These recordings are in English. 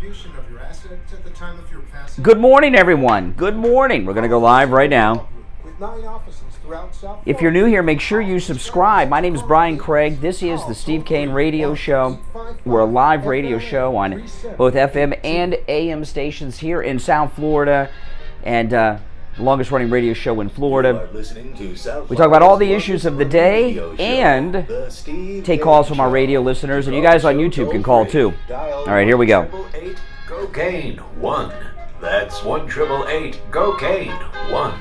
distribution of your assets at the time of your passing. Good morning, everyone. Good morning. We're going to go live right now. With 9 offices throughout South If you're new here, make sure you subscribe. My name is Brian Craig. This is the Steve Kane Radio Show. We're a live radio show on both FM and AM stations here in South Florida, and the longest running radio show in Florida. We talk about all the issues of the day and take calls from our radio listeners, and you guys on YouTube can call too. All right, here we go. 888 go Kane 1. That's 1-888 go Kane 1.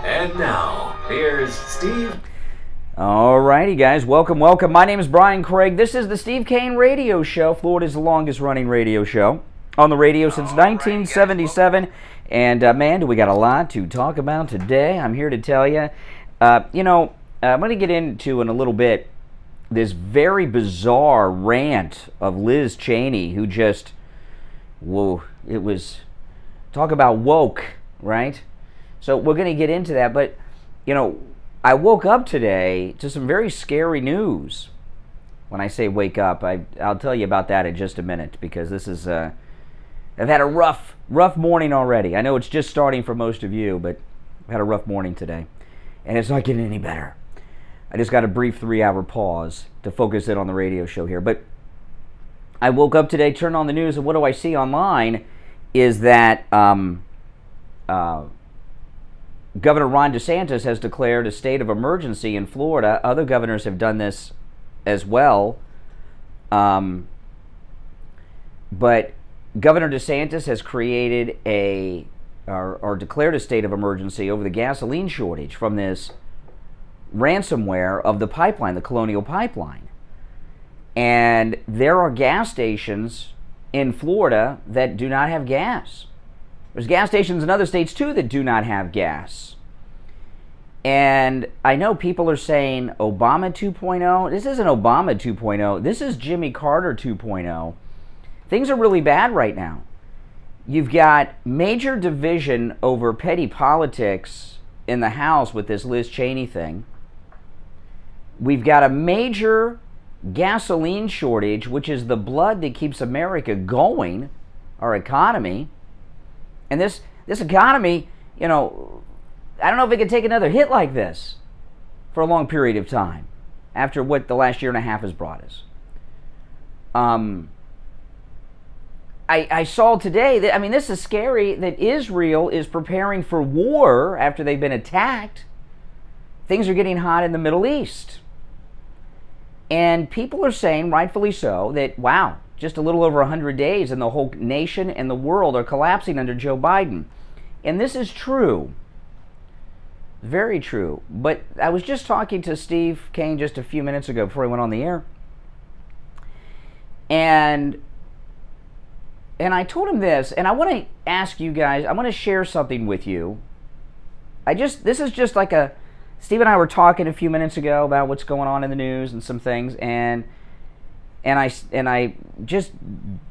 And now, here's Steve. All righty, guys. Welcome. My name is Brian Craig. This is the Steve Kane Radio Show, Florida's longest running radio show. On the radio since 1977. And, man, do we got a lot to talk about today. I'm here to tell you. I'm going to get into in a little bit this very bizarre rant of Liz Cheney, who just, it was, talk about woke, right? So we're going to get into that. But, I woke up today to some very scary news. When I say wake up, I'll tell you about that in just a minute, because this is... I've had a rough morning already. I know it's just starting for most of you, but I've had a rough morning today. And it's not getting any better. I just got a brief 3-hour pause to focus in on the radio show here. But I woke up today, turned on the news, and what do I see online is that Governor Ron DeSantis has declared a state of emergency in Florida. Other governors have done this as well. But Governor DeSantis has created or declared a state of emergency over the gasoline shortage from this ransomware of the pipeline, the Colonial Pipeline. And there are gas stations in Florida that do not have gas. There's gas stations in other states too that do not have gas. And I know people are saying Obama 2.0. This isn't Obama 2.0. This is Jimmy Carter 2.0. Things are really bad right now. You've got major division over petty politics in the House with this Liz Cheney thing. We've got a major gasoline shortage, which is the blood that keeps America going, our economy. And this economy, I don't know if it can take another hit like this for a long period of time after what the last year and a half has brought us. I saw today that, this is scary, that Israel is preparing for war after they've been attacked. Things are getting hot in the Middle East. And people are saying, rightfully so, that, wow, just a little over 100 days and the whole nation and the world are collapsing under Joe Biden. And this is true. Very true. But I was just talking to Steve Kane just a few minutes ago before he went on the air. And I told him this, and I want to ask you guys, I want to share something with you. This is just like Steve and I were talking a few minutes ago about what's going on in the news and some things, and I just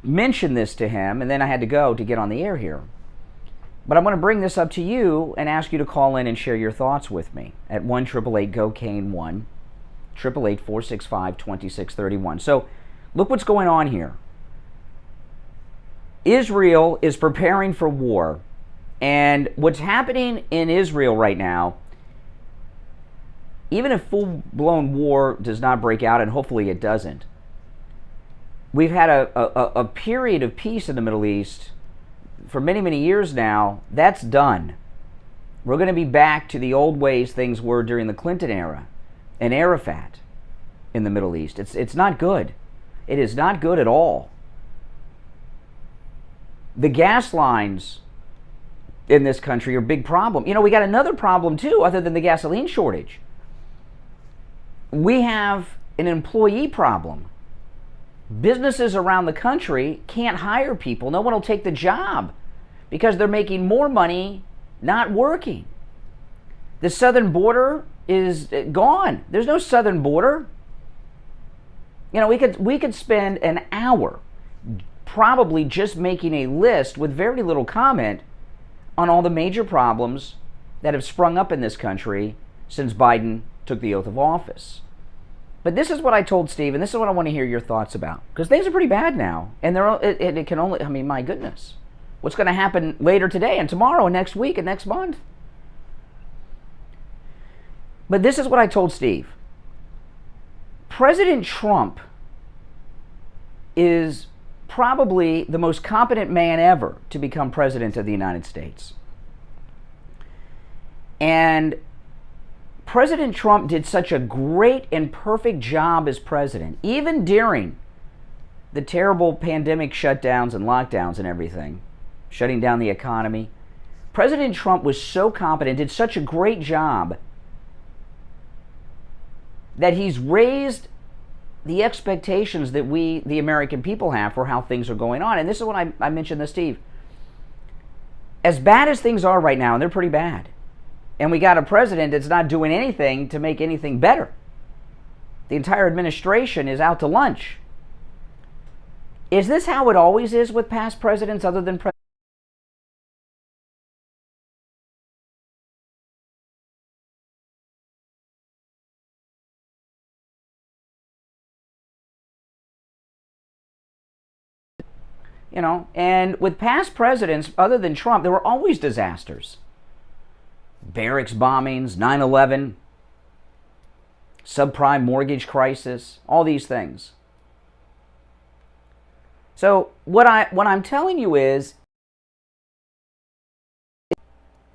mentioned this to him, and then I had to go to get on the air here. But I want to bring this up to you and ask you to call in and share your thoughts with me at 1-888 go Kane 1, 888-465-2631. So look what's going on here. Israel is preparing for war, and what's happening in Israel right now, even if full-blown war does not break out, and hopefully it doesn't, we've had a period of peace in the Middle East for many, many years now. That's done. We're going to be back to the old ways things were during the Clinton era and Arafat in the Middle East. It's not good. It is not good at all. The gas lines in this country are a big problem. We got another problem too, other than the gasoline shortage. We have an employee problem. Businesses around the country can't hire people. No one will take the job because they're making more money not working. The southern border is gone. There's no southern border. We could spend an hour probably just making a list with very little comment on all the major problems that have sprung up in this country since Biden took the oath of office. But this is what I told Steve, and this is what I want to hear your thoughts about. Because things are pretty bad now. And it can only, I mean, my goodness. What's going to happen later today and tomorrow and next week and next month? But this is what I told Steve. President Trump is probably the most competent man ever to become president of the United States. And President Trump did such a great and perfect job as president, even during the terrible pandemic shutdowns and lockdowns and everything, shutting down the economy. President Trump was so competent, did such a great job, that he's raised the expectations that we, the American people, have for how things are going on. And this is what I mentioned to Steve. As bad as things are right now, and they're pretty bad, and we got a president that's not doing anything to make anything better. The entire administration is out to lunch. Is this how it always is with past presidents other than presidents? You know, and with past presidents, other than Trump, there were always disasters. Barracks bombings, 9/11, subprime mortgage crisis, all these things. So what I'm telling you is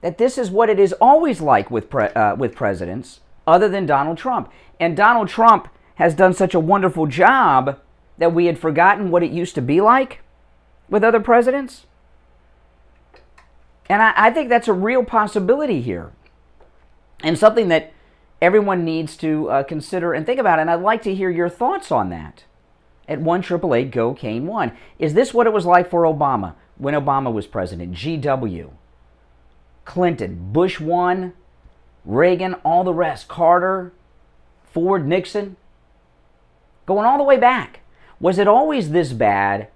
that this is what it is always like with presidents, other than Donald Trump. And Donald Trump has done such a wonderful job that we had forgotten what it used to be like with other presidents. And I think that's a real possibility here, and something that everyone needs to consider and think about. And I'd like to hear your thoughts on that at 1-888-GO-CANE-1. Is this what it was like for Obama when Obama was president? GW, Clinton, Bush 1, Reagan, all the rest, Carter, Ford, Nixon, going all the way back. Was it always this bad?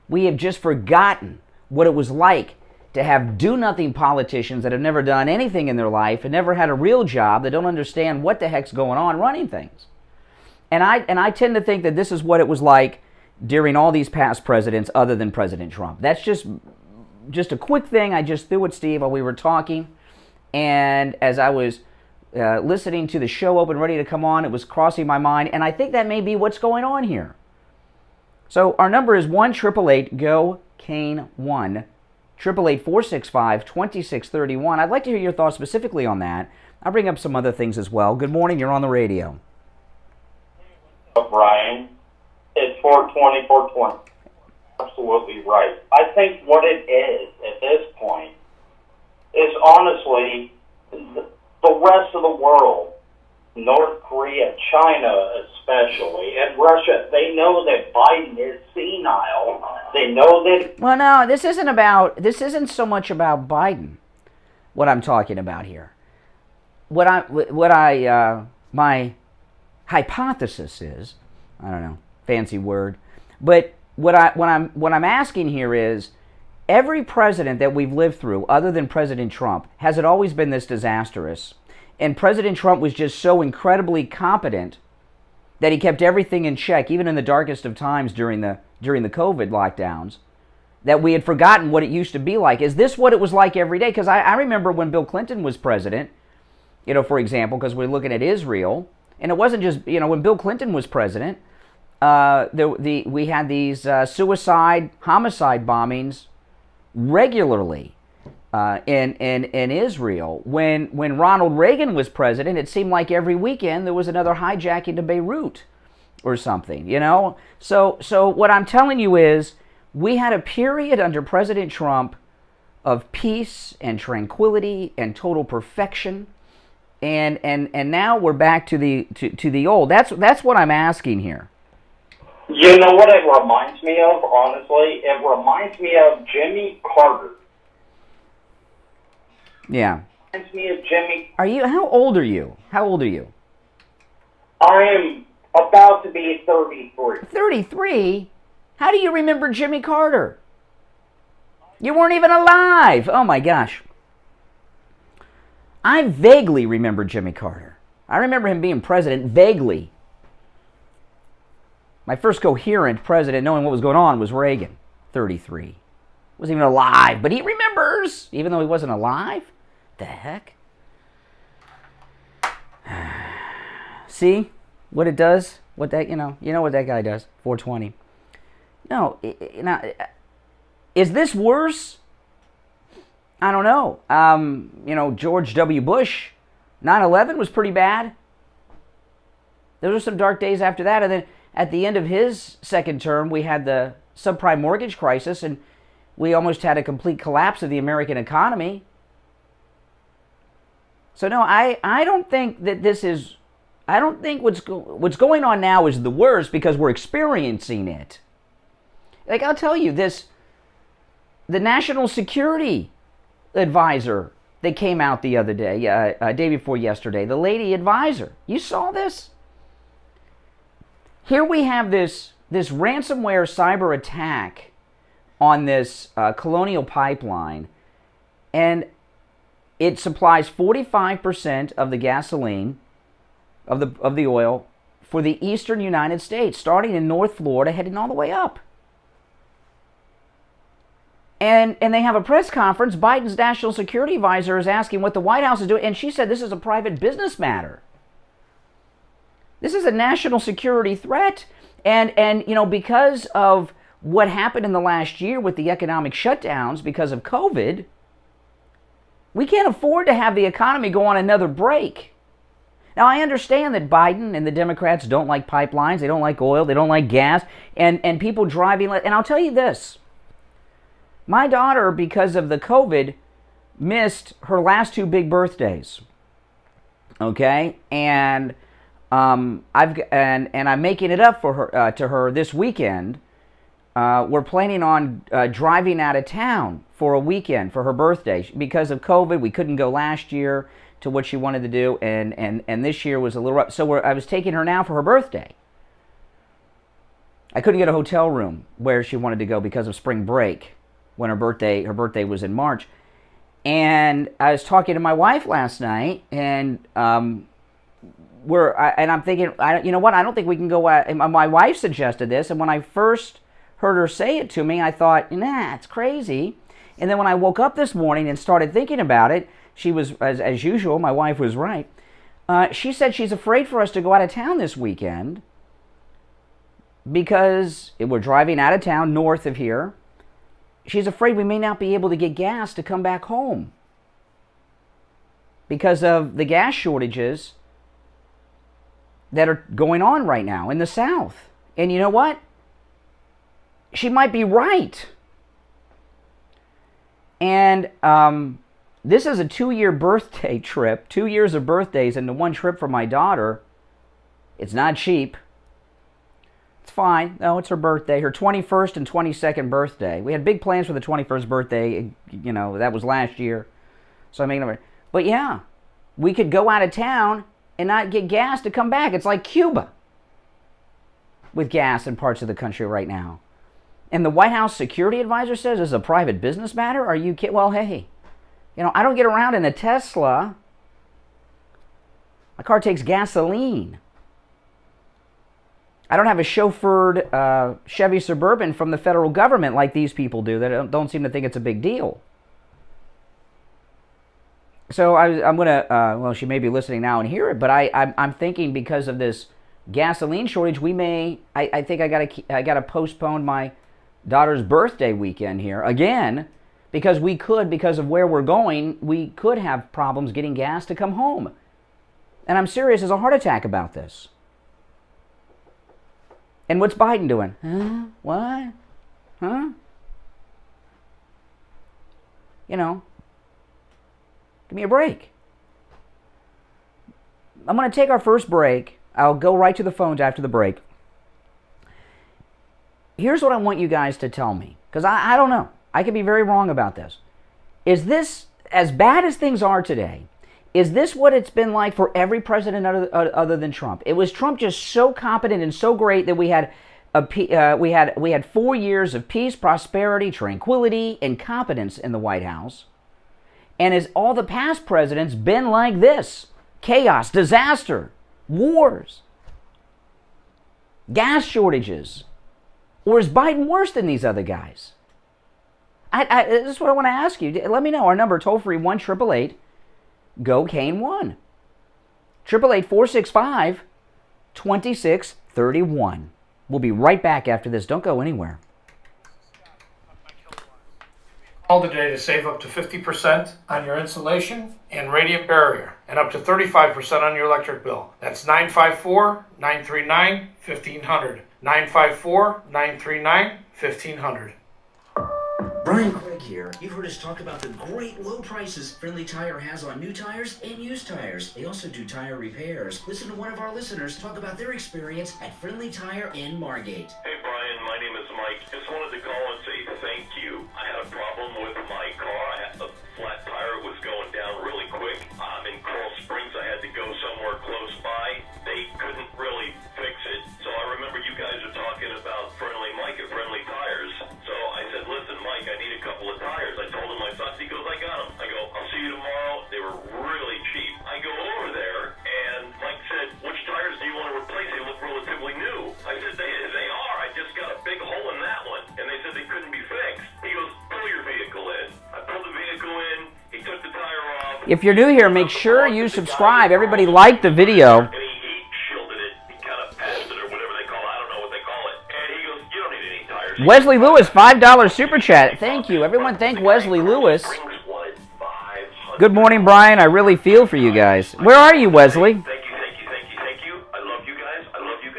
We have just forgotten what it was like to have do-nothing politicians that have never done anything in their life and never had a real job, that don't understand what the heck's going on running things. And I tend to think that this is what it was like during all these past presidents other than President Trump. That's just a quick thing I just threw at Steve while we were talking. And as I was listening to the show open, ready to come on, it was crossing my mind. And I think that may be what's going on here. So our number is 1-888-GO-CANE-1. 888-465-2631. I'd like to hear your thoughts specifically on that. I'll bring up some other things as well. Good morning. You're on the radio. Brian, it's 420. Absolutely right. I think what it is at this point is honestly the rest of the world, North Korea, China especially, and Russia, they know that Biden is senile. They know that... Well, no, this isn't so much about Biden, what I'm talking about here. My hypothesis is, I don't know, fancy word, but what I'm asking here is, every president that we've lived through, other than President Trump, has it always been this disastrous? And President Trump was just so incredibly competent that he kept everything in check, even in the darkest of times during the COVID lockdowns, that we had forgotten what it used to be like. Is this what it was like every day? Because I remember when Bill Clinton was president, you know, for example, because we're looking at Israel, and it wasn't just, you know, when Bill Clinton was president, we had these homicide bombings regularly. In Israel. When Ronald Reagan was president, it seemed like every weekend there was another hijacking to Beirut or something, you know? So what I'm telling you is, we had a period under President Trump of peace and tranquility and total perfection, and now we're back to the old. That's what I'm asking here. You know what it reminds me of, honestly? It reminds me of Jimmy Carter. Yeah. Reminds me of Jimmy. How old are you? How old are you? I am about to be 33. 33? How do you remember Jimmy Carter? You weren't even alive. Oh my gosh. I vaguely remember Jimmy Carter. I remember him being president vaguely. My first coherent president knowing what was going on was Reagan, 33. Wasn't even alive, but he remembers, even though he wasn't alive. The heck? See what it does? What that, you know what that guy does, 420. No, now, is this worse? I don't know. George W. Bush, 9/11 was pretty bad. There were some dark days after that, and then at the end of his second term, we had the subprime mortgage crisis, and we almost had a complete collapse of the American economy. So no, I don't think that this is. I don't think what's going on now is the worst because we're experiencing it. Like I'll tell you this, the National Security Advisor that came out the other day, day before yesterday, the lady advisor. You saw this? Here we have this ransomware cyber attack on this Colonial Pipeline, and it supplies 45% of the gasoline, of the oil, for the eastern United States, starting in North Florida, heading all the way up. And they have a press conference. Biden's national security advisor is asking what the White House is doing, and she said this is a private business matter. This is a national security threat, and because of what happened in the last year with the economic shutdowns because of COVID, we can't afford to have the economy go on another break. Now, I understand that Biden and the Democrats don't like pipelines, they don't like oil, they don't like gas, and people driving. And I'll tell you this. My daughter, because of the COVID, missed her last two big birthdays. Okay? And I'm making it up for her to her this weekend. We're planning on driving out of town for a weekend for her birthday. Because of COVID, we couldn't go last year to what she wanted to do, and this year was a little rough. So I was taking her now for her birthday. I couldn't get a hotel room where she wanted to go because of spring break, when her birthday was in March. And I was talking to my wife last night, and I'm thinking, you know what? I don't think we can go out. My wife suggested this, and when I first heard her say it to me, I thought, nah, it's crazy. And then when I woke up this morning and started thinking about it, she was, as usual, my wife was right. She said she's afraid for us to go out of town this weekend because we're driving out of town north of here. She's afraid we may not be able to get gas to come back home because of the gas shortages that are going on right now in the South. And you know what? She might be right. And this is a 2-year birthday trip, 2 years of birthdays into one trip for my daughter. It's not cheap. It's fine. No, it's her birthday, her 21st and 22nd birthday. We had big plans for the 21st birthday. That was last year. So I mean, but yeah, we could go out of town and not get gas to come back. It's like Cuba with gas in parts of the country right now. And the White House security advisor says it's a private business matter? Are you kidding? Well, hey, I don't get around in a Tesla. My car takes gasoline. I don't have a chauffeured Chevy Suburban from the federal government like these people do that don't seem to think it's a big deal. So I'm going to, well, she may be listening now and hear it, but I'm thinking because of this gasoline shortage, I think I got to postpone my daughter's birthday weekend here again, because because of where we're going, we could have problems getting gas to come home. And I'm serious as a heart attack about this. And what's Biden doing? Huh? What? Huh? Give me a break. I'm going to take our first break. I'll go right to the phones after the break. Here's what I want you guys to tell me, because I don't know. I could be very wrong about this. Is this, as bad as things are today, is this what it's been like for every president other than Trump? It was Trump just so competent and so great that we had 4 years of peace, prosperity, tranquility, and competence in the White House. And has all the past presidents been like this? Chaos, disaster, wars. gas shortages? Or is Biden worse than these other guys? This is what I want to ask you. Let me know. Our number, toll-free, 1-888-GO-CANE-1. 888-465-2631. We'll be right back after this. Don't go anywhere. Call today to save up to 50% on your insulation and radiant barrier and up to 35% on your electric bill. That's 954-939-1500. 954-939-1500. Brian Craig here. You've heard us talk about the great low prices Friendly Tire has on new tires and used tires. They also do tire repairs. Listen to one of our listeners talk about their experience at Friendly Tire in Margate. Hey Brian, my name is Mike. Just wanted to call and say thank you. I had a problem with my car. I had a flat tire. It was going down really quick. I'm in Coral Springs. I had to go somewhere close by. They couldn't really fix it. So I remember you guys are talking about Friendly Mike at Friendly Tires. So I said, listen, Mike, I need a couple of tires. I told him my thoughts. He goes, I got them. I go, I'll see you tomorrow. They were really cheap. I go over there, and Mike said, which tires do you want to replace? They look relatively new. I said, they are. I just got a big hole in that one. And they said they couldn't be fixed. He goes, pull your vehicle in. I pulled the vehicle in. He took the tire off. If you're new here, make sure you subscribe. Everybody like the video. And he shielded it. He kind of patched it or whatever they call it. I don't know what they call it. And he goes, you don't need any tires. Wesley Lewis, $5 super chat. Thank you. Everyone thank Wesley Lewis. Good morning, Brian. I really feel for you guys. Where are you, Wesley? Thank you. I love you guys. I love you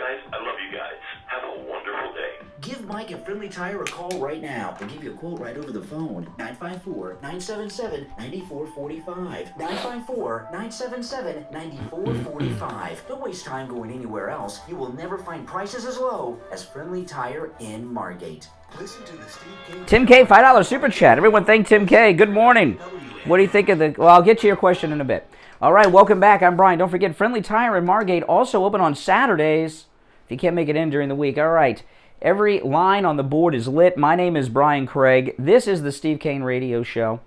guys. Have a wonderful day. Give Mike at Friendly Tire a call right now. They'll give you a quote right over the phone. 954-977-9445. 954-977-9445. Don't waste time going anywhere else. You will never find prices as low as Friendly Tire in Margate. Listen to the Steve Kane. Tim K, $5 super chat. Everyone thank Tim K. Good morning. What do you think of the... Well, I'll get to your question in a bit. All right, welcome back. I'm Brian. Don't forget, Friendly Tire in Margate also open on Saturdays if you can't make it in during the week. All right, every line on the board is lit. My name is Brian Craig. This is the Steve Kane Radio Show,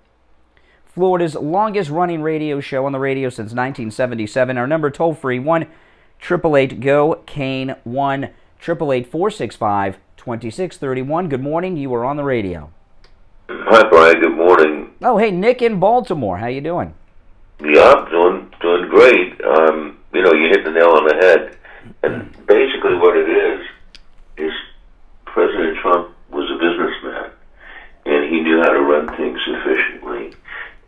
Florida's longest-running radio show on the radio since 1977. Our number toll-free, 1-888-GO-CANE-1, 888-465-2631. Good morning. You are on the radio. Hi, Brian. Good morning. Oh, hey, Nick in Baltimore. How you doing? Yeah, I'm doing great. You hit the nail on the head. And basically what it is President Trump was a businessman, and he knew how to run things efficiently.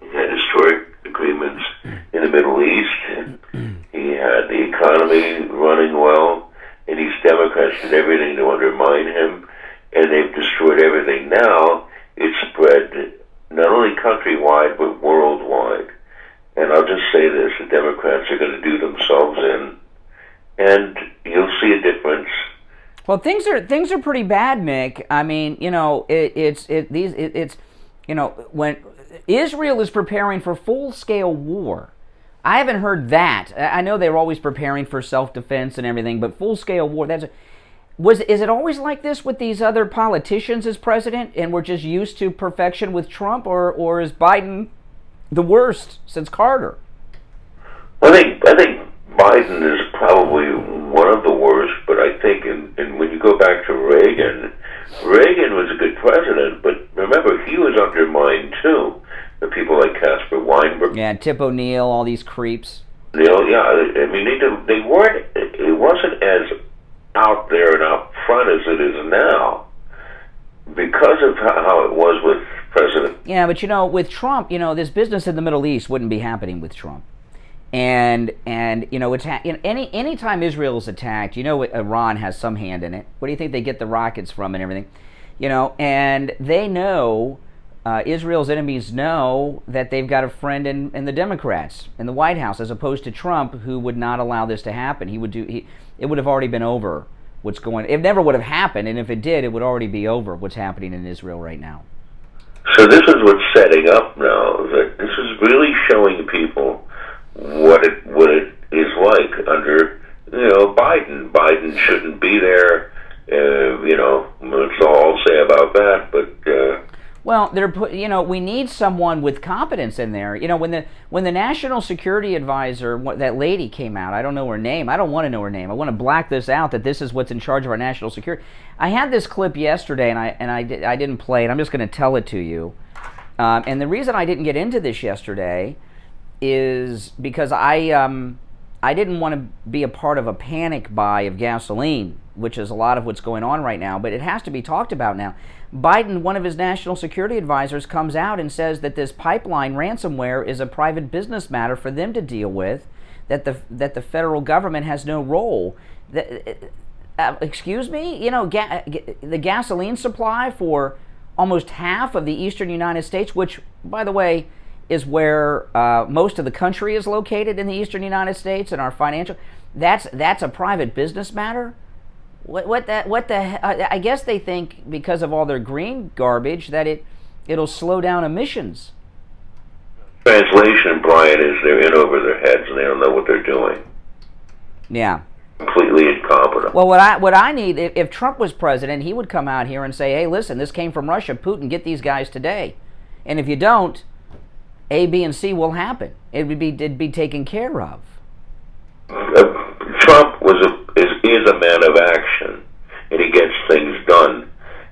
He had historic agreements in the Middle East, and he had the economy running well, and these Democrats did everything to undermine him, and they've destroyed everything. Now it's spread not only countrywide, but worldwide. And I'll just say this, the Democrats are going to do themselves in, and you'll see a difference. Well, things are pretty bad, Mick. I mean, when Israel is preparing for full-scale war, I haven't heard that. I know they were always preparing for self-defense and everything, but full-scale war, is it always like this with these other politicians as president, and we're just used to perfection with Trump, or is Biden the worst since Carter? I think Biden is probably one of the worst, but I think, and when you go back to Reagan was a good president, but remember, he was undermined too. The people like Casper Weinberg. Yeah, Tip O'Neill, all these creeps. Yeah, I mean, they weren't, it wasn't as out there and out front as it is now, because of how it was with President. Yeah, but with Trump, this business in the Middle East wouldn't be happening with Trump. And any time Israel is attacked, Iran has some hand in it. Where do you think they get the rockets from and everything? And they know, Israel's enemies know that they've got a friend in the Democrats in the White House, as opposed to Trump, who would not allow this to happen. It would have already been over. It never would have happened, and if it did, it would already be over. What's happening in Israel right now? So this is what's setting up now. That this is really showing people what it is like under Biden. Biden shouldn't be there. That's all I'll say about that. But Well, we need someone with competence in there. When the National Security Advisor, that lady came out, I don't know her name. I don't want to know her name. I want to black this out that this is what's in charge of our national security. I had this clip yesterday, and I didn't play it. I'm just going to tell it to you. And the reason I didn't get into this yesterday is because I didn't want to be a part of a panic buy of gasoline, which is a lot of what's going on right now, but it has to be talked about now. Biden, one of his national security advisors, comes out and says that this pipeline ransomware is a private business matter for them to deal with, that the federal government has no role. Excuse me? The gasoline supply for almost half of the eastern United States, which, by the way, is where most of the country is located in the eastern United States, and our financial, that's a private business matter. I guess they think because of all their green garbage that it'll slow down emissions. Translation, Brian, is they're in over their heads and they don't know what they're doing. Yeah. Completely incompetent. Well, what I need, if Trump was president, he would come out here and say, hey, listen, this came from Russia. Putin, get these guys today. And if you don't, A, B, and C will happen. It'd be taken care of. Trump is a man of action, and he gets things done.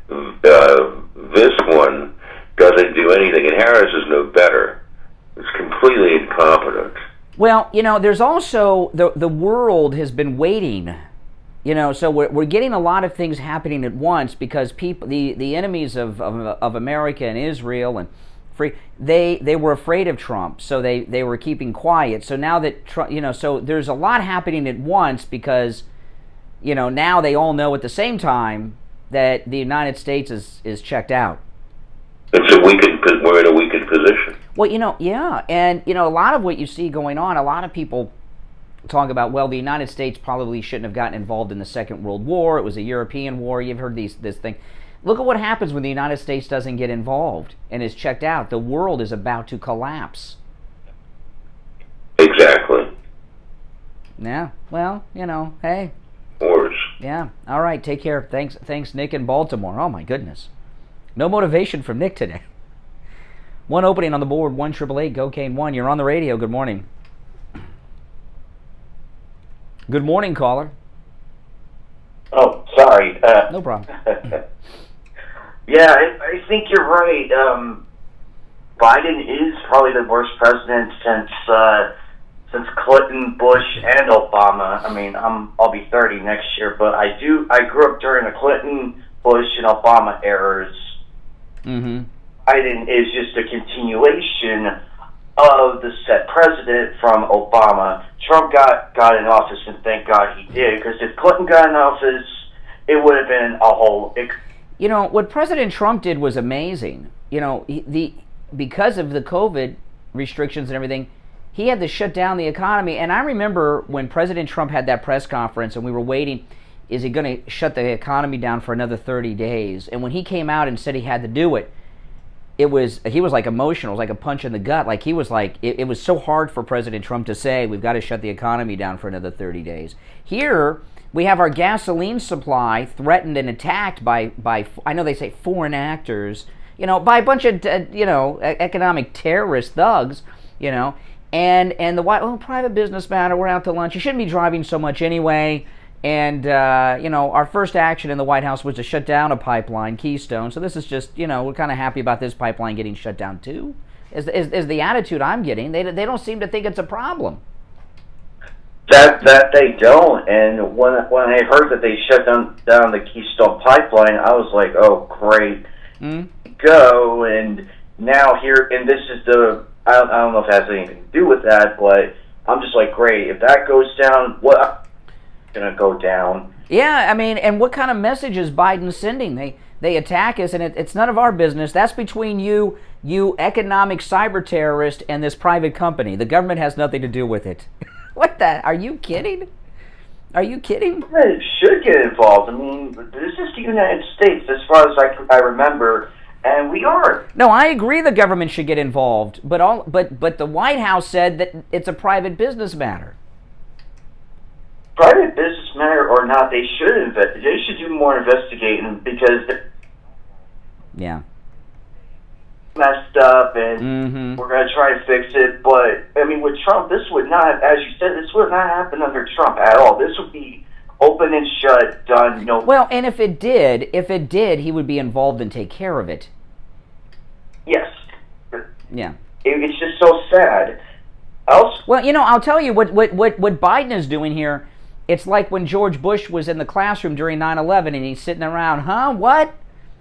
This one doesn't do anything, and Harris is no better. It's completely incompetent. Well, there's also the world has been waiting. So we're getting a lot of things happening at once because people, the enemies of America and Israel and free, they were afraid of Trump, so they were keeping quiet. So now that Trump, so there's a lot happening at once because now they all know at the same time that the United States is checked out. We're in a weakened position. Well, yeah, and a lot of what you see going on, a lot of people talk about, well, the United States probably shouldn't have gotten involved in the Second World War. It was a European war. You've heard this thing. Look at what happens when the United States doesn't get involved and is checked out. The world is about to collapse. Exactly. Yeah. Well, hey. Wars. Yeah. All right. Take care. Thanks, Nick in Baltimore. Oh my goodness. No motivation from Nick today. One opening on the board. 1-888-GO-CANE-1. You're on the radio. Good morning. Good morning, caller. Oh, sorry. No problem. Yeah, I think you're right. Biden is probably the worst president since Clinton, Bush, and Obama. I mean, I'll be 30 next year, but I grew up during the Clinton, Bush, and Obama eras. Mm-hmm. Biden is just a continuation of the set president from Obama. Trump got in office, and thank God he did, because if Clinton got in office, it would have been a whole... what President Trump did was amazing. Because of the COVID restrictions and everything, he had to shut down the economy. And I remember when President Trump had that press conference and we were waiting, is he going to shut the economy down for another 30 days? And when he came out and said he had to do it, he was like emotional. It was like a punch in the gut. Like he was like, it was so hard for President Trump to say, we've got to shut the economy down for another 30 days. Here, we have our gasoline supply threatened and attacked by I know they say foreign actors, by a bunch of, economic terrorist thugs, and the private business matter, we're out to lunch. You shouldn't be driving so much anyway. And, our first action in the White House was to shut down a pipeline, Keystone. So this is just, we're kind of happy about this pipeline getting shut down too, is the attitude I'm getting. They don't seem to think it's a problem. That they don't. And when I heard that they shut down the Keystone pipeline, I was like, oh, great. Go. And now here, and this is I don't know if it has anything to do with that, but I'm just like, great. If that goes down, what... going to go down. Yeah, I mean, and what kind of message is Biden sending? They attack us, and it's none of our business. That's between you economic cyber terrorist, and this private company. The government has nothing to do with it. What the? Are you kidding? Are you kidding? It should get involved. I mean, this is the United States, as far as I remember, and we are. No, I agree the government should get involved, but the White House said that it's a private business matter. Private business matter or not, they should do more investigating because... Yeah. messed up and we're going to try to fix it. But, I mean, with Trump, this would not, as you said, this would not happen under Trump at all. This would be open and shut, done. No. Well, and if it did, he would be involved and take care of it. Yes. Yeah. It's just so sad. Well, you know, I'll tell you what Biden is doing here. It's like when George Bush was in the classroom during 9/11 and he's sitting around, what?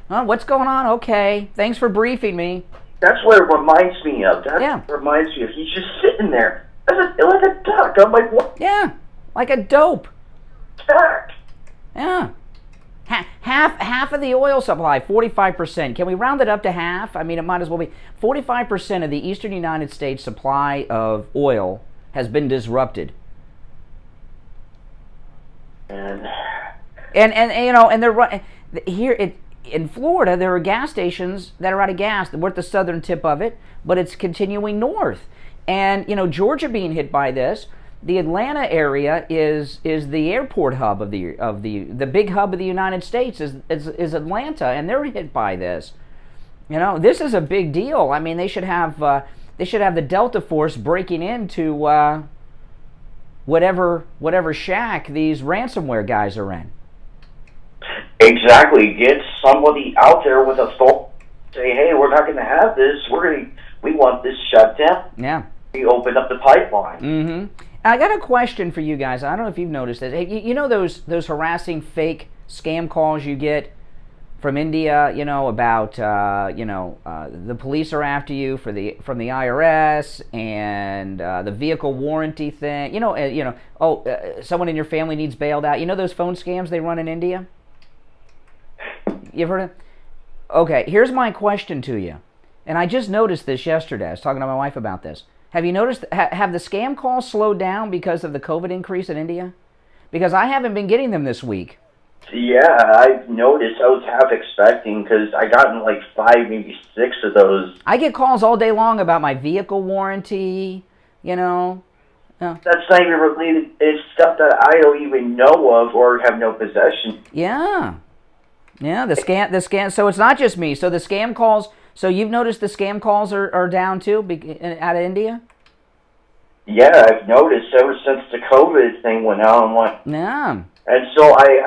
What's going on? Okay, thanks for briefing me. That's what it reminds me of. Reminds me of. He's just sitting there like a duck. I'm like, what? Yeah, like a dope. Duck. Yeah. Half of the oil supply, 45%. Can we round it up to half? I mean, it might as well be. 45% of the eastern United States supply of oil has been disrupted. And you know, and they're here in Florida. There are gas stations that are out of gas. We're at the southern tip of it, but it's continuing north. And you know, Georgia being hit by this. The Atlanta area is the airport hub of the big hub of the United States is Atlanta, and they're hit by this. You know, this is a big deal. I mean, they should have the Delta Force breaking into whatever shack these ransomware guys are in. Exactly. Get somebody out there with a phone. Say, hey, we're not going to have this. We want this shut down. Yeah. We open up the pipeline. Mm-hmm. I got a question for you guys. I don't know if you've noticed this. Hey, you know those harassing fake scam calls you get from India? You know about the police are after you from the IRS and the vehicle warranty thing. Someone in your family needs bailed out. You know those phone scams they run in India? You've heard of? Okay, here's my question to you. And I just noticed this yesterday. I was talking to my wife about this. Have you noticed, have the scam calls slowed down because of the COVID increase in India? Because I haven't been getting them this week. Yeah, I've noticed. I was half expecting because I gotten like 5, maybe 6 of those. I get calls all day long about my vehicle warranty, you know. That's not even related. It's stuff that I don't even know of or have no possession. Yeah. Yeah, the scam. So it's not just me. So the scam calls... So you've noticed the scam calls are down too out of India? Yeah, I've noticed ever since the COVID thing went out. I'm like, yeah. And so I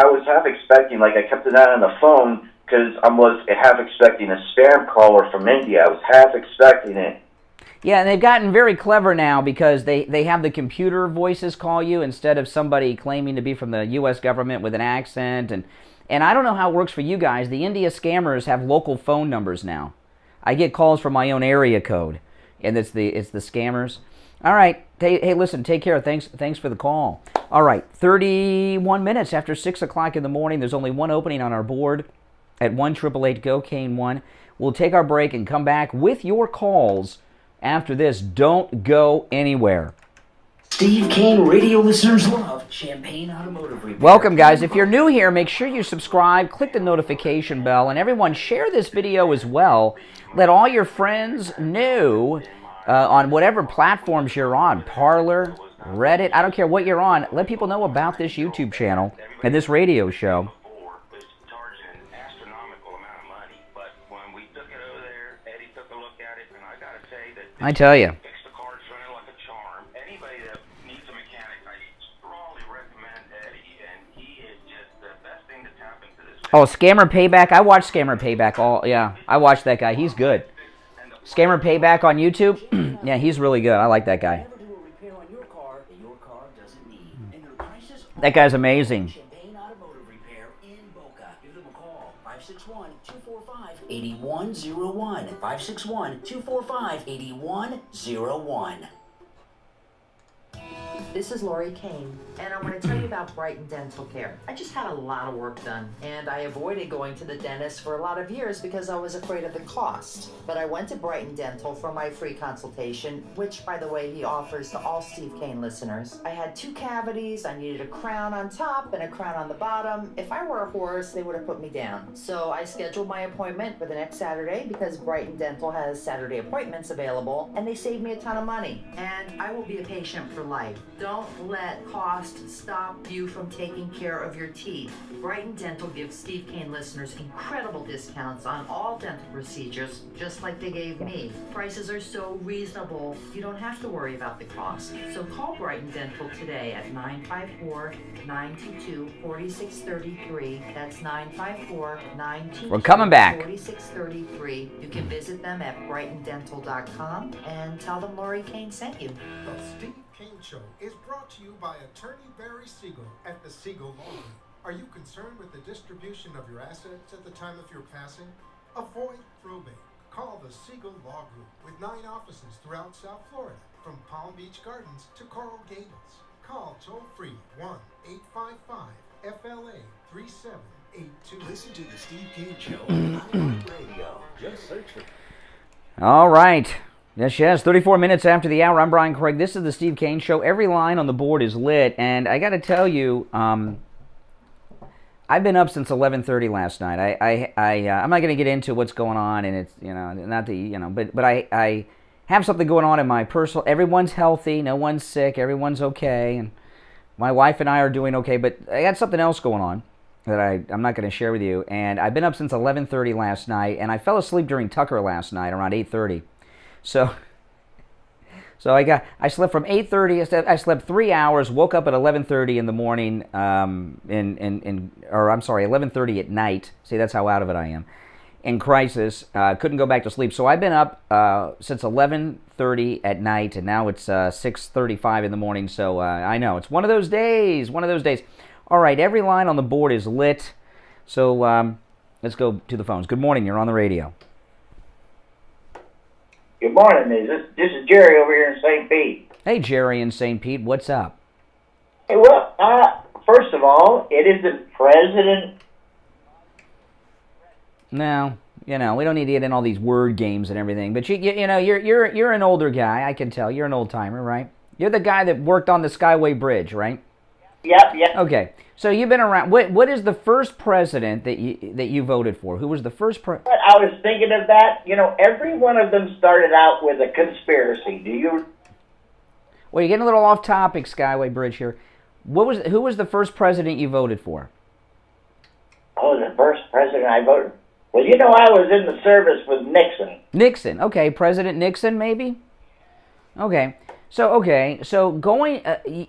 was half expecting, like I kept an eye on the phone because I was half expecting a spam caller from India. I was half expecting it. Yeah, and they've gotten very clever now because they have the computer voices call you instead of somebody claiming to be from the U.S. government with an accent. And I don't know how it works for you guys. The India scammers have local phone numbers now. I get calls from my own area code, and it's the scammers. All right. Hey, listen, take care. Thanks for the call. All right, 31 minutes after 6 o'clock in the morning. There's only one opening on our board at 1-888-GO-CANE-1. We'll take our break and come back with your calls after this. Don't go anywhere. Steve Kane radio listeners love Champagne Automotive Repair. Welcome, guys. If you're new here, make sure you subscribe, click the notification bell, and everyone share this video as well. Let all your friends know on whatever platforms you're on, Parler, Reddit, I don't care what you're on. Let people know about this YouTube channel and this radio show. I tell you. Oh, Scammer Payback. I watch Scammer Payback. I watch that guy. He's good. Scammer Payback on YouTube. Yeah, he's really good. I like that guy. That guy's amazing. Champagne Automotive Repair in Boca. Give them a call. 561-245-8101. 561-245-8101. This is Lori Kane, and I want to tell you about Brighton Dental Care. I just had a lot of work done, and I avoided going to the dentist for a lot of years because I was afraid of the cost. But I went to Brighton Dental for my free consultation, which, by the way, he offers to all Steve Kane listeners. I had 2 cavities, I needed a crown on top and a crown on the bottom. If I were a horse, they would have put me down. So I scheduled my appointment for the next Saturday because Brighton Dental has Saturday appointments available, and they saved me a ton of money. And I will be a patient for life. Don't Don't let cost stop you from taking care of your teeth. Brighton Dental gives Steve Kane listeners incredible discounts on all dental procedures, just like they gave me. Prices are so reasonable, you don't have to worry about the cost. So call Brighton Dental today at 954-922-4633. That's 954-922-4633. We're coming back. 4633. You can visit them at brightondental.com and tell them Lori Kane sent you. The Steve Kane Show is brought to you by Attorney Barry Siegel at the Siegel Law Group. Are you concerned with the distribution of your assets at the time of your passing? Avoid probate. Call the Siegel Law Group with 9 offices throughout South Florida, from Palm Beach Gardens to Coral Gables. Call toll-free 1-855-FLA-3782. Listen to the Steve Kane Show on radio. Just search for. All right. Yes. 34 minutes after the hour. I'm Brian Craig. This is the Steve Kane Show. Every line on the board is lit, and I got to tell you, I've been up since 11:30 last night. I'm not going to get into what's going on, and it's not the but I have something going on in my personal. Everyone's healthy, no one's sick, everyone's okay, and my wife and I are doing okay. But I got something else going on that I'm not going to share with you. And I've been up since 11:30 last night, and I fell asleep during Tucker last night around 8:30. So I slept from 8:30. I slept 3 hours. Woke up at 11:30 in the morning. 11:30 at night. See, that's how out of it I am. In crisis, couldn't go back to sleep. So I've been up since 11:30 at night, and now it's 6:35 in the morning. So I know it's one of those days. All right, every line on the board is lit. So let's go to the phones. Good morning. You're on the radio. Good morning. This is Jerry over here in St. Pete. Hey, Jerry in St. Pete. What's up? Hey, well, first of all, it isn't President. No, we don't need to get in all these word games and everything. But you're an older guy. I can tell. You're an old timer, right? You're the guy that worked on the Skyway Bridge, right? Yep. Okay. So you've been around. What is the first president that you voted for? Who was the first president? I was thinking of that. Every one of them started out with a conspiracy. Do you? Well, you're getting a little off topic, Skyway Bridge here. Who was the first president you voted for? Oh, the first president I voted. Well, I was in the service with Nixon. Nixon. Okay, President Nixon, maybe. Okay. So going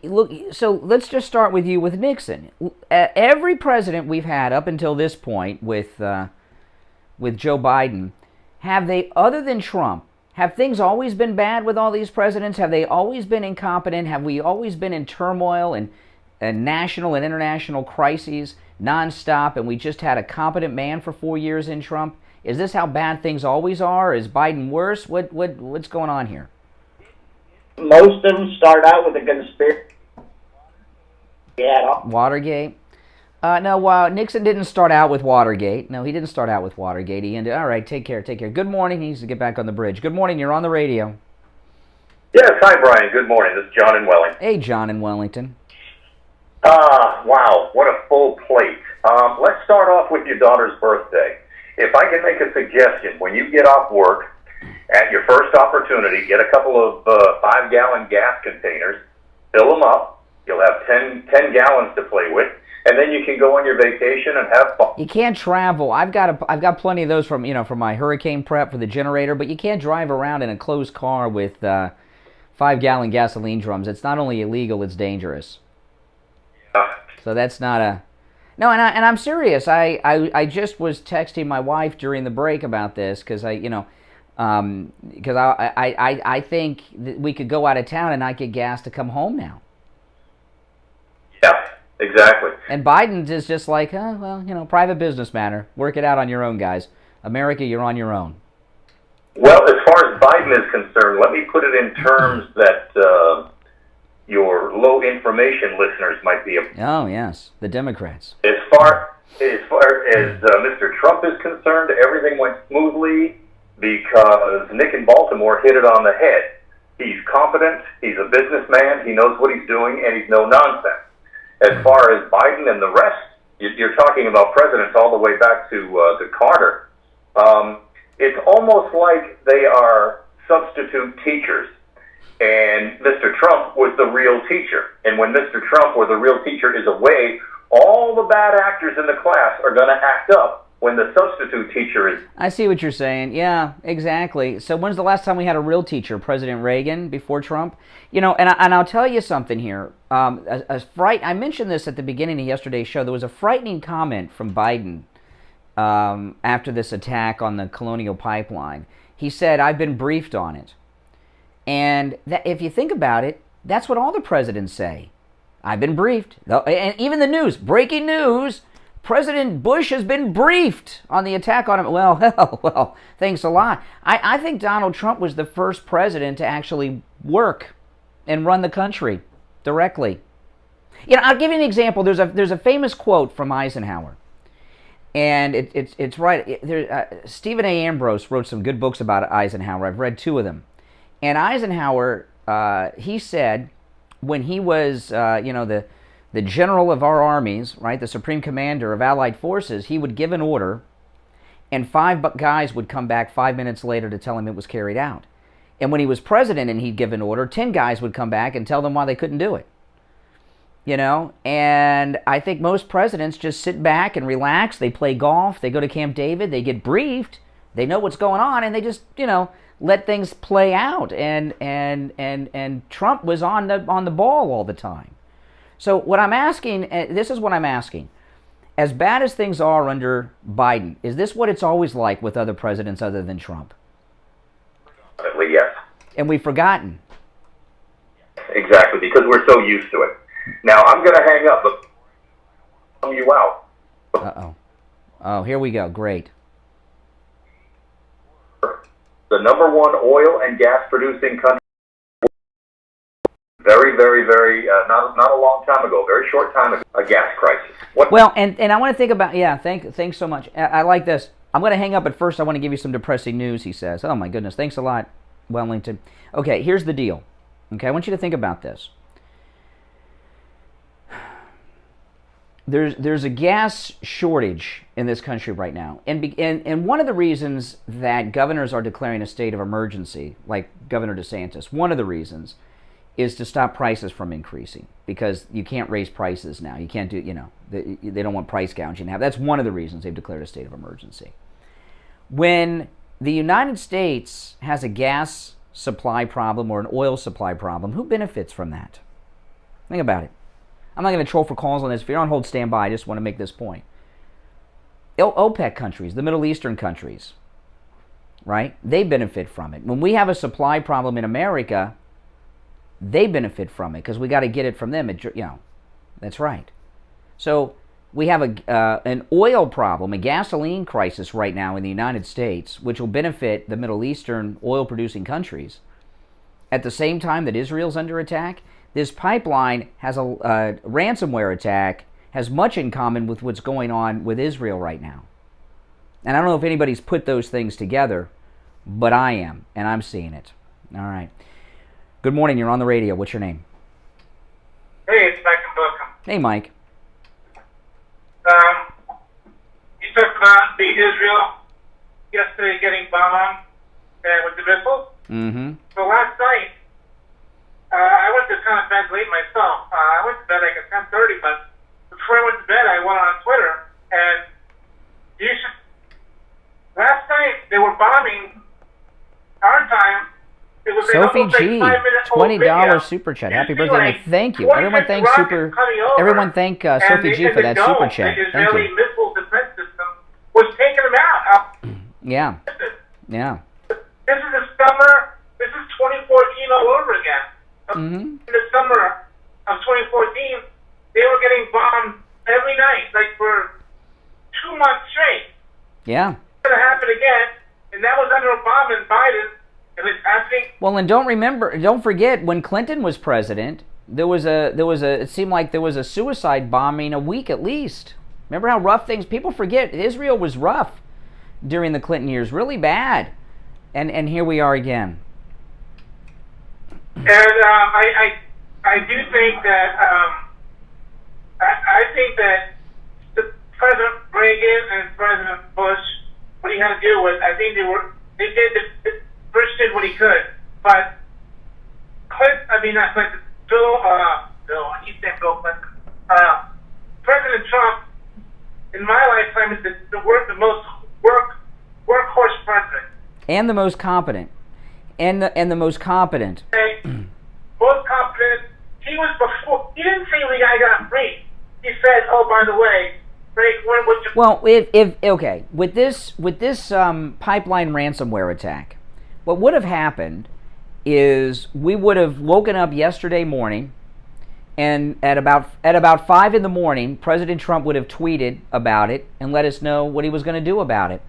look. So let's just start with you with Nixon. Every president we've had up until this point with Joe Biden, have they, other than Trump, have things always been bad with all these presidents? Have they always been incompetent? Have we always been in turmoil and national and international crises nonstop, and we just had a competent man for 4 years in Trump? Is this how bad things always are? Is Biden worse? What's going on here? Most of them start out with a conspiracy. Yeah. Watergate? No, Nixon didn't start out with Watergate. No, he didn't start out with Watergate. He ended. All right, take care. Good morning. He needs to get back on the bridge. Good morning. You're on the radio. Yes, hi, Brian. Good morning. This is John in Wellington. Hey, John in Wellington. Wow, what a full plate. Let's start off with your daughter's birthday. If I can make a suggestion, when you get off work, at your first opportunity, get a couple of 5-gallon gas containers, fill them up. You'll have 10 gallons to play with, and then you can go on your vacation and have fun. You can't travel. I've got plenty of those from my hurricane prep for the generator, but you can't drive around in a closed car with 5-gallon gasoline drums. It's not only illegal, it's dangerous. Yeah. So that's not a... No, and I'm serious. I just was texting my wife during the break about this because I think that we could go out of town and not get gas to come home now. Yeah, exactly. And Biden is just like, private business matter. Work it out on your own, guys. America, you're on your own. Well, as far as Biden is concerned, let me put it in terms that your low information listeners might be. Oh yes, the Democrats. As far as Mr. Trump is concerned, everything went smoothly because Nick in Baltimore hit it on the head. He's competent, he's a businessman, he knows what he's doing, and he's no nonsense. As far as Biden and the rest, you're talking about presidents all the way back to Carter. It's almost like they are substitute teachers. and Mr. Trump was the real teacher. And when Mr. Trump or the real teacher is away, all the bad actors in the class are going to act up when the substitute teacher is. I see what you're saying. Yeah, exactly. So when's the last time we had a real teacher? President Reagan before Trump? You know, and I'll tell you something here. I mentioned this at the beginning of yesterday's show. There was a frightening comment from Biden after this attack on the Colonial Pipeline. He said, "I've been briefed on it." And if you think about it, that's what all the presidents say. I've been briefed. And even the news, breaking news, President Bush has been briefed on the attack on him. Well, thanks a lot. I think Donald Trump was the first president to actually work and run the country directly. You know, I'll give you an example. There's a famous quote from Eisenhower. And it's right. Stephen A. Ambrose wrote some good books about Eisenhower. I've read 2 of them. And Eisenhower, he said, when he was, the general of our armies, right, the supreme commander of Allied forces, he would give an order, and 5 guys would come back 5 minutes later to tell him it was carried out. And when he was president and he'd give an order, 10 guys would come back and tell them why they couldn't do it. You know, and I think most presidents just sit back and relax. They play golf. They go to Camp David. They get briefed. They know what's going on, and they just, let things play out. And Trump was on the ball all the time. So what I'm asking, this is what I'm asking. As bad as things are under Biden, is this what it's always like with other presidents other than Trump? Yes. And we've forgotten. Exactly, because we're so used to it. Now, I'm going to hang up, but I'll you out. Uh-oh. Oh, here we go. Great. The number 1 oil and gas producing country. Very, very, very, not a long time ago, very short time ago, a gas crisis. Well, and I want to think about, thanks so much. I like this. I'm going to hang up, but first I want to give you some depressing news, he says. Oh, my goodness. Thanks a lot, Wellington. Okay, here's the deal. Okay, I want you to think about this. There's a gas shortage in this country right now. And one of the reasons that governors are declaring a state of emergency, like Governor DeSantis, one of the reasons is to stop prices from increasing, because you can't raise prices now. You can't do, they don't want price gouging to have. That's one of the reasons they've declared a state of emergency. When the United States has a gas supply problem or an oil supply problem, who benefits from that? Think about it. I'm not going to troll for calls on this. If you're on hold, stand by. I just want to make this point. OPEC countries, the Middle Eastern countries, right? They benefit from it. When we have a supply problem in America, they benefit from it because we got to get it from them. That's right. So we have an oil problem, a gasoline crisis right now in the United States, which will benefit the Middle Eastern oil-producing countries. At the same time that Israel's under attack, this pipeline has a ransomware attack, has much in common with what's going on with Israel right now. And I don't know if anybody's put those things together, but I am, and I'm seeing it. All right. Good morning. You're on the radio. What's your name? Hey, it's Mike and Bookham. Hey, Mike. You talked about the Israel yesterday getting bombed with the missiles. Mm-hmm. So last night, I went to kind of bed late myself. I went to bed like at 10:30, but before I went to bed, I went on Twitter, and last night they were bombing our time. It was Sophie G, $20 super chat. Happy birthday! Thank you. Everyone thank Sophie G for that super chat. The Thank Israeli you. missile defense system was taking them out. Yeah. Yeah. This is the summer. This is 2014 all over again. Mm-hmm. In the summer of 2014, they were getting bombed every night, like for 2 months straight. Yeah. It's going to happen again, and that was under Obama and Biden, and it's happening. Well, and don't forget, when Clinton was president, it seemed like there was a suicide bombing a week at least. Remember how rough things, people forget, Israel was rough during the Clinton years, really bad. And here we are again. And I do think that I think that President Reagan and President Bush, what he had to do was, I think Bush did what he could, but I keep saying Bill Clinton. President Trump, in my lifetime, is the most workhorse president. And the most competent. And the most competent. Okay. Most competent. He didn't say the guy got raped. He said, "Oh, by the way, well, okay, with this pipeline ransomware attack, what would have happened is we would have woken up yesterday morning, and at about 5 in the morning, President Trump would have tweeted about it and let us know what he was going to do about it.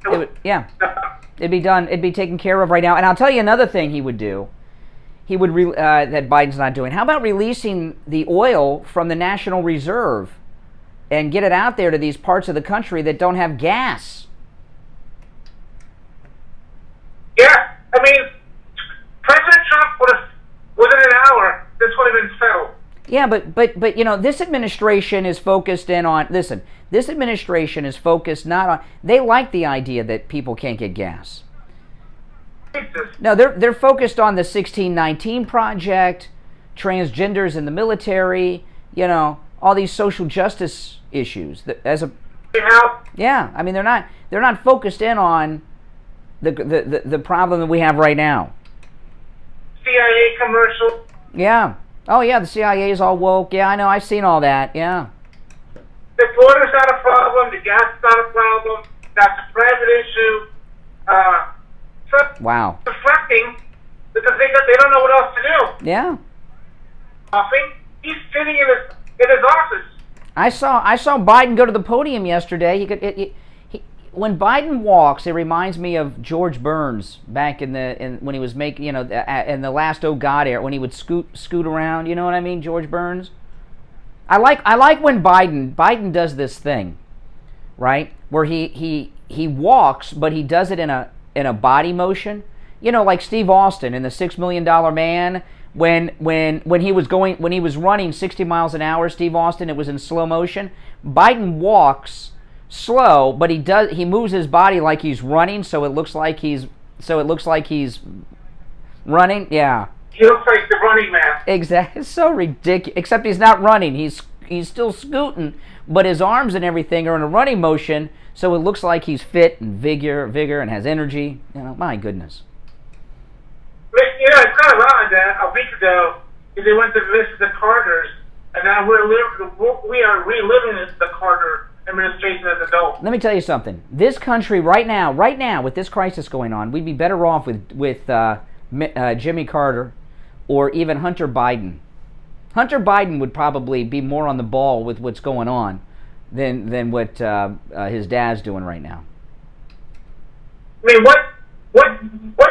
It'd be done. It'd be taken care of right now. And I'll tell you another thing he would do. He would that Biden's not doing. How about releasing the oil from the National Reserve and get it out there to these parts of the country that don't have gas? Yeah, I mean, President Trump would have, within an hour, this would have been settled. Yeah, but you know, this administration is focused in on, listen, this administration is focused not on, they like the idea that people can't get gas. No, they're focused on the 1619 project, transgenders in the military, you know, all these social justice issues. Yeah, I mean, they're not focused in on the problem that we have right now. CIA commercial. Yeah. Oh yeah, the CIA is all woke. Yeah, I know. I've seen all that. Yeah. The border's not a problem. The gas is not a problem. That's a private issue. Wow. Deflecting because they don't know what else to do. Yeah. He's sitting in his office. I saw Biden go to the podium yesterday. When Biden walks, it reminds me of George Burns back when he was making, you know, in the last Oh God era, when he would scoot around. You know what I mean, George Burns. I like when Biden does this thing, right, where he walks, but he does it in a body motion. You know, like Steve Austin in the $6 Million Man. When he was running 60 miles an hour, Steve Austin, it was in slow motion. Biden walks slow, but he moves his body like he's running, so it looks like he's running. Yeah. He looks like the running man. Exactly. It's so ridiculous. Except he's not running. He's still scooting, but his arms and everything are in a running motion, so it looks like he's fit and vigor and has energy. You know, my goodness. You know, it's kind of odd that a week ago they went to visit the Carters, and now we are reliving the Carter administration as adults. Let me tell you something. This country right now, with this crisis going on, we'd be better off with Jimmy Carter or even Hunter Biden. Hunter Biden would probably be more on the ball with what's going on than what his dad's doing right now. I mean, what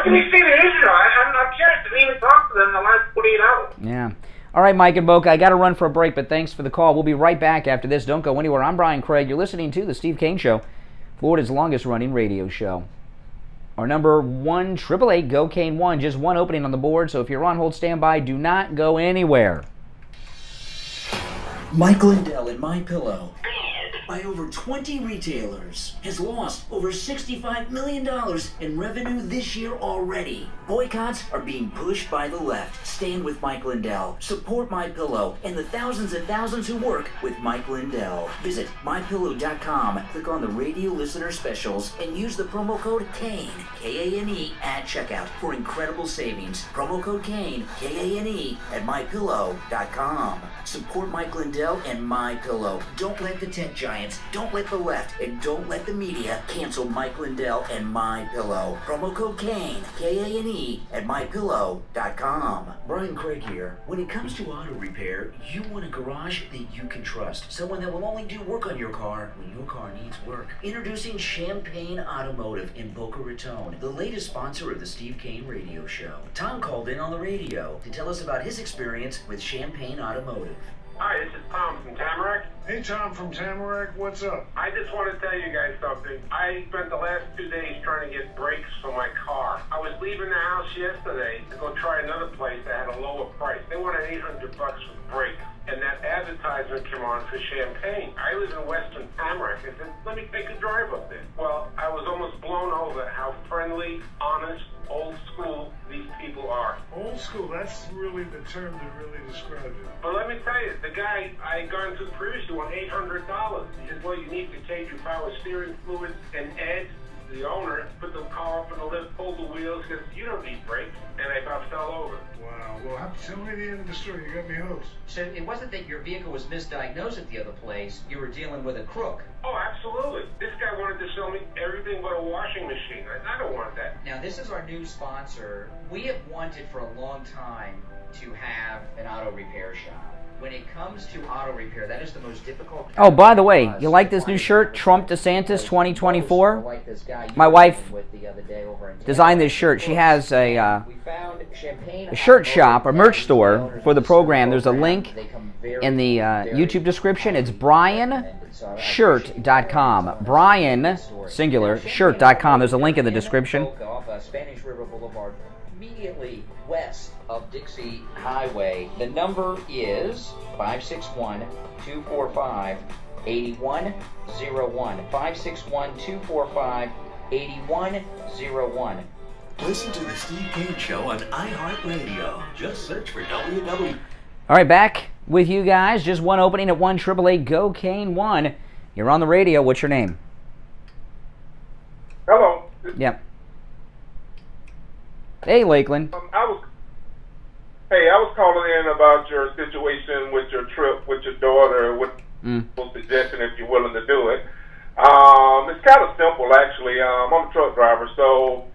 can you say to Israel? I'm curious to even talk to them in the last 48 hours. Yeah. All right, Mike and Boca, I got to run for a break, but thanks for the call. We'll be right back after this. Don't go anywhere. I'm Brian Craig. You're listening to The Steve Kane Show, Florida's longest-running radio show. Our number 1-888-GO-KANE-1, just one opening on the board, so if you're on hold, stand by. Do not go anywhere. Mike Lindell and MyPillow, by over 20 retailers, has lost over $65 million in revenue this year already. Boycotts are being pushed by the left. Stand with Mike Lindell. Support MyPillow and the thousands and thousands who work with Mike Lindell. Visit MyPillow.com, click on the radio listener specials, and use the promo code KANE, K-A-N-E, at checkout for incredible savings. Promo code KANE, K-A-N-E, at MyPillow.com. Support Mike Lindell and MyPillow. Don't let the tech giants, don't let the left, and don't let the media cancel Mike Lindell and MyPillow. Promo code KANE, K-A-N-E, at MyPillow.com. Brian Craig here. When it comes to auto repair, you want a garage that you can trust. Someone that will only do work on your car when your car needs work. Introducing Champagne Automotive in Boca Raton, the latest sponsor of the Steve Kane Radio Show. Tom called in on the radio to tell us about his experience with Champagne Automotive. Hi, this is Tom from Tamarack. Hey, Tom from Tamarack, what's up? I just want to tell you guys something. I spent the last 2 days trying to get brakes for my car. I was leaving the house yesterday to go try another place that had a lower price. They wanted $800 for the brakes. And that advertisement came on for Champagne. I live in Western Tamarack. I said, let me take a drive up there. Well, I was almost blown over how fresh friendly, honest, old school these people are. Old school, that's really the term that really describes it. But let me tell you, the guy I had gone to previously won $800. He said, well, you need to change your power steering fluid. And Ed, the owner, put the car up in the lift, pulled the wheels, because you don't need brakes. And I about fell over. Wow. Well, tell me the end of the story. You got me hooked. So it wasn't that your vehicle was misdiagnosed at the other place. You were dealing with a crook. Oh, absolutely. This guy wanted to sell me everything but a washing machine. I don't want that. Now, this is our new sponsor. We have wanted for a long time to have an auto repair shop. When it comes to auto repair, that is the most difficult. Oh, by the way, you like this new shirt, Trump DeSantis 2024? My wife designed this shirt. She has a shirt shop, a merch store for the program. There's a link in the YouTube description. It's brianshirt.com. Brian, singular, shirt.com. There's a link in the description. Off Spanish River Boulevard, immediately west of Dixie Highway. The number is 561-245-8101. 561-245-8101. Listen to the Steve Kane Show on iHeartRadio. Just search for WW. All right, back with you guys. Just one opening at 1-888-GO-KANE-1. You're on the radio. What's your name? Hello. Yep. Hey, Lakeland. I was calling in about your situation with your trip with your daughter, with suggestion if you're willing to do it. It's kind of simple, actually. I'm a truck driver, so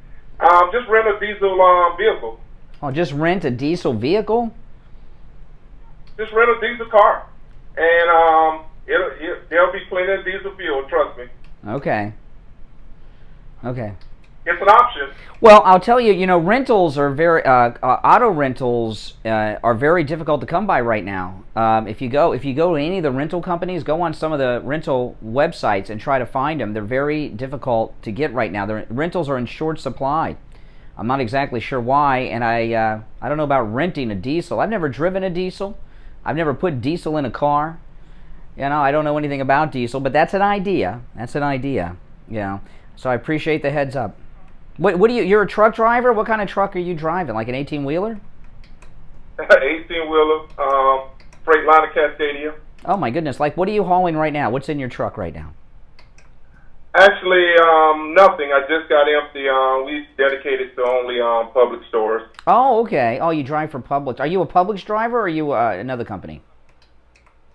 just rent a diesel vehicle. Oh, just rent a diesel vehicle? Just rent a diesel car, and there'll be plenty of diesel fuel. Trust me. Okay. Okay. It's an option. Well, I'll tell you, rentals are auto rentals are very difficult to come by right now. If you go to any of the rental companies, go on some of the rental websites and try to find them. They're very difficult to get right now. The rentals are in short supply. I'm not exactly sure why, and I don't know about renting a diesel. I've never driven a diesel. I've never put diesel in a car. I don't know anything about diesel, but that's an idea. That's an idea. So I appreciate the heads up. What do you're a truck driver? What kind of truck are you driving? Like an 18-wheeler? 18-wheeler, Freightliner Cascadia. Oh my goodness! Like, what are you hauling right now? What's in your truck right now? Actually, nothing. I just got empty. We dedicated to only public stores. Oh, okay. Oh, you drive for Publix. Are you a Publix driver, or are you another company?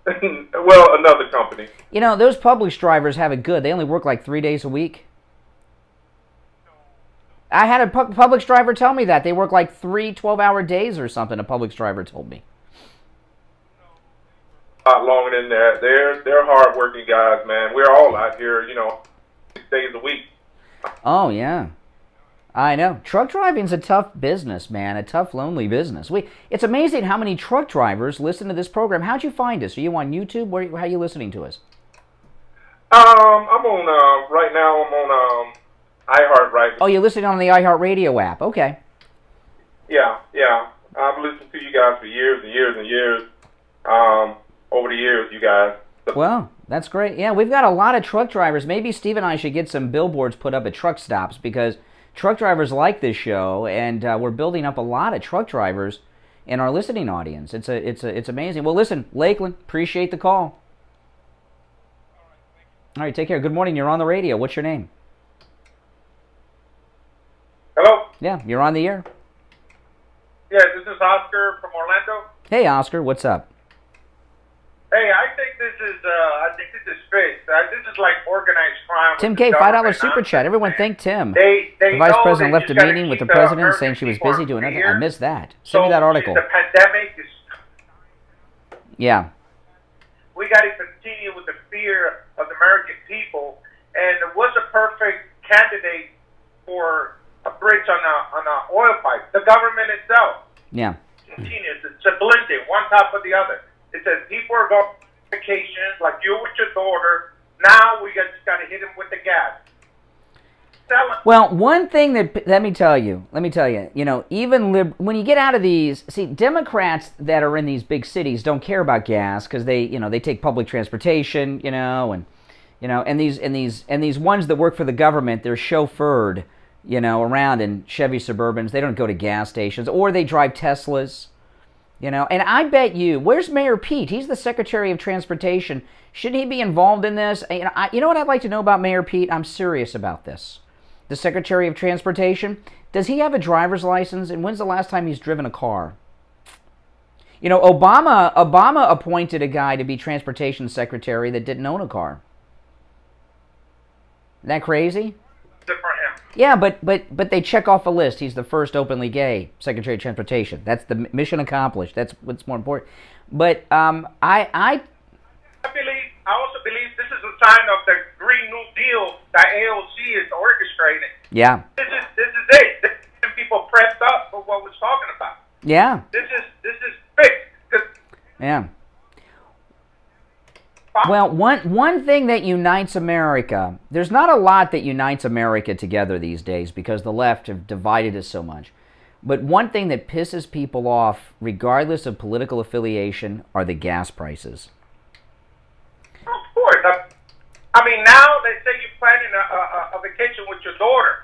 Well, another company. Those Publix drivers have it good. They only work like 3 days a week. I had a Publix driver tell me that. They work like 3 12-hour days or something, a Publix driver told me. A lot longer than that. They're hard-working guys, man. We're all out here, 6 days a week. Oh, yeah. I know. Truck driving's a tough business, man. A tough, lonely business. It's amazing how many truck drivers listen to this program. How'd you find us? Are you on YouTube? How are you listening to us? I'm on, right now, I'm on iHeartRadio. Oh, you're listening on the iHeartRadio app. Okay. Yeah. I've listened to you guys for years and years and years. Over the years, you guys. Well, that's great. Yeah, we've got a lot of truck drivers. Maybe Steve and I should get some billboards put up at truck stops because truck drivers like this show, and we're building up a lot of truck drivers in our listening audience. It's amazing. Well, listen, Lakeland, appreciate the call. All right, take care. Good morning. You're on the radio. What's your name? Hello? Yeah, you're on the air. Yeah, this is Oscar from Orlando. Hey, Oscar, what's up? Hey, I think this is fixed. This is like organized crime. Tim K, $5 super chat. Everyone thank Tim. The vice president left a meeting with the president saying she was busy doing nothing. I missed that. Send me that article. The pandemic is... Yeah. We got to continue with the fear of the American people. And what's a perfect candidate for a bridge on an oil pipe? The government itself. Yeah. Continues. It's a blending, one top of the other. It says people are going on vacations, like you with your daughter. Now we just got to hit them with the gas. Well, one thing that, let me tell you, even when you get out of these, see, Democrats that are in these big cities don't care about gas because they take public transportation, and these ones that work for the government, they're chauffeured around in Chevy Suburbans. They don't go to gas stations, or they drive Teslas, And I bet you, where's Mayor Pete? He's the Secretary of Transportation. Shouldn't he be involved in this? You know what I'd like to know about Mayor Pete? I'm serious about this. The Secretary of Transportation, does he have a driver's license? And when's the last time he's driven a car? Obama appointed a guy to be Transportation Secretary that didn't own a car. Isn't that crazy? Good for him. Yeah, but they check off a list. He's the first openly gay Secretary of Transportation. That's the mission accomplished. That's what's more important. But I also believe this is a sign of the Green New Deal that AOC is orchestrating. Yeah. This is it. This is people prepped up for what we're talking about. Yeah. This is fixed. Yeah. Well, one thing that unites America, there's not a lot that unites America together these days because the left have divided us so much. But one thing that pisses people off, regardless of political affiliation, are the gas prices. Of course. I mean, now they say you're planning a vacation with your daughter.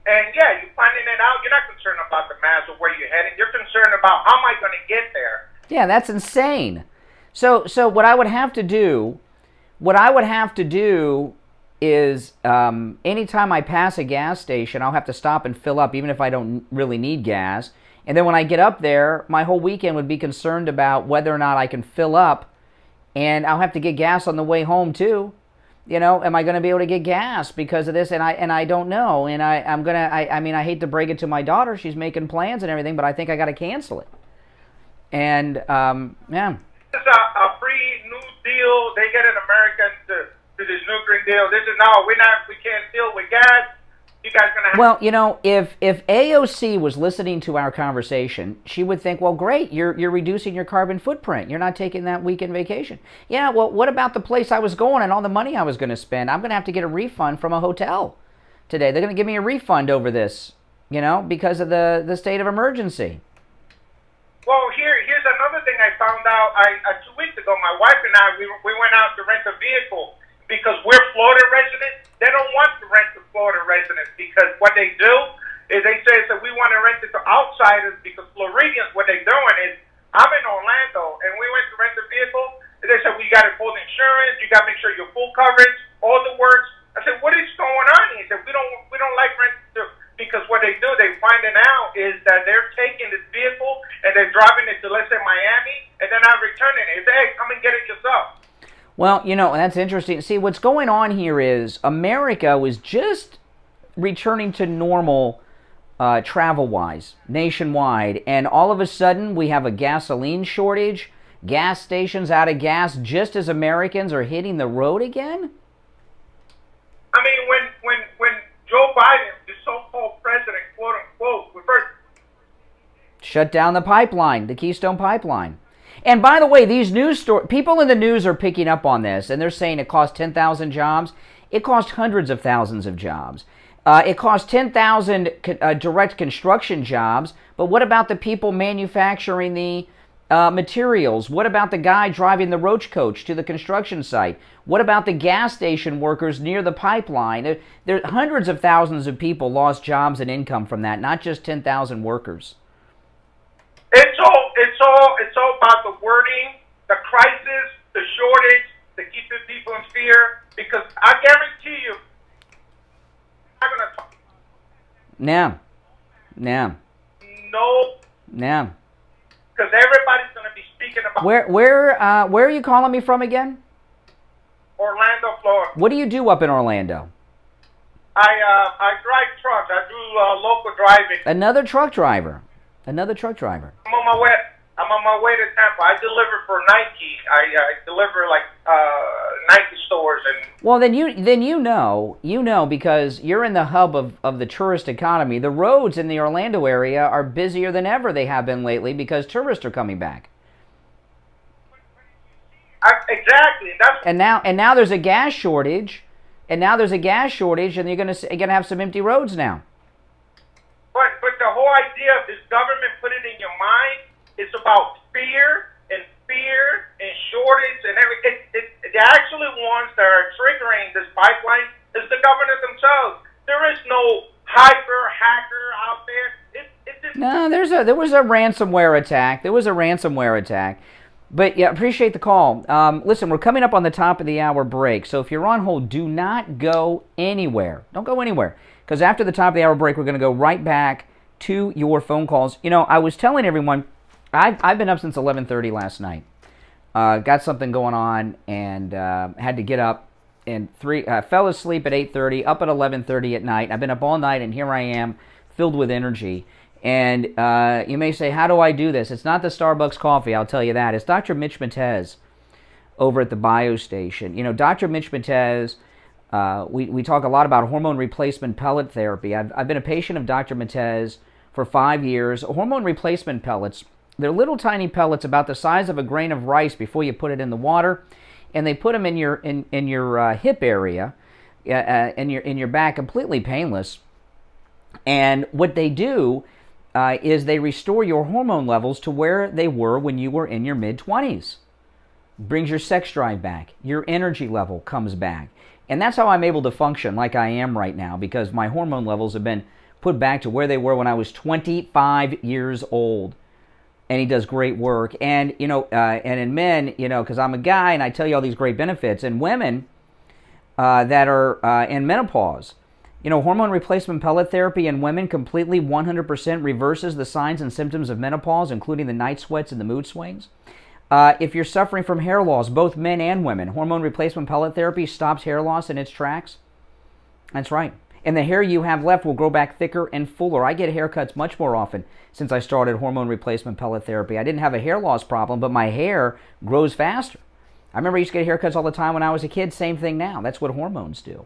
And yeah, you're planning it out. You're not concerned about the mass or where you're heading. You're concerned about how am I going to get there. Yeah, that's insane. So what I would have to do is anytime I pass a gas station, I'll have to stop and fill up, even if I don't really need gas. And then when I get up there, my whole weekend would be concerned about whether or not I can fill up, and I'll have to get gas on the way home too. Am I going to be able to get gas because of this? And I don't know. And I hate to break it to my daughter. She's making plans and everything, but I think I got to cancel it. And yeah. This is a free New Deal. They get an American to this new Green Deal. This is we can't deal with gas. You guys gonna have. Well, if AOC was listening to our conversation, she would think, well, great, you're reducing your carbon footprint. You're not taking that weekend vacation. Yeah, well, what about the place I was going and all the money I was going to spend? I'm going to have to get a refund from a hotel today. They're going to give me a refund over this, because of the state of emergency. Well, here's another thing I found out. 2 weeks ago, my wife and I, we went out to rent a vehicle because we're Florida residents. They don't want to rent to Florida residents because what they do is they say we want to rent it to outsiders because Floridians, what they're doing is, I'm in Orlando and we went to rent a vehicle and they said, we got to full insurance, you got to make sure you're full coverage, all the works. I said, what is going on? He said, we don't like renting to, because what they do, they finding out is that they're taking this vehicle and they're driving it to, let's say, Miami, and they're not returning it. They say, hey, come and get it yourself. Well, that's interesting. See, what's going on here is America was just returning to normal travel-wise, nationwide, and all of a sudden we have a gasoline shortage, gas stations out of gas, just as Americans are hitting the road again? I mean, when Joe Biden, the so-called president, quote-unquote, first shut down the pipeline, the Keystone Pipeline. And by the way, these people in the news are picking up on this, and they're saying it cost 10,000 jobs. It cost hundreds of thousands of jobs. It cost 10,000 direct construction jobs, but what about the people manufacturing the materials? What about the guy driving the roach coach to the construction site? What about the gas station workers near the pipeline? There hundreds of thousands of people lost jobs and income from that, not just 10,000 workers. It's all about the wording, the crisis, the shortage, to keep the people in fear. Because I guarantee you, I'm not gonna talk. No. Because everybody's gonna be speaking about. Where are you calling me from again? Orlando, Florida. What do you do up in Orlando? I drive trucks. I do local driving. Another truck driver. I'm on my way to Tampa. I deliver for Nike. I deliver like Nike stores and. Well, then you know because you're in the hub of the tourist economy. The roads in the Orlando area are busier than ever they have been lately because tourists are coming back. Exactly. And now there's a gas shortage, and you're gonna have some empty roads now. But the whole idea of this government putting it in your mind is about fear and shortage and everything. The actually ones that are triggering this pipeline is the government themselves. There is no hyper hacker out there. No, there was a ransomware attack. But yeah, appreciate the call. Listen, we're coming up on the top of the hour break, so if you're on hold, do not go anywhere. Don't go anywhere, because after the top of the hour break, we're going to go right back to your phone calls. You know, I was telling everyone, I've been up since 11:30 last night. Got something going on, and had to get up, and fell asleep at 8:30, up at 11:30 at night. I've been up all night, and here I am, filled with energy. And you may say, how do I do this? It's not the Starbucks coffee, I'll tell you that. It's Dr. Mitch Matez over at the Bio Station. You know, Dr. Mitch Matez, we talk a lot about hormone replacement pellet therapy. I've been a patient of Dr. Matez for 5 years. Hormone replacement pellets, they're little tiny pellets about the size of a grain of rice before you put it in the water, and they put them in your hip area, in your back, completely painless. And what they do is they restore your hormone levels to where they were when you were in your mid-20s. Brings your sex drive back. Your energy level comes back. And that's how I'm able to function like I am right now, because my hormone levels have been put back to where they were when I was 25 years old. And he does great work. And, you know, and in men, you know, because I'm a guy and I tell you all these great benefits. And women that are in menopause, you know, hormone replacement pellet therapy in women completely 100% reverses the signs and symptoms of menopause, including the night sweats and the mood swings. If you're suffering from hair loss, both men and women, hormone replacement pellet therapy stops hair loss in its tracks. That's right. And the hair you have left will grow back thicker and fuller. I get haircuts much more often since I started hormone replacement pellet therapy. I didn't have a hair loss problem, but my hair grows faster. I remember I used to get haircuts all the time when I was a kid. Same thing now. That's what hormones do.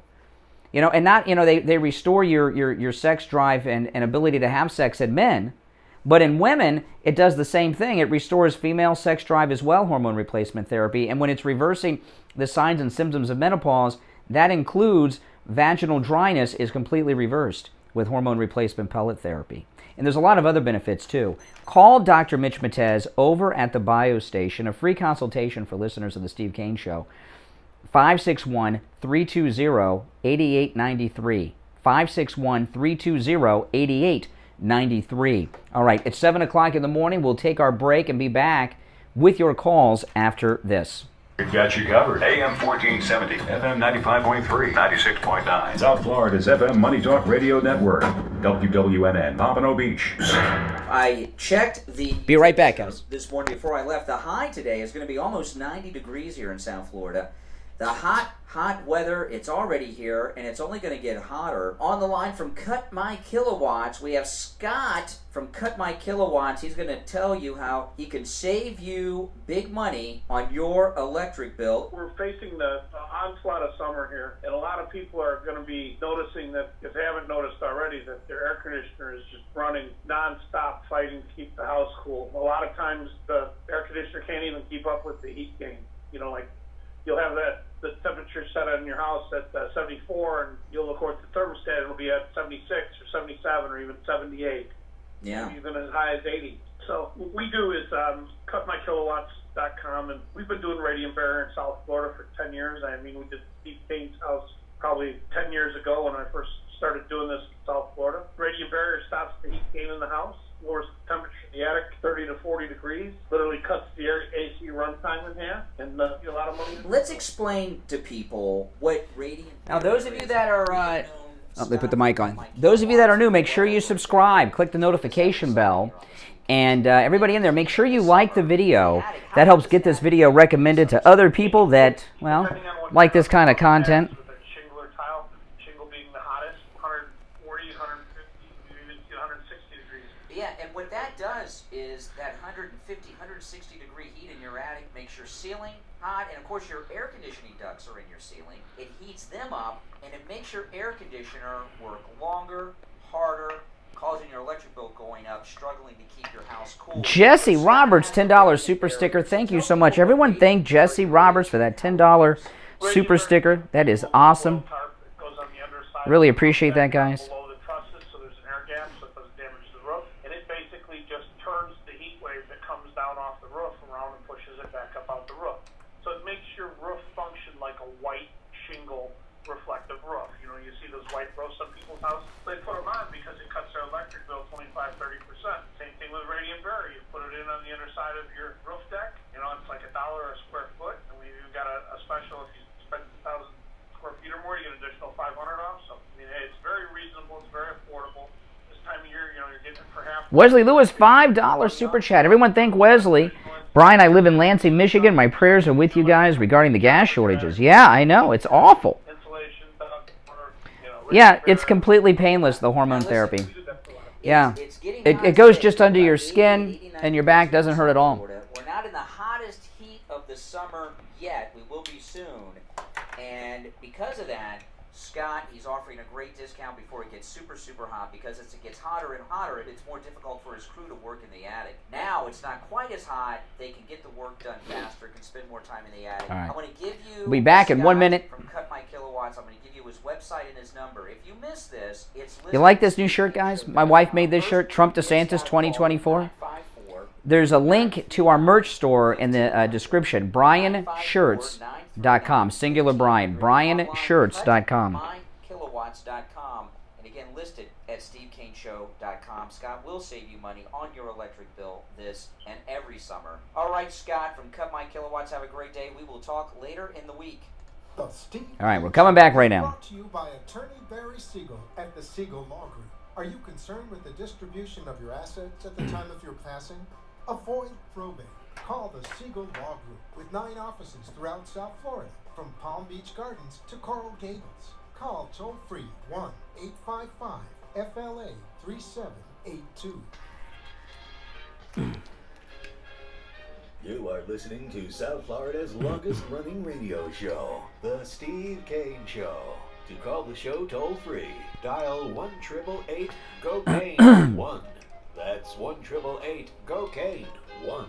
You know, and not, you know, they restore your sex drive and ability to have sex in men, but in women, it does the same thing. It restores female sex drive as well, hormone replacement therapy. And when it's reversing the signs and symptoms of menopause, that includes vaginal dryness is completely reversed with hormone replacement pellet therapy. And there's a lot of other benefits too. Call Dr. Mitch Matez over at the Bio Station, a free consultation for listeners of the Steve Kane Show. 561-320-8893. 561-320-8893. All right, it's 7 o'clock in the morning. We'll take our break and be back with your calls after this. We've got you covered. AM 1470, FM 95.3, 96.9. South Florida's FM Money Talk Radio Network. WWNN, Pompano Beach. I checked the... Be right back, guys. This morning before I left, the high today is going to be almost 90 degrees here in South Florida. The hot weather, it's already here, and it's only going to get hotter. On the line from Cut My Kilowatts, we have Scott from Cut My Kilowatts. He's going to tell you how he can save you big money on your electric bill. We're facing the onslaught of summer here, and a lot of people are going to be noticing that, if they haven't noticed already, that their air conditioner is just running nonstop, fighting to keep the house cool. A lot of times, the air conditioner can't even keep up with the heat gain. You know, like, you'll have the temperature set on your house at 74, and you'll look at the thermostat, it'll be at 76 or 77 or even 78. Yeah. Even as high as 80. So what we do is cutmykilowatts.com, and we've been doing radiant barrier in South Florida for 10 years. I mean, we did Steve Kane's house probably 10 years ago when I first started doing this in South Florida. Radiant barrier stops the heat gain in the house, lowers the temperature in the attic 30 to 40 degrees, literally cuts the AC runtime in half, and a lot of money. Let's explain to people what radiant... Now, those of you that are... Oh, they put the mic on. Those of you that are new, make sure you subscribe. Click the notification bell. And everybody in there, make sure you like the video. That helps get this video recommended to other people that, well, like this kind of content. Shingle or tile, shingle being the hottest, 140, 150, even 160 degrees. Yeah, and what that does is that 150, 160 degree heat in your attic makes your ceiling hot, and of course your air conditioning ducts are in your ceiling. It heats them up, and it makes your air conditioner work longer, harder, causing your electric bill going up, struggling to keep your house cool. Jesse Roberts, $10 super sticker. Thank you so much. Everyone thank Jesse Roberts for that $10 super sticker. That is awesome. Really appreciate that, guys. Below the trusses, so there's an air gap, so it doesn't damage the roof. And it basically just turns the heat wave that comes down off the roof around and pushes it back up out the roof. So it makes your roof function like a white shingle reflective roof. You know, you see those white roofs on people's houses. They put them on 25-30%. Same thing with radiant barrier. You put it in on the underside of your roof deck. You know, it's like $1 a square foot, and we've got a special. If you spend 1,000 square feet or more, you get an additional 500 off. So I mean, hey, it's very reasonable. It's very affordable. This time of year, you know, you're getting it for half. Wesley Lewis, $5 super chat. Everyone thank Wesley. Brian, I live in Lansing, Michigan. My prayers are with you guys regarding the gas shortages. Yeah, I know. It's awful. Yeah, it's completely painless, the hormone therapy. Yeah. It goes just under your skin, and your back doesn't hurt at all. We're not in the hottest heat of the summer yet. We will be soon. And because of that, Scott, he's offering a great discount before it gets super, super hot, because as it gets hotter and hotter, it's more difficult for his crew to work in the attic. Now, it's not quite as hot. They can get the work done faster, can spend more time in the attic. All right. I'm going to give you... We'll be back in 1 minute. From Cut My Kilowatts, I'm going to give you his website and his number. If you miss this, it's... You like this new shirt, guys? My wife made this shirt, Trump DeSantis 2024. There's a link to our merch store in the description, BrianShirts.com, singular Brian, BrianShirts.com. MyKilowatts.com, and again, listed at SteveKaneShow.com. Scott will save you money on your electric bill this and every summer. All right, Scott from Cut My Kilowatts, have a great day. We will talk later in the week. All right, we're coming back right now. Brought to you by Attorney Barry Siegel at the Siegel Law Group. Are you concerned with the distribution of your assets at the time of your passing? Avoid probate. Call the Siegel Law Group with 9 offices throughout South Florida, from Palm Beach Gardens to Coral Gables. Call toll-free 1-855-FLA-3782. You are listening to South Florida's longest-running radio show, The Steve Kane Show. To call the show toll-free, dial 1-888-GO-KANE-1. That's 1-888-GO-KANE-1.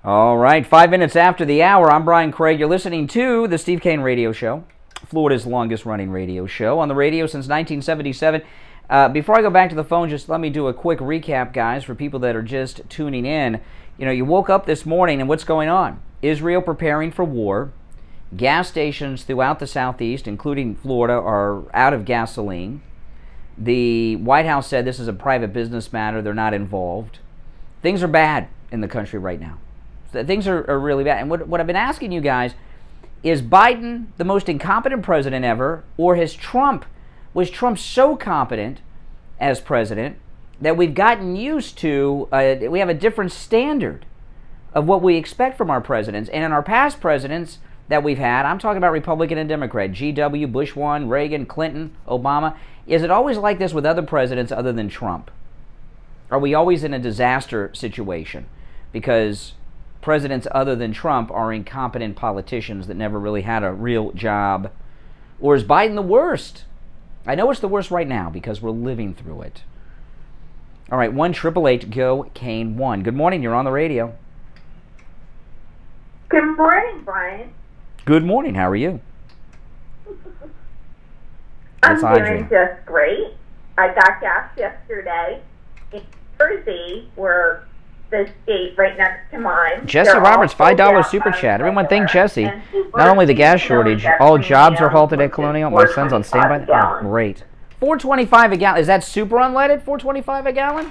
All right, 5 minutes after the hour, I'm Brian Craig. You're listening to the Steve Kane Radio Show, Florida's longest-running radio show, on the radio since 1977. Before I go back to the phone, just let me do a quick recap, guys, for people that are just tuning in. You know, you woke up this morning, and what's going on? Israel preparing for war. Gas stations throughout the southeast, including Florida, are out of gasoline. The White House said this is a private business matter. They're not involved. Things are bad in the country right now. Things are really bad. And what I've been asking you guys, is Biden the most incompetent president ever, or was Trump so competent as president that we've gotten used to, we have a different standard of what we expect from our presidents. And in our past presidents that we've had, I'm talking about Republican and Democrat, G.W., Bush 1, Reagan, Clinton, Obama. Is it always like this with other presidents other than Trump? Are we always in a disaster situation because presidents other than Trump are incompetent politicians that never really had a real job? Or is Biden the worst? I know it's the worst right now because we're living through it. All right, 1-888-GO-KANE-1. Good morning, you're on the radio. Good morning, Brian. Good morning, how are you? I'm doing just great. I got gas yesterday in Jersey, where the state right next to mine. Jesse Roberts, $5 super chat. Everyone thank Jesse. Not only the gas shortage, all jobs are halted at Colonial. My son's on standby. Oh, great. $4.25 a gallon. Is that super unleaded? $4.25 a gallon?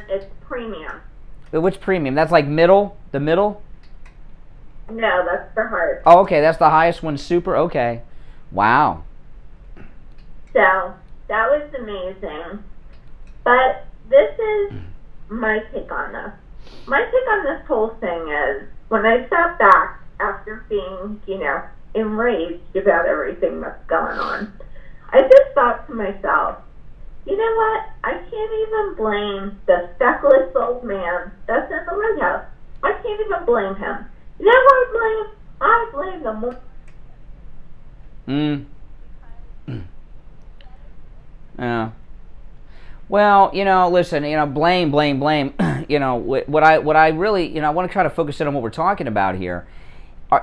It's premium. Which premium? That's like middle? The middle? No, that's the highest. Oh, okay. That's the highest one. Super. Okay. Wow. So that was amazing. But this is my take on this. My take on this whole thing is, when I sat back after being, enraged about everything that's going on, I just thought to myself, you know what? I can't even blame the feckless old man that's in the White House. I can't even blame him. You know what I blame the Yeah. Well, listen, blame. What I really, I want to try to focus in on what we're talking about here.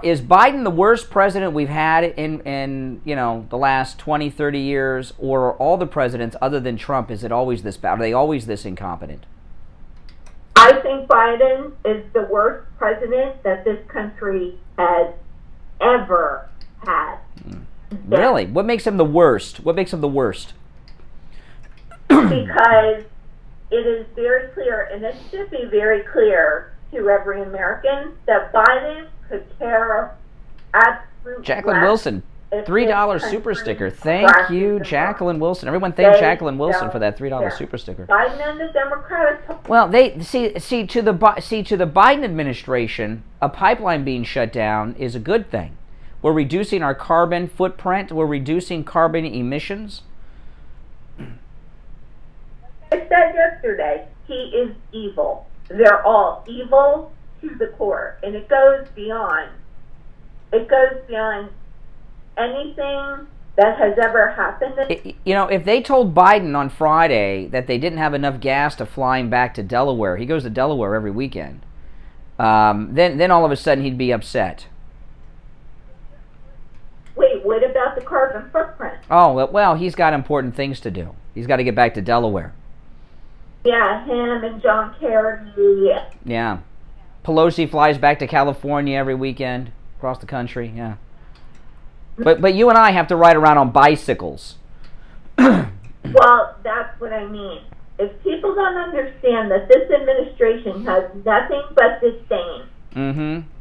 Is Biden the worst president we've had in the last 20, 30 years, or all the presidents other than Trump, is it always this bad? Are they always this incompetent? I think Biden is the worst president that this country has ever had. Really? What makes him the worst? What makes him the worst? Because it is very clear, and it should be very clear to every American, that Biden could care absolutely Jacqueline less Wilson, if $3 this super country sticker. Thank you, crashes Jacqueline Wilson. Everyone thank They Jacqueline Wilson don't for that $3 care. super sticker. Biden and the Democrats. Well, they see to the Biden administration, a pipeline being shut down is a good thing. We're reducing our carbon footprint. We're reducing carbon emissions. I said yesterday, he is evil. They're all evil to the core, and it goes beyond. It goes beyond anything that has ever happened. You know, if they told Biden on Friday that they didn't have enough gas to fly him back to Delaware, he goes to Delaware every weekend, then all of a sudden he'd be upset. Wait, what about the carbon footprint? Oh, well, he's got important things to do. He's got to get back to Delaware. Yeah, him and John Kerry. Yeah. Pelosi flies back to California every weekend, across the country, yeah. But you and I have to ride around on bicycles. Well, that's what I mean. If people don't understand that this administration has nothing but disdain,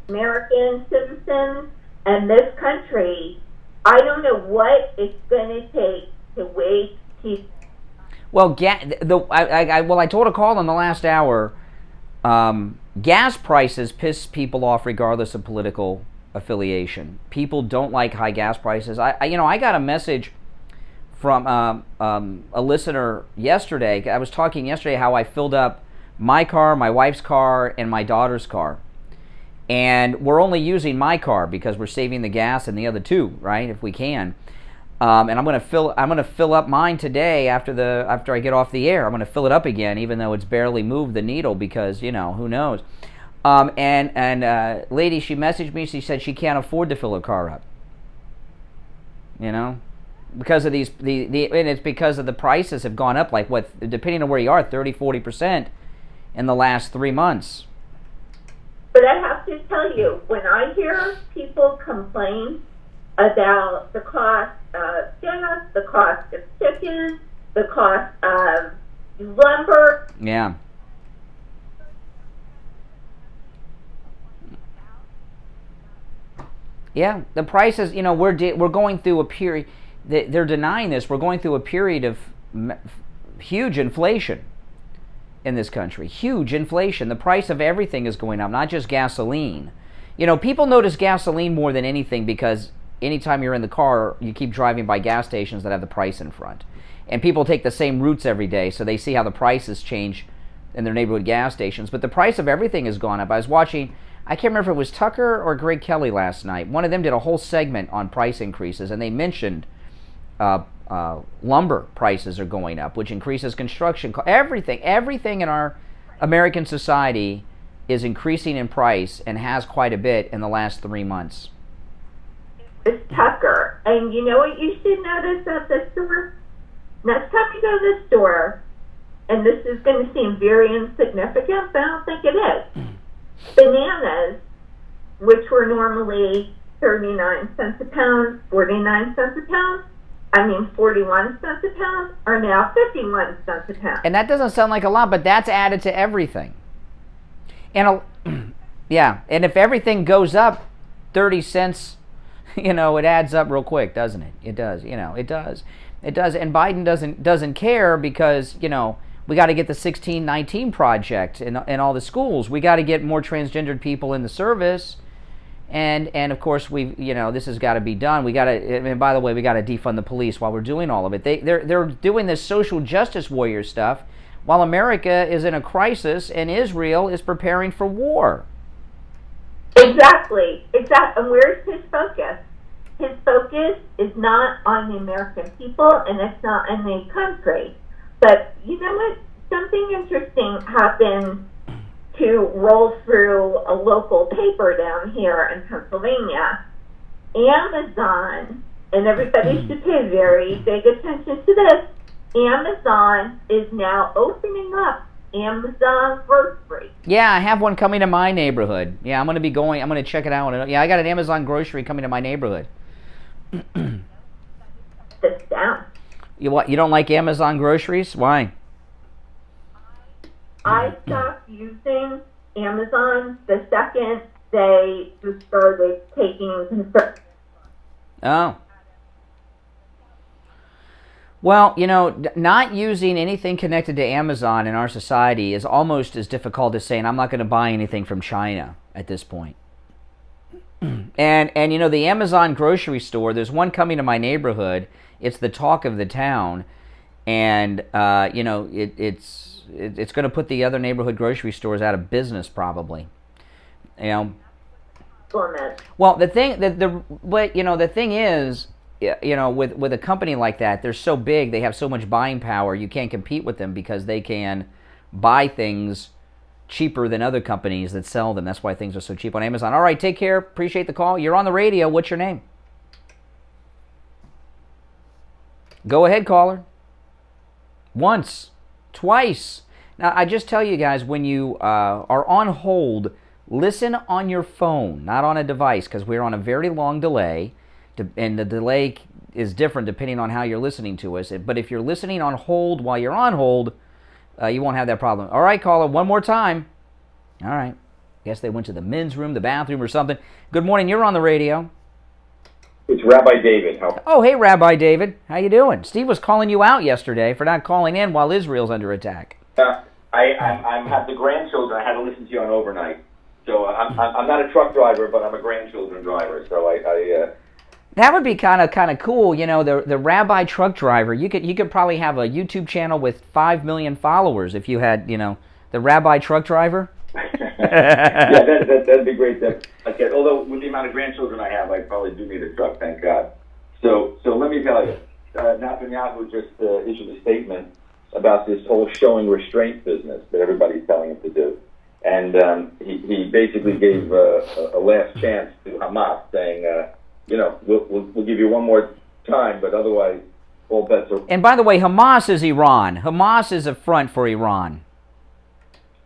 American citizens and this country, I don't know what it's going to take to wait to. Well, I told a call in the last hour. Gas prices piss people off regardless of political affiliation. People don't like high gas prices. I got a message from a listener yesterday. I was talking yesterday how I filled up my car, my wife's car, and my daughter's car. And we're only using my car because we're saving the gas in the other two, right? If we can. And I'm gonna fill up mine today after I get off the air. I'm gonna fill it up again, even though it's barely moved the needle because who knows. Lady, she messaged me. She said she can't afford to fill her car up. Because of and it's because of the prices have gone up. Like what, depending on where you are, 30-40% in the last 3 months. But I have to tell you, when I hear people complain about the cost of gas, the cost of chicken, the cost of lumber. Yeah. Yeah, the prices, we're going through a period, they're denying this, we're going through a period of huge inflation in this country. Huge inflation. The price of everything is going up, not just gasoline. People notice gasoline more than anything because anytime you're in the car, you keep driving by gas stations that have the price in front. And people take the same routes every day, so they see how the prices change in their neighborhood gas stations. But the price of everything has gone up. I was watching, I can't remember if it was Tucker or Greg Kelly last night. One of them did a whole segment on price increases, and they mentioned lumber prices are going up, which increases construction costs. Everything in our American society is increasing in price and has quite a bit in the last 3 months. It's Tucker. And you know what you should notice at the store? Next time you go to the store, and this is going to seem very insignificant, but I don't think it is. Bananas, which were normally 39 cents a pound, 49 cents a pound, 41 cents a pound, are now 51 cents a pound. And that doesn't sound like a lot, but that's added to everything. And yeah, and if everything goes up 30 cents, it adds up real quick, doesn't it? It does, it does. It does, and Biden doesn't care because, we got to get the 1619 project in all the schools. We got to get more transgendered people in the service. And of course, this has got to be done. We got to, and by the way, we got to defund the police while we're doing all of it. They're doing this social justice warrior stuff while America is in a crisis and Israel is preparing for war. Exactly. And where's his focus? His focus is not on the American people, and it's not on the country. But you know what? Something interesting happened to roll through a local paper down here in Pennsylvania. Amazon, and everybody should pay very big attention to this, Amazon is now opening up Amazon grocery. Yeah, I have one coming to my neighborhood. Yeah, I'm going to check it out. Yeah, I got an Amazon grocery coming to my neighborhood. this down. You don't like Amazon groceries? Why? I stopped using Amazon the second they started taking concern. Oh. Well, not using anything connected to Amazon in our society is almost as difficult as saying I'm not going to buy anything from China at this point. And the Amazon grocery store, there's one coming to my neighborhood. It's the talk of the town, and it's going to put the other neighborhood grocery stores out of business probably. Well, the thing is, with a company like that, they're so big, they have so much buying power, you can't compete with them because they can buy things cheaper than other companies that sell them. That's why things are so cheap on Amazon. All right, take care. Appreciate the call. You're on the radio. What's your name? Go ahead, caller. Once, twice. Now, I just tell you guys, when you are on hold, listen on your phone, not on a device, because we're on a very long delay, and the delay is different depending on how you're listening to us. But if you're listening on hold while you're on hold, you won't have that problem. All right, caller, one more time. All right. Guess they went to the men's room, the bathroom, or something. Good morning. You're on the radio. It's Rabbi David. Oh, hey, Rabbi David. How you doing? Steve was calling you out yesterday for not calling in while Israel's under attack. I have the grandchildren. I had to listen to you on overnight. So I'm not a truck driver, but I'm a grandchildren driver. So That would be kind of cool, the Rabbi truck driver. You could probably have a YouTube channel with 5 million followers if you had, the Rabbi truck driver. Yeah, that'd be great. Although with the amount of grandchildren I have, I probably do need a truck, thank God. So let me tell you, Netanyahu just issued a statement about this whole showing restraint business that everybody's telling him to do. And he basically gave a last chance to Hamas, saying, we'll give you one more time, but otherwise, all bets are... And by the way, Hamas is Iran. Hamas is a front for Iran.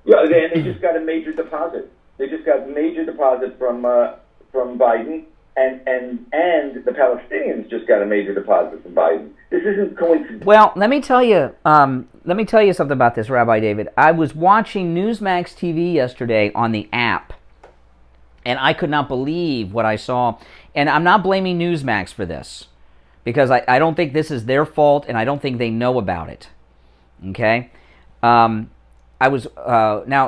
Yeah, and they just got a major deposit. They just got major deposit from Biden, and the Palestinians just got a major deposit from Biden. This isn't coincidental. Well, let me tell you something about this, Rabbi David. I was watching Newsmax TV yesterday on the app, and I could not believe what I saw. And I'm not blaming Newsmax for this, because I don't think this is their fault, and I don't think they know about it. Okay? Now,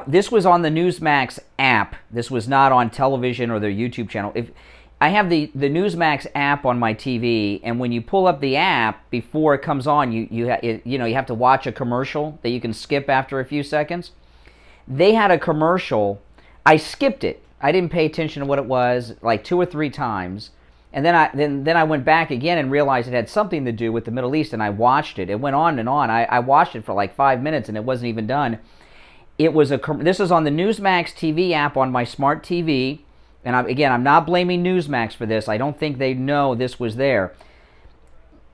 this was on the Newsmax app. This was not on television or their YouTube channel. If I have the Newsmax app on my TV, and when you pull up the app, before it comes on, you have to watch a commercial that you can skip after a few seconds. They had a commercial. I skipped it. I didn't pay attention to what it was, like 2 or 3 times. And then I went back again and realized it had something to do with the Middle East, and I watched it. It went on and on. I watched it for like 5 minutes, and it wasn't even done. This is on the Newsmax TV app on my smart TV. And I'm not blaming Newsmax for this. I don't think they know this was there.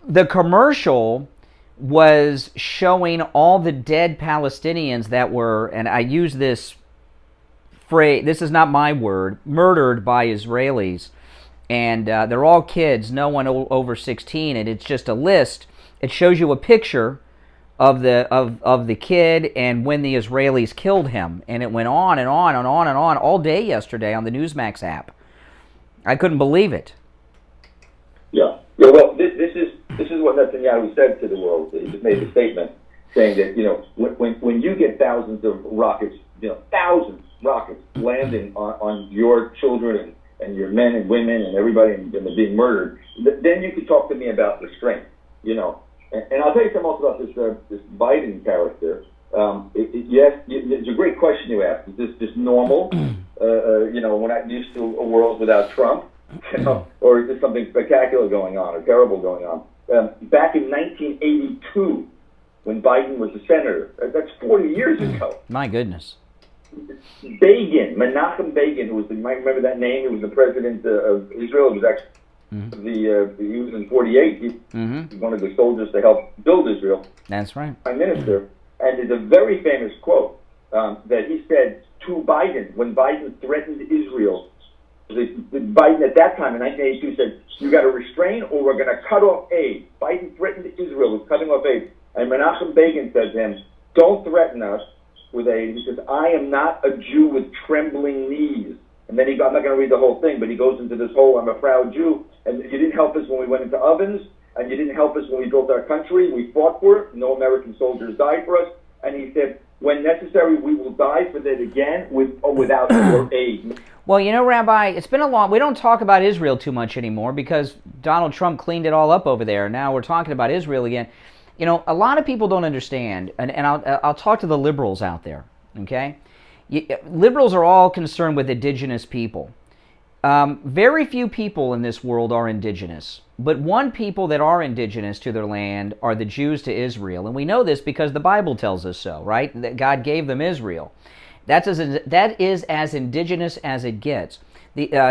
The commercial was showing all the dead Palestinians that were, and I use this phrase, this is not my word, murdered by Israelis. And they're all kids, no one over 16, and it's just a list. It shows you a picture of the kid and when the Israelis killed him, and it went on and on and on and on all day yesterday on the Newsmax app. I couldn't believe it. Yeah. Well, this is what Netanyahu said to the world. He just made a statement saying that when you get thousands of rockets, thousands of rockets landing on your children and your men and women and everybody and they're being murdered, then you could talk to me about restraint. And I'll tell you something else about this Biden character. Yes, it's a great question you asked. Is this just normal? We're not used to a world without Trump, or is there something spectacular going on or terrible going on? Back in 1982, when Biden was a senator, that's 40 years ago. My goodness. Menachem Begin, who you might remember that name, he was the president of Israel. He was actually he was in 48. He one of the soldiers to help build Israel. That's right. Prime Minister. And there's a very famous quote that he said to Biden when Biden threatened Israel Biden at that time in 1982 said, you got to restrain or we're going to cut off aid. Biden threatened Israel with cutting off aid. And Menachem Begin said to him, don't threaten us with aid. He says, I am not a Jew with trembling knees. And then I'm not going to read the whole thing, but he goes into this whole, I'm a proud Jew. And you didn't help us when we went into ovens, and you didn't help us when we built our country. We fought for it. No American soldiers died for us. And he said, when necessary, we will die for that again with or without your aid. Well, you know, Rabbi, it's been a long... We don't talk about Israel too much anymore because Donald Trump cleaned it all up over there. Now we're talking about Israel again. You know, a lot of people don't understand, and I'll talk to the liberals out there, okay? Liberals are all concerned with indigenous people. Very few people in this world are indigenous, but one people that are indigenous to their land are the Jews to Israel, and we know this because the Bible tells us so, right? That God gave them Israel. That is as indigenous as it gets.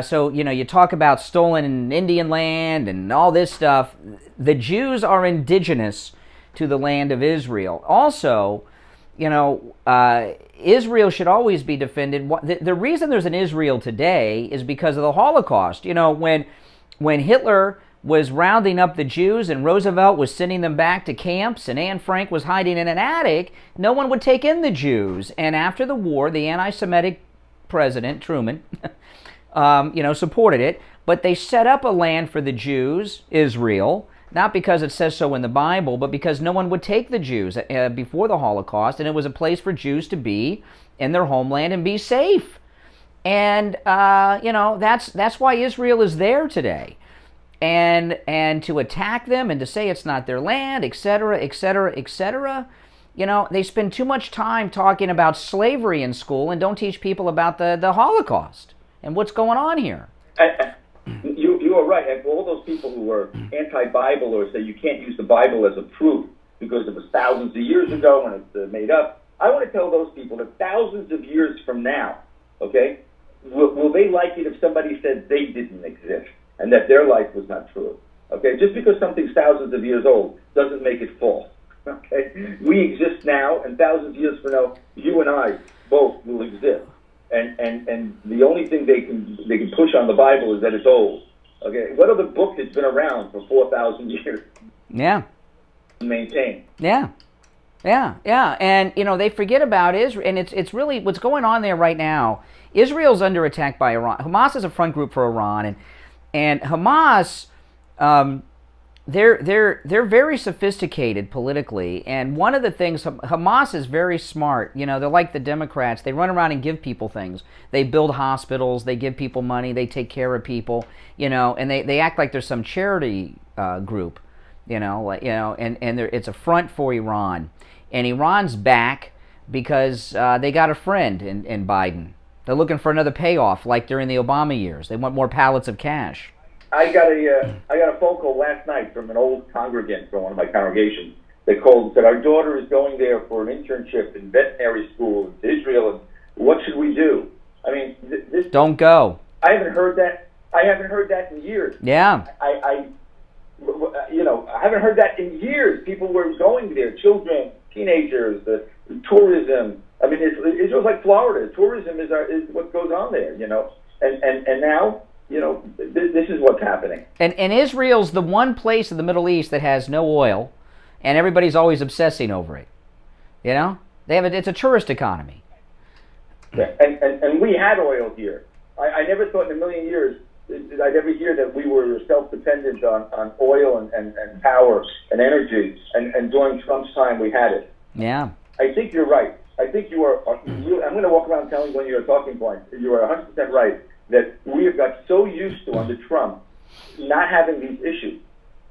So, you know, you talk about stolen Indian land and all this stuff. The Jews are indigenous to the land of Israel. Also, you know, Israel should always be defended. The reason there's an Israel today is because of the Holocaust. You know, when Hitler was rounding up the Jews and Roosevelt was sending them back to camps and Anne Frank was hiding in an attic, no one would take in the Jews. And after the war, the anti-Semitic president, Truman, you know, supported it. But they set up a land for the Jews, Israel, not because it says so in the Bible, but because no one would take the Jews before the Holocaust, and it was a place for Jews to be in their homeland and be safe. And, you know, that's why Israel is there today. And to attack them and to say it's not their land, etc., etc., etc., you know, they spend too much time talking about slavery in school and don't teach people about the Holocaust and what's going on here. You are right. And for all those people who are anti-Bible or say you can't use the Bible as a proof because it was thousands of years ago when it's made up, I want to tell those people that thousands of years from now, okay, will they like it if somebody said they didn't exist and that their life was not true? Okay, just because something's thousands of years old doesn't make it false. Okay, we exist now, and thousands of years from now, you and I both will exist. And the only thing they can push on the Bible is that it's old. Okay, what other book that's been around for 4,000 years? Yeah. Maintained. Yeah. And you know, they forget about Israel, and it's really what's going on there right now. Israel's under attack by Iran. Hamas is a front group for Iran, and Hamas, they're very sophisticated politically, and one of the things, Hamas is very smart. You know, they're like the Democrats. They run around and give people things. They build hospitals. They give people money. They take care of people. You know, and they act like there's some charity group. You know, and it's a front for Iran, and Iran's back because they got a friend in Biden. They're looking for another payoff, like during the Obama years. They want more pallets of cash. I got a phone call last night from an old congregant from one of my congregations. They called and said, our daughter is going there for an internship in veterinary school in Israel, and what should we do? I mean, this... Don't go. I haven't heard that in years. Yeah. I haven't heard that in years. People were going there, children, teenagers, tourism. I mean, Israel's like Florida. Tourism is what goes on there, you know. And now, you know, this is what's happening. And Israel's the one place in the Middle East that has no oil, and everybody's always obsessing over it. You know, it's a tourist economy. Yeah. And we had oil here. I never thought in a million years I'd ever hear that we were self-dependent on oil and power and energy. And during Trump's time, we had it. Yeah. I think you're right. I think you are. I'm going to walk around telling when you're a talking point. You are 100% right that we have got so used to under Trump not having these issues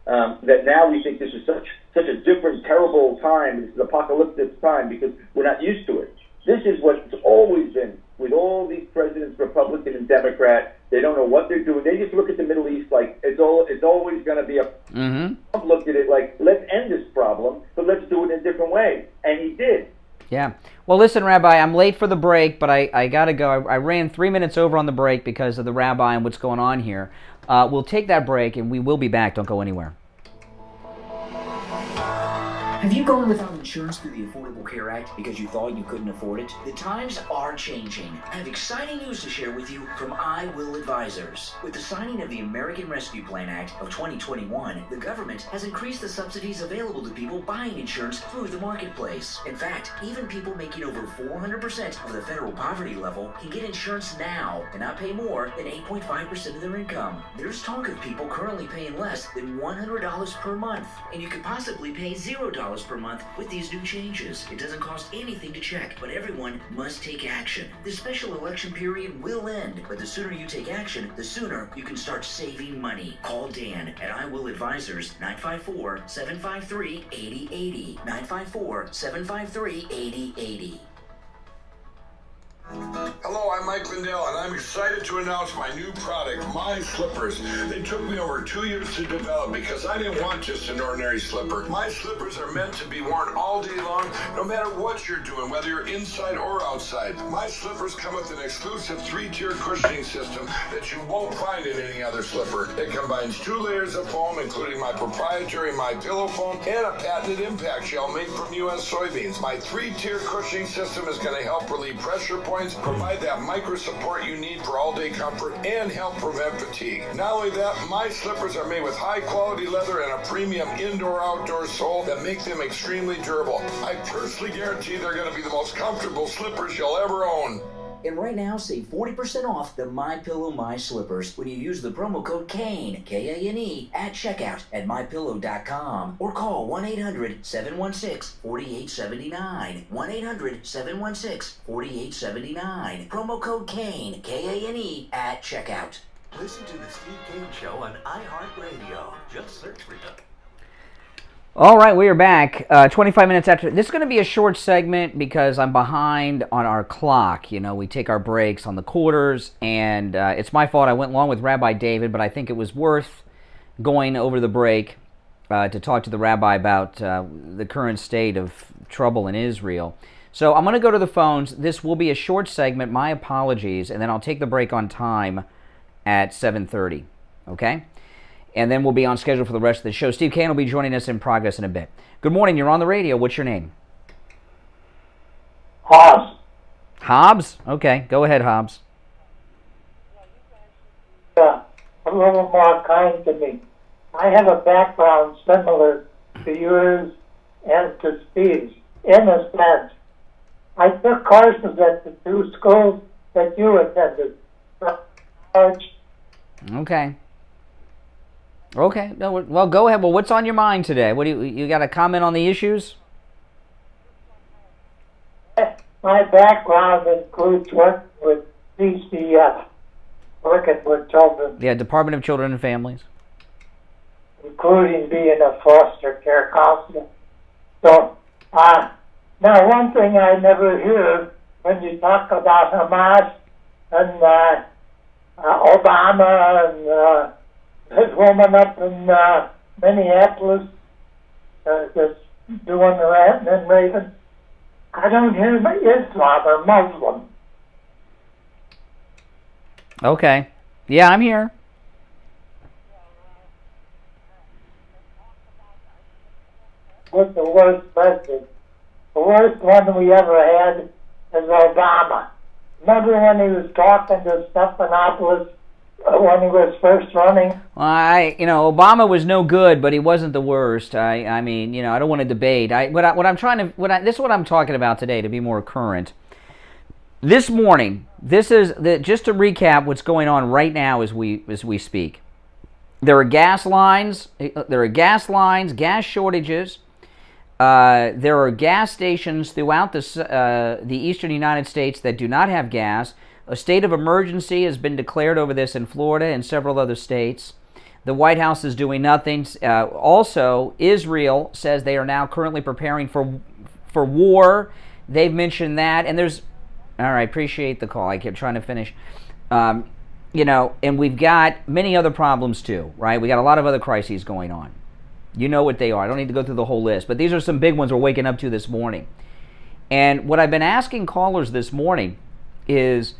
that now we think this is such a different, terrible time. This is apocalyptic time because we're not used to it. This is what's always been with all these presidents, Republican and Democrat. They don't know what they're doing. They just look at the Middle East like it's always going to be a. Mm-hmm. Trump looked at it like, let's end this problem, but let's do it in a different way, and he did. Yeah. Well, listen, Rabbi, I'm late for the break, but I got to go. I ran 3 minutes over on the break because of the Rabbi and what's going on here. We'll take that break, and we will be back. Don't go anywhere. Have you gone without insurance through the Affordable Care Act because you thought you couldn't afford it? The times are changing. I have exciting news to share with you from I Will Advisors. With the signing of the American Rescue Plan Act of 2021, the government has increased the subsidies available to people buying insurance through the marketplace. In fact, even people making over 400% of the federal poverty level can get insurance now and not pay more than 8.5% of their income. There's talk of people currently paying less than $100 per month, and you could possibly pay $0 per month with these new changes. It doesn't cost anything to check, but everyone must take action. This special election period will end, but the sooner you take action, the sooner you can start saving money. Call Dan at I Will Advisors, 954-753-8080. 954-753-8080. Hello, I'm Mike Lindell, and I'm excited to announce my new product, My Slippers. They took me over 2 years to develop because I didn't want just an ordinary slipper. My slippers are meant to be worn all day long, no matter what you're doing, whether you're inside or outside. My slippers come with an exclusive 3-tier cushioning system that you won't find in any other slipper. It combines 2 layers of foam, including my proprietary My Pillow foam and a patented impact shell made from U.S. soybeans. My 3-tier cushioning system is going to help relieve pressure points, provide that micro support you need for all-day comfort, and help prevent fatigue. Not only that, my slippers are made with high-quality leather and a premium indoor-outdoor sole that make them extremely durable. I personally guarantee they're going to be the most comfortable slippers you'll ever own. And right now, save 40% off the My Pillow My Slippers when you use the promo code KANE, K-A-N-E, at checkout at MyPillow.com or call 1-800-716-4879. 1-800-716-4879. Promo code KANE, K-A-N-E, at checkout. Listen to the Steve Kane Show on iHeartRadio. Just search for it. All right, we are back 25 minutes after. This is going to be a short segment because I'm behind on our clock. You know, we take our breaks on the quarters, and it's my fault. I went along with Rabbi David, but I think it was worth going over the break to talk to the rabbi about the current state of trouble in Israel. So I'm going to go to the phones. This will be a short segment. My apologies, and then I'll take the break on time at 7:30, okay? And then we'll be on schedule for the rest of the show. Steve Kane will be joining us in progress in a bit. Good morning. You're on the radio. What's your name? Hobbs. Hobbs? Okay. Go ahead, Hobbs. A little more kind to me. I have a background similar to yours and to Steve's, in a sense. I took courses at the 2 schools that you attended. Okay. Okay. No, well, go ahead. Well, what's on your mind today? What do you got a comment on the issues? My background includes working with DCF, working with children, Yeah, Department of Children and Families. including being a foster care counselor. So, now one thing I never hear when you talk about Hamas and Obama and this woman up in Minneapolis that's doing the ranting and raving, I don't hear Islam or Muslim. Okay. Yeah, I'm here. Was the worst president. The worst one we ever had is Obama. Remember when he was talking to Stephanopoulos when he was first running? Obama was no good, but he wasn't the worst. I mean, I don't want to debate. This is what I'm talking about today to be more current. This morning, just to recap what's going on right now as we speak. There are gas lines, gas shortages. There are gas stations throughout the eastern United States that do not have gas. A state of emergency has been declared over this in Florida and several other states. The White House is doing nothing. Also, Israel says they are now currently preparing for war. They've mentioned that. And there's... All right, appreciate the call. I kept trying to finish. And we've got many other problems too, right? We got a lot of other crises going on. You know what they are. I don't need to go through the whole list, but these are some big ones we're waking up to this morning. And what I've been asking callers this morning is,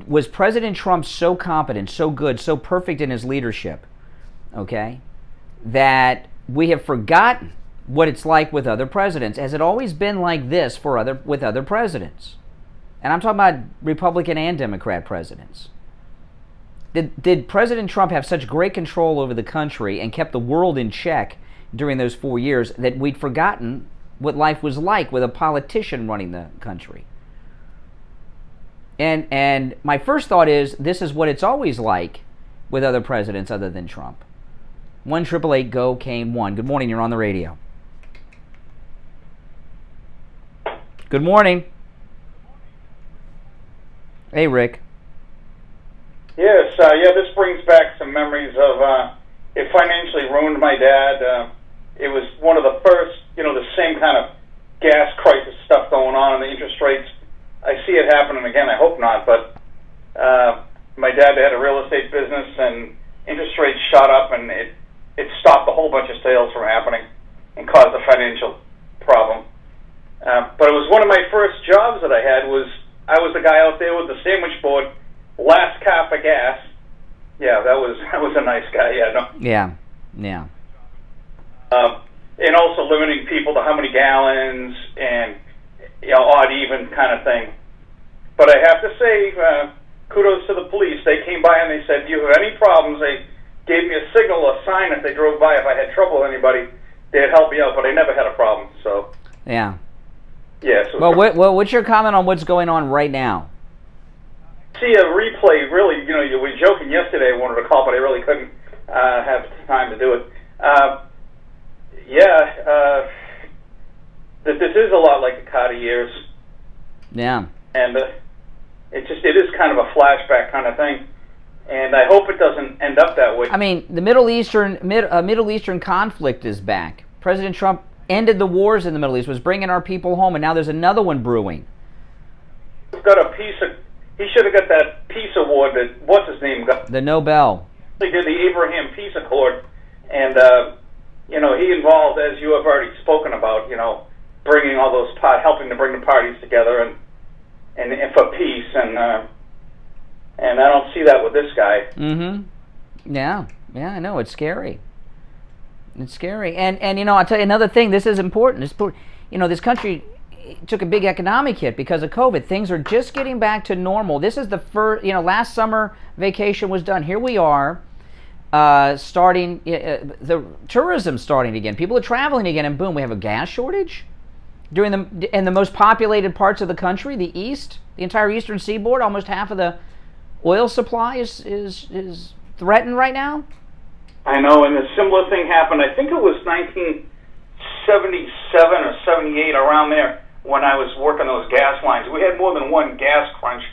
was President Trump so competent, so good, so perfect in his leadership, okay, that we have forgotten what it's like with other presidents. Has it always been like this with other presidents? And I'm talking about Republican and Democrat presidents. Did President Trump have such great control over the country and kept the world in check during those 4 years that we'd forgotten what life was like with a politician running the country? And my first thought is, this is what it's always like with other presidents other than Trump. 1-888-GO-KANE-1. Good morning, you're on the radio. Good morning. Hey, Rick. Yes, this brings back some memories of, it financially ruined my dad. It was one of the first, the same kind of gas crisis stuff going on, and the interest rates. I see it happening again, I hope not, but my dad had a real estate business, and interest rates shot up, and it stopped a whole bunch of sales from happening and caused a financial problem. But it was one of my first jobs that I had. I was the guy out there with the sandwich board, last car for gas. Yeah, that was a nice guy. Yeah, no. Yeah. And also limiting people to how many gallons and odd even kind of thing. But I have to say, kudos to the police. They came by and they said, "Do you have any problems?" They gave me a signal, a sign if they drove by. If I had trouble with anybody, they'd help me out. But I never had a problem. So yeah. So well, what's your comment on what's going on right now? See a replay. Really, you were joking yesterday. I wanted to call, but I really couldn't have time to do it. This is a lot like the Carter years. Yeah. And it is kind of a flashback kind of thing. And I hope it doesn't end up that way. I mean, the Middle Eastern conflict is back. President Trump ended the wars in the Middle East, was bringing our people home, and now there's another one brewing. He should have got that peace award that, what's his name, got. The Nobel. They did the Abraham Peace Accord, and, he involved, as you have already spoken about, bringing all those, helping to bring the parties together and for peace, and I don't see that with this guy. Mm-hmm. Yeah, I know, it's scary. It's scary. And I'll tell you another thing, this is important. This country took a big economic hit because of COVID. Things are just getting back to normal. This is the first, last summer vacation was done. Here we are, starting, the tourism starting again. People are traveling again, and boom, we have a gas shortage in the most populated parts of the country, the East, the entire Eastern Seaboard. Almost half of the oil supply is threatened right now. I know, and a similar thing happened. I think it was 1977 or 78, around there, when I was working those gas lines. We had more than one gas crunch.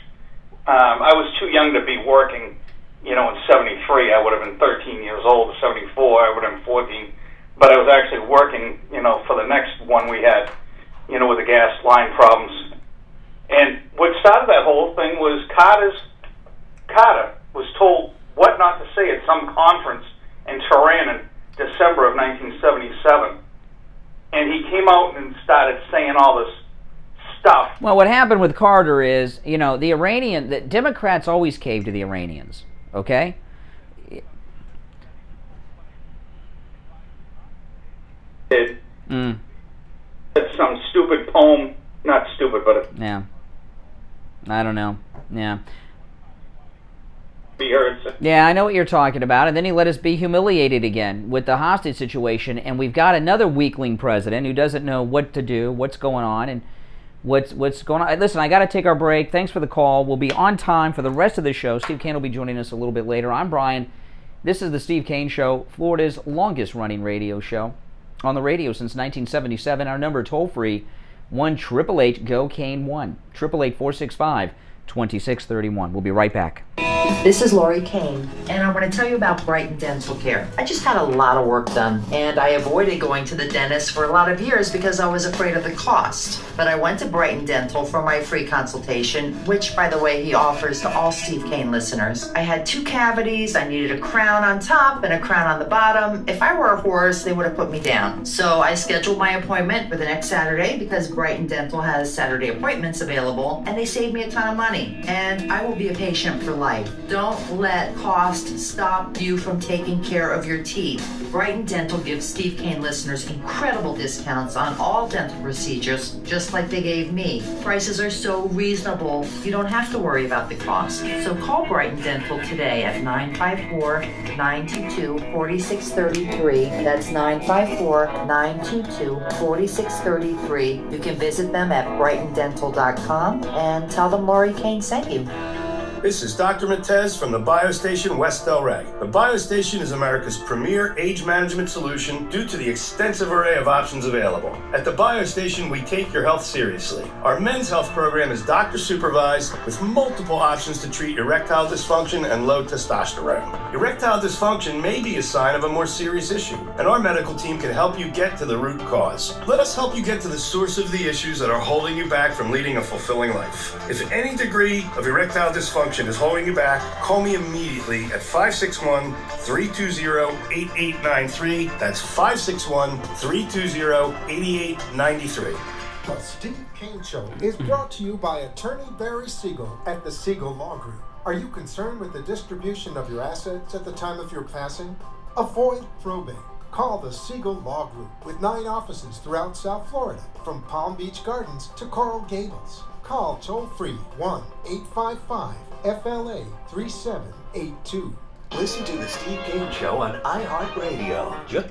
I was too young to be working, in 73. I would have been 13 years old. 74, I would have been 14. But I was actually working, for the next one we had, with the gas line problems. And what started that whole thing was Carter was told what not to say at some conference in Tehran in December of 1977. And he came out and started saying all this stuff. Well, what happened with Carter is, the Democrats always cave to the Iranians, okay? It's some stupid poem, not stupid, but yeah. I don't know. Yeah. Yeah, I know what you're talking about. And then he let us be humiliated again with the hostage situation, and we've got another weakling president who doesn't know what to do, what's going on, and what's going on. Listen, I got to take our break. Thanks for the call. We'll be on time for the rest of the show. Steve Kane will be joining us a little bit later. I'm Brian. This is the Steve Kane Show, Florida's longest-running radio show on the radio since 1977. Our number toll-free, 1-888-GO-KANE-1, 888-465-2631. We'll be right back. This is Lori Kane, and I want to tell you about Brighton Dental Care. I just had a lot of work done, and I avoided going to the dentist for a lot of years because I was afraid of the cost. But I went to Brighton Dental for my free consultation, which, by the way, he offers to all Steve Kane listeners. I had 2 cavities, I needed a crown on top and a crown on the bottom. If I were a horse, they would have put me down. So I scheduled my appointment for the next Saturday because Brighton Dental has Saturday appointments available, and they saved me a ton of money. And I will be a patient for life. Don't let cost stop you from taking care of your teeth. Brighton Dental gives Steve Kane listeners incredible discounts on all dental procedures, just like they gave me. Prices are so reasonable, you don't have to worry about the cost. So call Brighton Dental today at 954-922-4633. That's 954-922-4633. You can visit them at brightondental.com and tell them Lori Kane sent you. This is Dr. Matez from the BioStation West Delray. The BioStation is America's premier age management solution due to the extensive array of options available. At the BioStation, we take your health seriously. Our men's health program is doctor supervised with multiple options to treat erectile dysfunction and low testosterone. Erectile dysfunction may be a sign of a more serious issue, and our medical team can help you get to the root cause. Let us help you get to the source of the issues that are holding you back from leading a fulfilling life. If any degree of erectile dysfunction is holding you back, call me immediately at 561-320-8893. That's 561-320-8893. The Steve Kane Show is brought to you by Attorney Barry Siegel at the Siegel Law Group. Are you concerned with the distribution of your assets at the time of your passing? Avoid probate. Call the Siegel Law Group with 9 offices throughout South Florida, from Palm Beach Gardens to Coral Gables. Call toll-free 1-855-FLA-3782. Listen to the Steve Kane Show on iHeartRadio.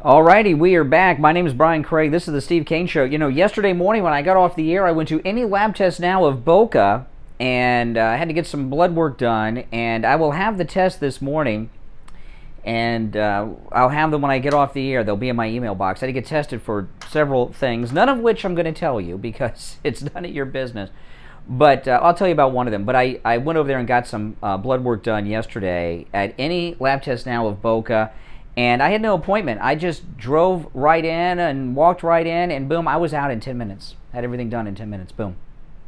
Alrighty, we are back. My name is Brian Craig. This is the Steve Kane Show. You know, yesterday morning when I got off the air, I went to Any Lab Test Now of Boca, and I had to get some blood work done, and I will have the test this morning, and I'll have them when I get off the air. They'll be in my email box. I had to get tested for several things, none of which I'm going to tell you because it's none of your business. But I'll tell you about one of them. But I went over there and got some blood work done yesterday at Any Lab Test Now of Boca, and I had no appointment. I just drove right in and walked right in, and boom, I was out in 10 minutes. Had everything done in 10 minutes. Boom.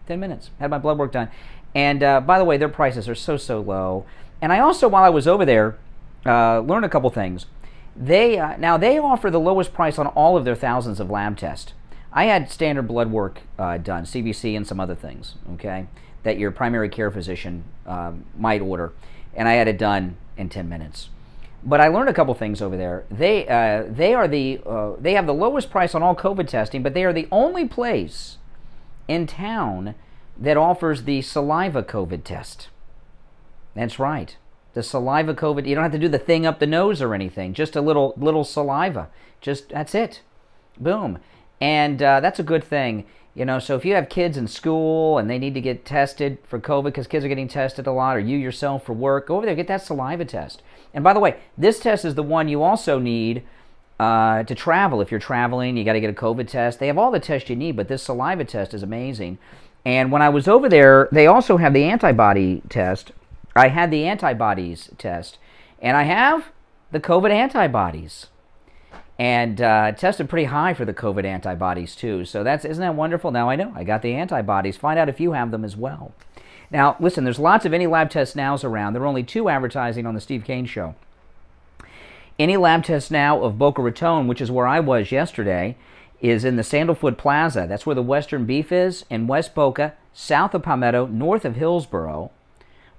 10 minutes. Had my blood work done. And by the way, their prices are so low. And I also, while I was over there, learned a couple things. Now they offer the lowest price on all of their thousands of lab tests. I had standard blood work done, CBC and some other things, okay, that your primary care physician might order, and I had it done in 10 minutes. But I learned a couple things over there. They have the lowest price on all COVID testing, but they are the only place in town that offers the saliva COVID test. That's right. The saliva COVID, you don't have to do the thing up the nose or anything, just a little saliva. That's it. Boom. And that's a good thing. You know, so if you have kids in school and they need to get tested for COVID because kids are getting tested a lot, or you yourself for work, go over there, get that saliva test. And by the way, this test is the one you also need to travel. If you're traveling, you got to get a COVID test. They have all the tests you need, but this saliva test is amazing. And when I was over there, they also have the antibody test. I had the antibodies test, and I have the COVID antibodies. And tested pretty high for the COVID antibodies too. So isn't that wonderful? Now I know I got the antibodies. Find out if you have them as well. Now listen, there's lots of Any Lab Test Nows around. There are only 2 advertising on the Steve Kane Show. Any Lab Test Now of Boca Raton, which is where I was yesterday, is in the Sandalfoot Plaza. That's where the Western Beef is, in West Boca, south of Palmetto, north of Hillsborough,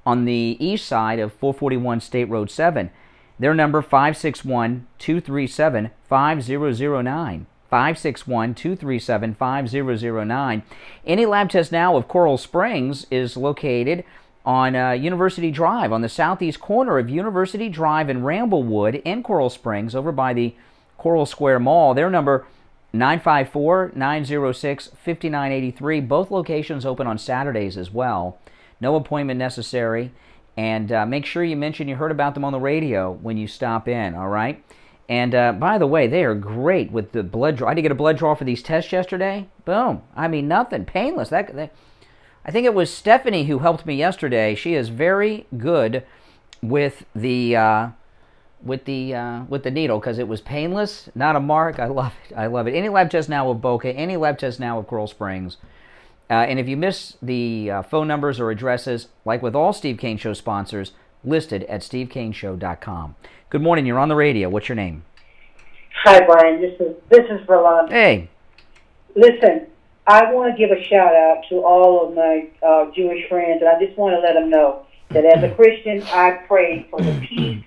on the east side of 441 State Road 7. Their number, 561-237-5009. 561-237-5009. Any Lab Test Now of Coral Springs is located on University Drive, on the southeast corner of University Drive and Ramblewood in Coral Springs, over by the Coral Square Mall. Their number, 954-906-5983. Both locations open on Saturdays as well. No appointment necessary. And make sure you mention you heard about them on the radio when you stop in, all right? And by the way, they are great with the blood draw. I had to get a blood draw for these tests yesterday. Boom. I mean, nothing. Painless. I think it was Stephanie who helped me yesterday. She is very good with the needle because it was painless, not a mark. I love it. I love it. Any Lab Test Now of Boca. Any Lab Test Now of Coral Springs. And if you miss the phone numbers or addresses, like with all Steve Kane Show sponsors, listed at stevekaneshow.com. Good morning. You're on the radio. What's your name? Hi, Brian. This is Verlon. Hey. Listen, I want to give a shout out to all of my Jewish friends, and I just want to let them know that as a Christian, I pray for the peace,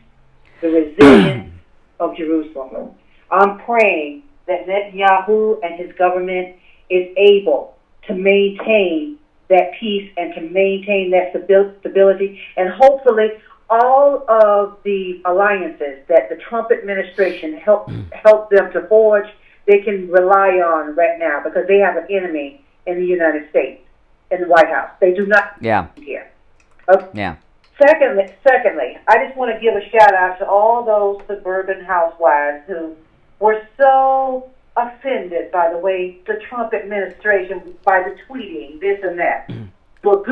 the resilience of Jerusalem. I'm praying that Netanyahu and his government is able to maintain that peace and to maintain that stability, and hopefully all of the alliances that the Trump administration helped them to forge, they can rely on right now, because they have an enemy in the United States, in the White House. They do not here. Okay. Yeah. Secondly, I just want to give a shout out to all those suburban housewives who were so offended by the way the Trump administration, by the tweeting, this and that. Well,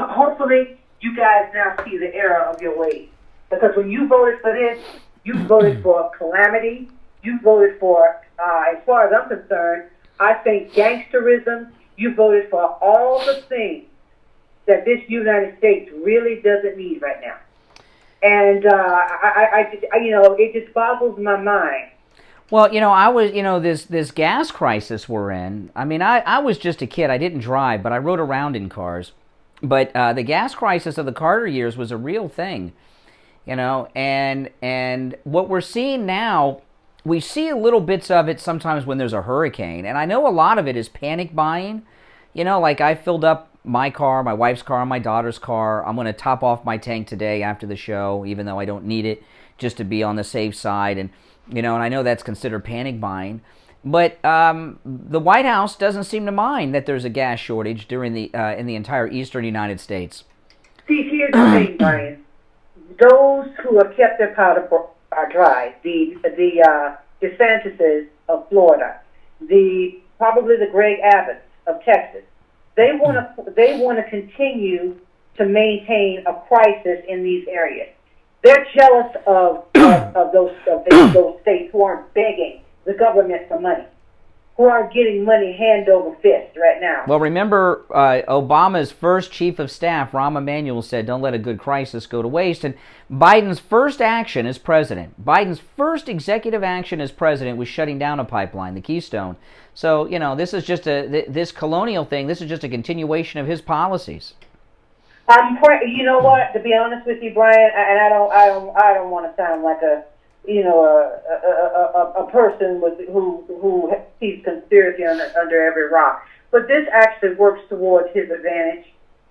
hopefully you guys now see the error of your ways. Because when you voted for this, you voted for calamity. You voted for, as far as I'm concerned, I think gangsterism. You voted for all the things that this United States really doesn't need right now. And it just boggles my mind. Well, I was, this gas crisis we're in. I mean, I was just a kid. I didn't drive, but I rode around in cars. But the gas crisis of the Carter years was a real thing, and what we're seeing now, we see little bits of it sometimes when there's a hurricane. And I know a lot of it is panic buying. Like I filled up my car, my wife's car, my daughter's car. I'm going to top off my tank today after the show, even though I don't need it, just to be on the safe side. And, and I know that's considered panic buying. But the White House doesn't seem to mind that there's a gas shortage during in the entire eastern United States. See, here's the thing, Brian. Those who have kept their powder dry, the DeSantises of Florida, probably the Greg Abbotts of Texas, they want to continue to maintain a crisis in these areas. They're jealous of those states who aren't begging the government for money, who are getting money hand over fist right now. Well, remember Obama's first chief of staff, Rahm Emanuel, said, "Don't let a good crisis go to waste." And Biden's first action as president, Biden's first executive action as president was shutting down a pipeline, the Keystone. So, this is just this colonial thing. This is just a continuation of his policies. You know what? To be honest with you, Brian, and I don't want to sound like a person who sees conspiracy under every rock. But this actually works towards his advantage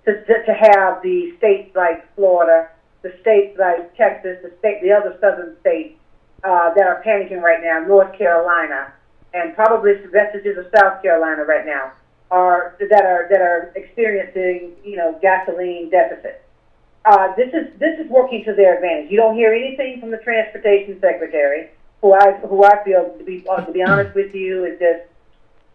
to have the states like Florida, the states like Texas, the other southern states that are panicking right now, North Carolina, and probably vestiges of South Carolina right now, that are experiencing gasoline deficits. This is working to their advantage. You don't hear anything from the Transportation Secretary, who I feel, to be honest with you, is just,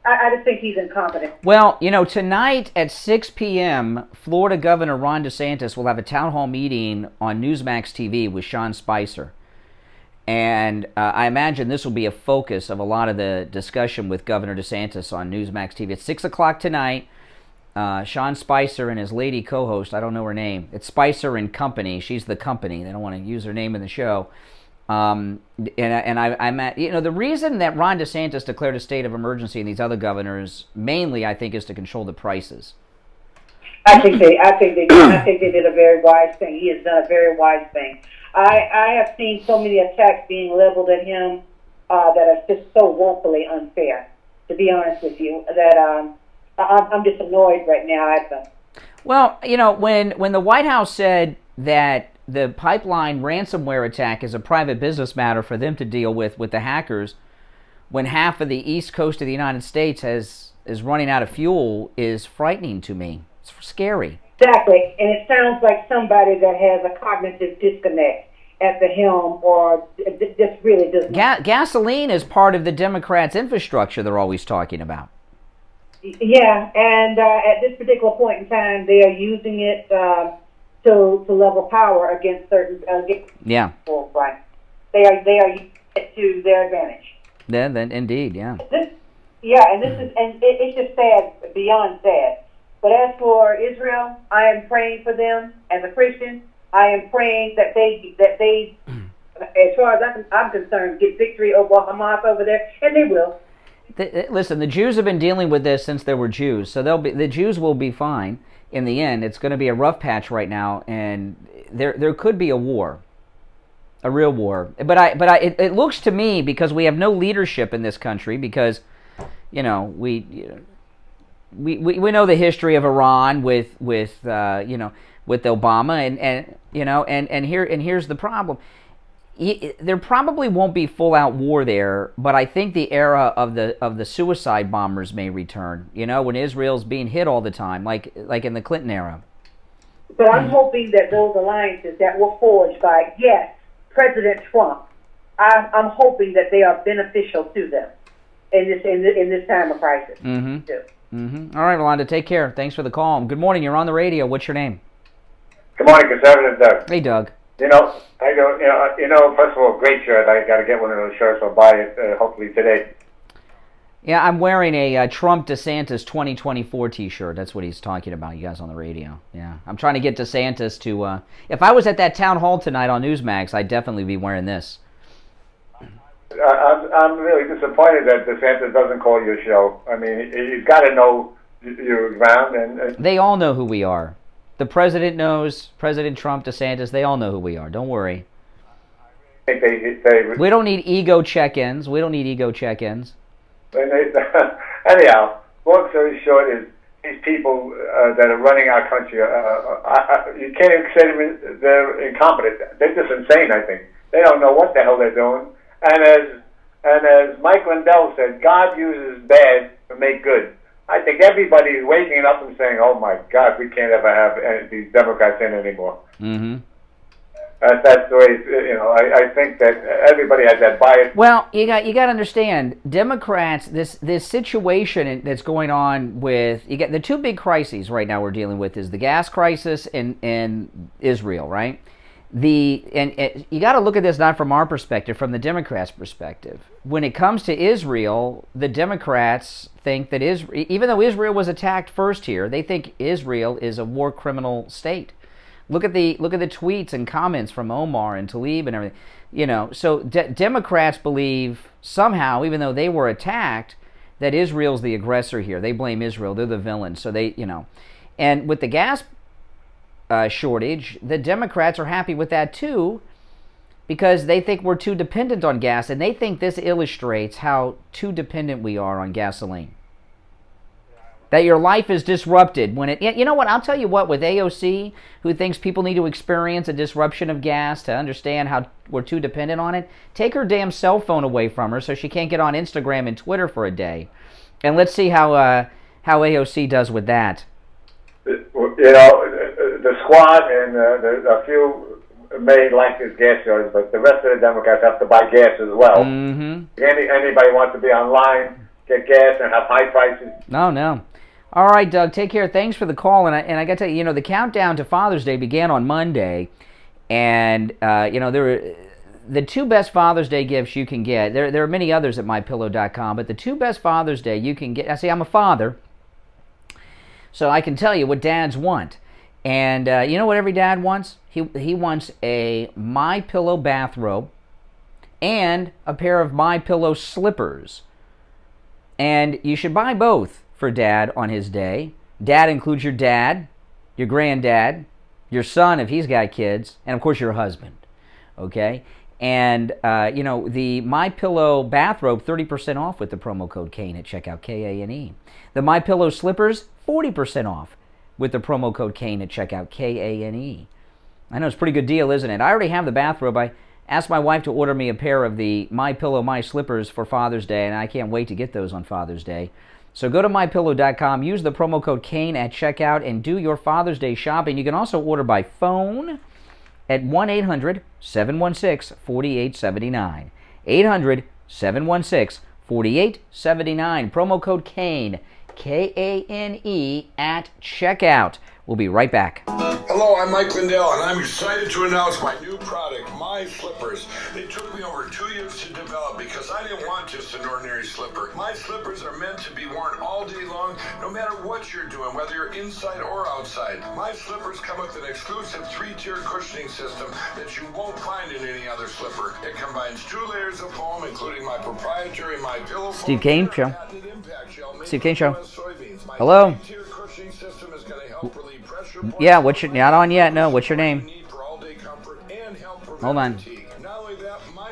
I just think he's incompetent. Well, tonight at 6 p.m., Florida Governor Ron DeSantis will have a town hall meeting on Newsmax TV with Sean Spicer. And I imagine this will be a focus of a lot of the discussion with Governor DeSantis on Newsmax TV. At 6 o'clock tonight, Sean Spicer and his lady co-host, I don't know her name, it's Spicer and Company. She's the company. They don't want to use her name in the show. I'm at, the reason that Ron DeSantis declared a state of emergency and these other governors, mainly, I think, is to control the prices. I think they did a very wise thing. He has done a very wise thing. I have seen so many attacks being leveled at him that are just so woefully unfair, to be honest with you, that I'm just annoyed right now at them. Well, when the White House said that the pipeline ransomware attack is a private business matter for them to deal with the hackers, when half of the east coast of the United States is running out of fuel, is frightening to me. It's scary. Exactly, and it sounds like somebody that has a cognitive disconnect at the helm, or this really does not. Gasoline is part of the Democrats' infrastructure they're always talking about. Yeah, and at this particular point in time, they are using it to level power against certain people. Right? They are using it to their advantage. Yeah, then indeed, yeah. It's just sad, beyond sad. But as for Israel, I am praying for them as a Christian. I am praying that they, as far as I'm concerned, get victory over Hamas over there, and they will. Listen, the Jews have been dealing with this since there were Jews, so the Jews will be fine in the end. It's going to be a rough patch right now, and there could be a war, a real war. But it looks to me, because we have no leadership in this country, because we know the history of Iran with Obama, and here's the problem. There probably won't be full-out war there, but I think the era of the suicide bombers may return. When Israel's being hit all the time, like in the Clinton era. But I'm hoping that those alliances that were forged by, yes, President Trump, I'm hoping that they are beneficial to them in this time of crisis. Mm-hmm. Mm-hmm. All right, Rolanda, take care. Thanks for the call. Good morning. You're on the radio. What's your name? Good morning, Conservative Doug. Hey, Doug. First of all, great shirt. I got to get one of those shirts. I'll buy it hopefully today. Yeah, I'm wearing a Trump DeSantis 2024 T-shirt. That's what he's talking about, you guys on the radio. Yeah, I'm trying to get DeSantis to... if I was at that town hall tonight on Newsmax, I'd definitely be wearing this. I'm really disappointed that DeSantis doesn't call your show. I mean, he's got to know you're around. And they all know who we are. The president knows, President Trump, DeSantis, they all know who we are. Don't worry. We don't need ego check-ins. Anyhow, long story short is these people that are running our country, you can't even say they're incompetent. They're just insane, I think. They don't know what the hell they're doing. And as Mike Lindell said, God uses bad to make good. I think everybody is waking up and saying, "Oh my God, we can't ever have these Democrats in anymore." Mm-hmm. That's the way. I think that everybody has that bias. Well, you got to understand, Democrats. This situation that's going on with the two big crises right now we're dealing with is the gas crisis and Israel, right? And you got to look at this not from our perspective, from the Democrats' perspective. When it comes to Israel, the Democrats think that even though Israel was attacked first here, they think Israel is a war criminal state. Look at the tweets and comments from Omar and Tlaib and everything. So Democrats believe somehow, even though they were attacked, that Israel's the aggressor here. They blame Israel. They're the villain. So and with the gas shortage, the Democrats are happy with that too, because they think we're too dependent on gas, and they think this illustrates how too dependent we are on gasoline. That your life is disrupted when you know what, I'll tell you what, with AOC, who thinks people need to experience a disruption of gas to understand how we're too dependent on it, take her damn cell phone away from her so she can't get on Instagram and Twitter for a day. And let's see how AOC does with that. The squad and a few may like this gas shortage, but the rest of the Democrats have to buy gas as well. Mm-hmm. Anybody wants to be online, get gas, and have high prices? No. All right, Doug, take care. Thanks for the call. And I got to tell you, the countdown to Father's Day began on Monday, and there were the two best Father's Day gifts you can get. There are many others at mypillow.com, but the two best Father's Day you can get. I say I'm a father, so I can tell you what dads want. And you know what every dad wants? He wants a MyPillow bathrobe and a pair of MyPillow slippers. And you should buy both for Dad on his day. Dad includes your dad, your granddad, your son if he's got kids, and of course your husband. Okay? And the MyPillow bathrobe, 30% off with the promo code Kane at checkout, Kane. The MyPillow slippers, 40% off with the promo code Kane at checkout, Kane. I know it's a pretty good deal, isn't it? I already have the bathrobe. I asked my wife to order me a pair of the MyPillow My Slippers for Father's Day, and I can't wait to get those on Father's Day. So go to mypillow.com, use the promo code Kane at checkout, and do your Father's Day shopping. You can also order by phone at 1-800-716-4879. 800-716-4879. Promo code Kane, Kane at checkout. We'll be right back. Hello, I'm Mike Lindell, and I'm excited to announce my new product, My Slippers. They took me over 2 years to develop because I didn't want just an ordinary slipper. My slippers are meant to be worn all all day long, no matter what you're doing, whether you're inside or outside. My slippers come with an exclusive 3-tier cushioning system that you won't find in any other slipper. It combines 2 layers of foam, including my proprietary MyPillow foam. Steve Kane Show. Steve Kane Show. Hello. Yeah, what's your, not on yet, no, what's your name? Hold on.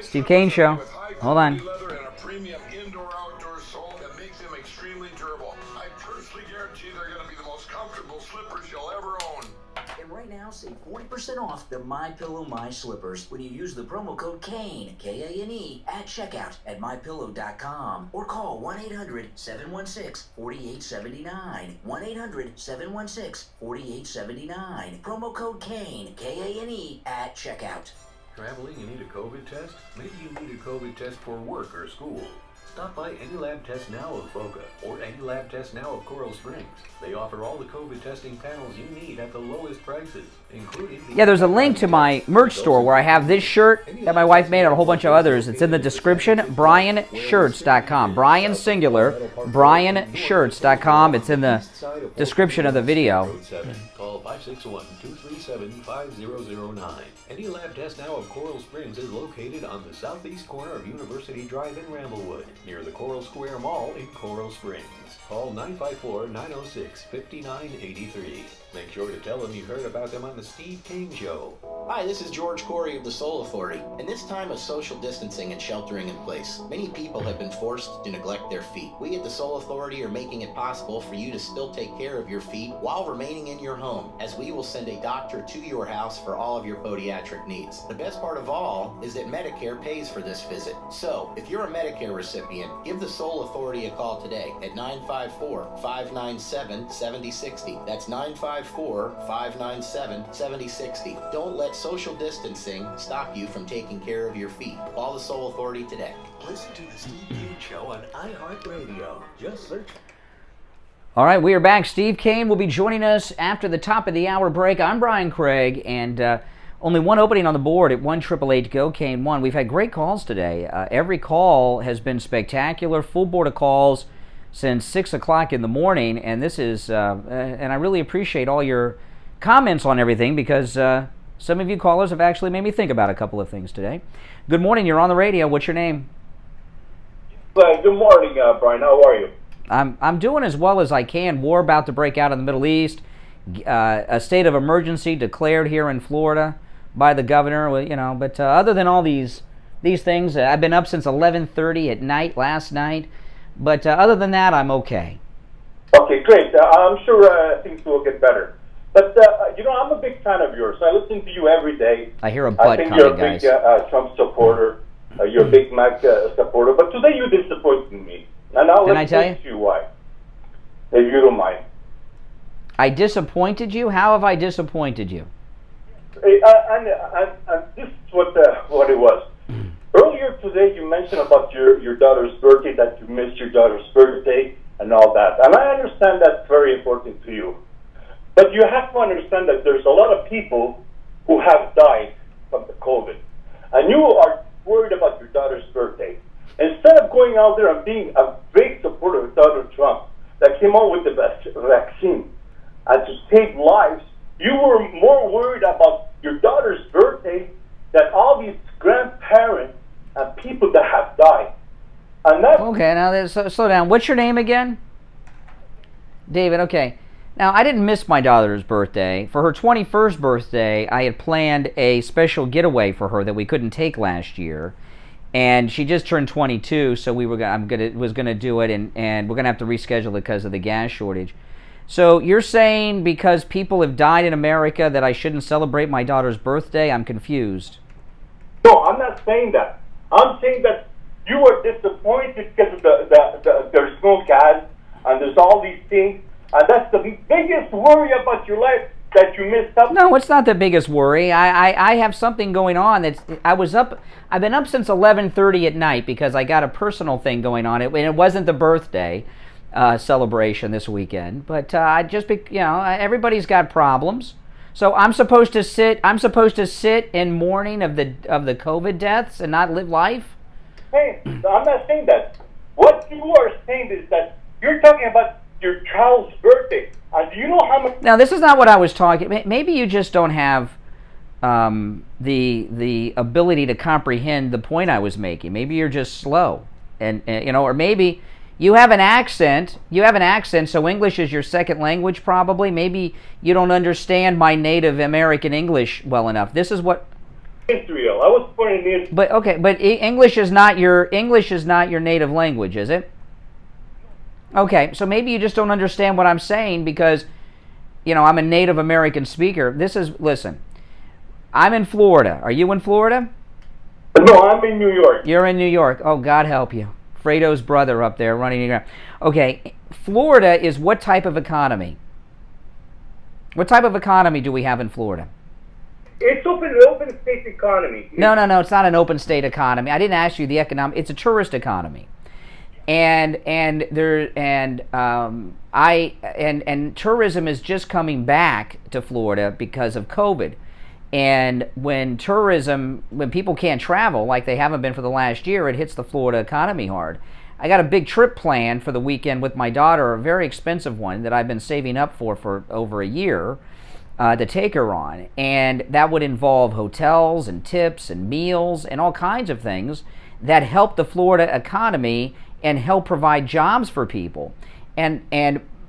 Steve Kane Show. Hold on. Save 40% off the MyPillow My Slippers when you use the promo code KANE, K-A-N-E, at checkout at MyPillow.com or call 1-800-716-4879. 1-800-716-4879. Promo code KANE, K-A-N-E, at checkout. Traveling and need a COVID test? Maybe you need a COVID test for work or school. Stop by Any Lab Test Now of Boca or Any Lab Test Now of Coral Springs. They offer all the COVID testing panels you need at the lowest prices, including... Yeah, there's a link to my merch store where I have this shirt that my wife made and a whole bunch of others. It's in the description, BrianShirts.com. Brian singular, BrianShirts.com. It's in the description of the video. Call 561-237-5009. Any Lab Test Now of Coral Springs is located on the southeast corner of University Drive in Ramblewood, near the Coral Square Mall in Coral Springs. Call 954-906-5983. Make sure to tell them you heard about them on the Steve Kane Show. Hi, this is George Corey of the Soul Authority. In this time of social distancing and sheltering in place, many people have been forced to neglect their feet. We at the Soul Authority are making it possible for you to still take care of your feet while remaining in your home, as we will send a doctor to your house for all of your podiatric needs. The best part of all is that Medicare pays for this visit. So, if you're a Medicare recipient, give the Soul Authority a call today at 954-597-7060. That's 954-597-7060. Don't let social distancing stop you from taking care of your feet. Call the Soul Authority today. Listen to the Steve Kane Show on iHeartRadio. Just search. All right, we are back. Steve Kane will be joining us after the top of the hour break. I'm Brian Craig, and only one opening on the board at 1-888-GO-KANE-1. We've had great calls today. Every call has been spectacular. Full board of calls since 6 o'clock in the morning, and this is, and I really appreciate all your comments on everything, because some of you callers have actually made me think about a couple of things today. Good morning, you're on the radio. What's your name? Good morning, Brian. How are you? I'm doing as well as I can. War about to break out in the Middle East. A state of emergency declared here in Florida by the governor. You know, but other than all these things, I've been up since 11:30 at night last night. But other than that, I'm okay. Okay, great. I'm sure things will get better. But, you know, I'm a big fan of yours. I listen to you every day. I hear a butt coming, guys. I think you're a big Trump supporter. You're a big Mac supporter. But today you disappointed me. And now Can I tell you why, if you don't mind. I disappointed you? How have I disappointed you? And this is what it was. Earlier today, you mentioned about your daughter's birthday, that you missed your daughter's birthday and all that. And I understand that's very important to you. But you have to understand that there's a lot of people who have died from the COVID. And you are worried about your daughter's birthday. Instead of going out there and being a big supporter of Donald Trump that came out with the best vaccine and to save lives, you were more worried about your daughter's birthday than all these grandparents and people that have died. And that's okay, now slow down. What's your name again? David, okay. Now, I didn't miss my daughter's birthday. For her 21st birthday, I had planned a special getaway for her that we couldn't take last year. And she just turned 22, so was going to do it, and we're going to have to reschedule it because of the gas shortage. So you're saying because people have died in America that I shouldn't celebrate my daughter's birthday? I'm confused. No, I'm not saying that. I'm saying that you were disappointed because of there's no gas, and there's all these things, and that's the biggest worry about your life, that you missed up. No, it's not the biggest worry. I have something going on. I've been up since 11:30 at night because I got a personal thing going on. And it wasn't the birthday celebration this weekend, but everybody's got problems. So I'm supposed to sit in mourning of the COVID deaths and not live life? Hey, I'm not saying that. What you are saying is that you're talking about your child's birthday. And do you know how much? Now, this is not what I was talking. Maybe you just don't have the ability to comprehend the point I was making. Maybe you're just slow, and or maybe you have an accent. You have an accent, so English is your second language, probably. Maybe you don't understand my native American English well enough. This is what. Israel. I was born in Israel. But okay, but English is not your native language, is it? Okay, so maybe you just don't understand what I'm saying because, I'm a Native American speaker. Listen, I'm in Florida. Are you in Florida? No, I'm in New York. You're in New York. Oh, God help you. Fredo's brother up there running around. Okay, Florida is what type of economy? What type of economy do we have in Florida? It's open state economy. No, it's not an open state economy. I didn't ask you the economic. It's a tourist economy. And tourism is just coming back to Florida because of COVID. And when people can't travel like they haven't been for the last year, it hits the Florida economy hard. I got a big trip planned for the weekend with my daughter, a very expensive one that I've been saving up for over a year to take her on. And that would involve hotels and tips and meals and all kinds of things that help the Florida economy and help provide jobs for people. And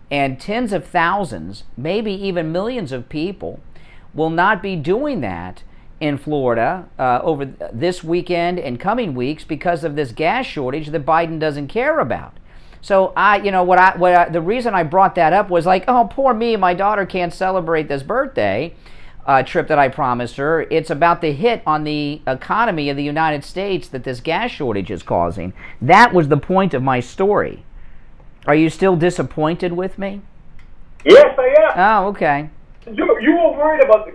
tens of thousands, maybe even millions of people will not be doing that in Florida over this weekend and coming weeks because of this gas shortage that Biden doesn't care about. So the reason I brought that up was like, oh, poor me, my daughter can't celebrate this birthday trip that I promised her. It's about the hit on the economy of the United States that this gas shortage is causing. That was the point of my story. Are you still disappointed with me? Yes, I am. Oh, okay. You were worried about the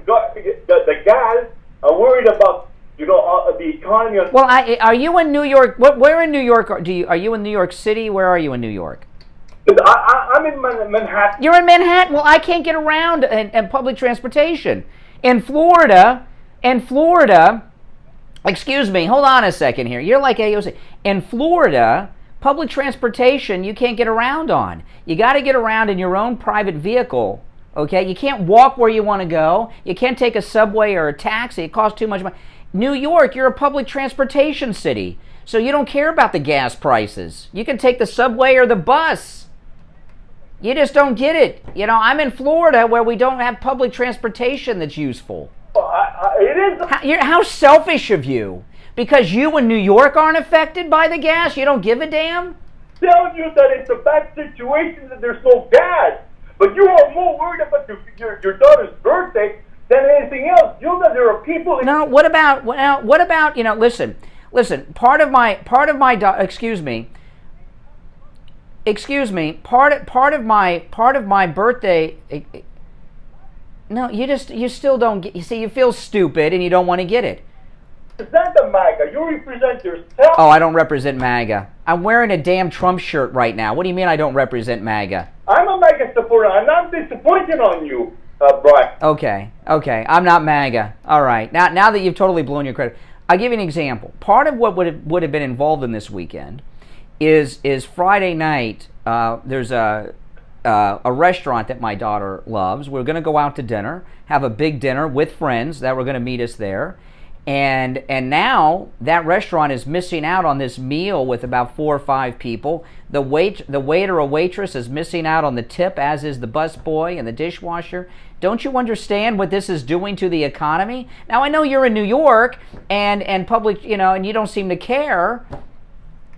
gas. I'm worried about the economy. Well, are you in New York? Where in New York are you in New York City? Where are you in New York? I'm in Manhattan. You're in Manhattan? Well, I can't get around in public transportation. In Florida, excuse me, hold on a second here. You're like AOC. In Florida, public transportation you can't get around on. You got to get around in your own private vehicle, okay? You can't walk where you want to go. You can't take a subway or a taxi. It costs too much money. New York, you're a public transportation city, so you don't care about the gas prices. You can take the subway or the bus. You just don't get it. I'm in Florida where we don't have public transportation that's useful. It is. How selfish of you. Because you in New York aren't affected by the gas? You don't give a damn? Tell you that it's a bad situation that there's no gas. But you are more worried about your daughter's birthday than anything else. You know that there are people. No, what about listen, part of my part of my birthday. No, you still don't get. You see, you feel stupid and you don't want to get it. Represent the MAGA. You represent yourself. Oh, I don't represent MAGA. I'm wearing a damn Trump shirt right now. What do you mean I don't represent MAGA? I'm a MAGA supporter. I'm not disappointed on you, Brian. Okay. I'm not MAGA. All right. Now that you've totally blown your credit, I'll give you an example. Part of what would have been involved in this weekend is Friday night. There's a restaurant that my daughter loves. We're going to go out to dinner, have a big dinner with friends that were going to meet us there. And now that restaurant is missing out on this meal with about 4 or 5 people. The waiter or waitress is missing out on the tip, as is the busboy and the dishwasher. Don't you understand what this is doing to the economy? Now, I know you're in New York and public, and you don't seem to care.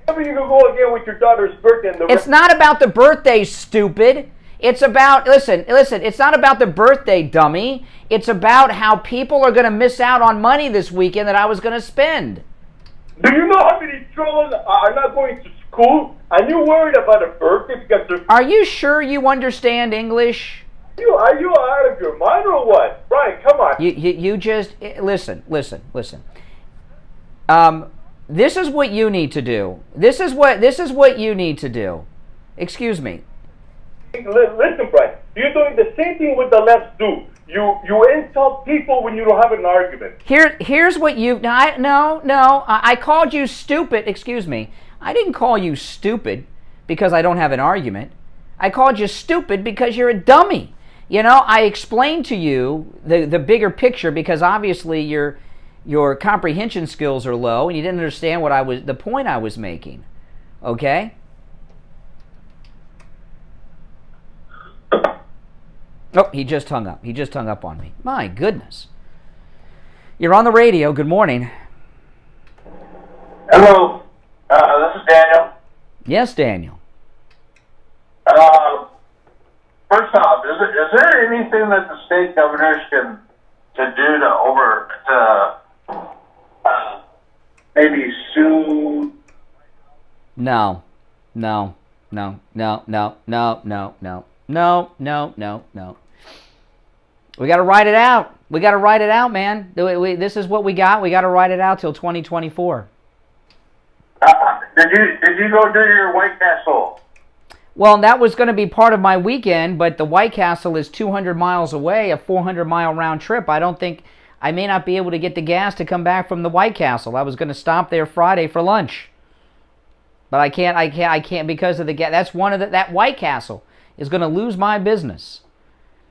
Maybe you can go again with your daughter's birthday. It's not about the birthday, stupid. It's about, listen, it's not about the birthday, dummy. It's about how people are going to miss out on money this weekend that I was going to spend. Do you know how many children are not going to school? Are you worried about a birthday? Because are you sure you understand English? Are you out of your mind or what? Brian, come on. You just, listen. This is what you need to do. This is what you need to do. Excuse me. Listen, Brian, you're doing the same thing with the left do. You insult people when you don't have an argument. Here's what you... I called you stupid. Excuse me. I didn't call you stupid because I don't have an argument. I called you stupid because you're a dummy. You know, I explained to you the bigger picture because obviously your comprehension skills are low and you didn't understand the point I was making. Okay? Oh, he just hung up. He just hung up on me. My goodness. You're on the radio. Good morning. Hello. This is Daniel. Yes, Daniel. First off, is there anything that the state governors can do to maybe sue? No. We got to write it out. We got to write it out, man. This is what we got. We got to write it out till 2024. Did you go do your White Castle? Well, that was going to be part of my weekend, but the White Castle is 200 miles away, a 400-mile round trip. I may not be able to get the gas to come back from the White Castle. I was going to stop there Friday for lunch. But I can't because of the gas. That's one of that White Castle is going to lose my business.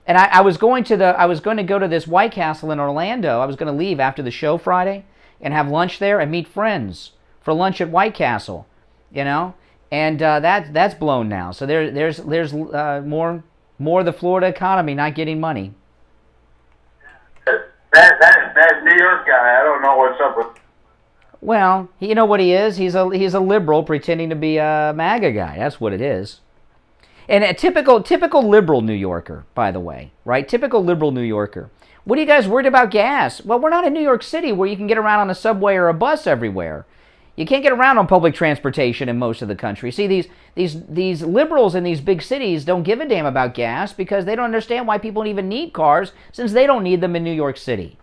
And I was going to go to this White Castle in Orlando. I was going to leave after the show Friday and have lunch there and meet friends for lunch at White Castle, you know? And that's blown now. So there's more of the Florida economy not getting money. That New York guy, I don't know what's up with. Well, you know what he is? He's a liberal pretending to be a MAGA guy. That's what it is. And a typical liberal New Yorker, by the way, right? Typical liberal New Yorker. What are you guys worried about gas? Well, we're not in New York City where you can get around on a subway or a bus everywhere. You can't get around on public transportation in most of the country. See, these liberals in these big cities don't give a damn about gas because they don't understand why people even need cars since they don't need them in New York City.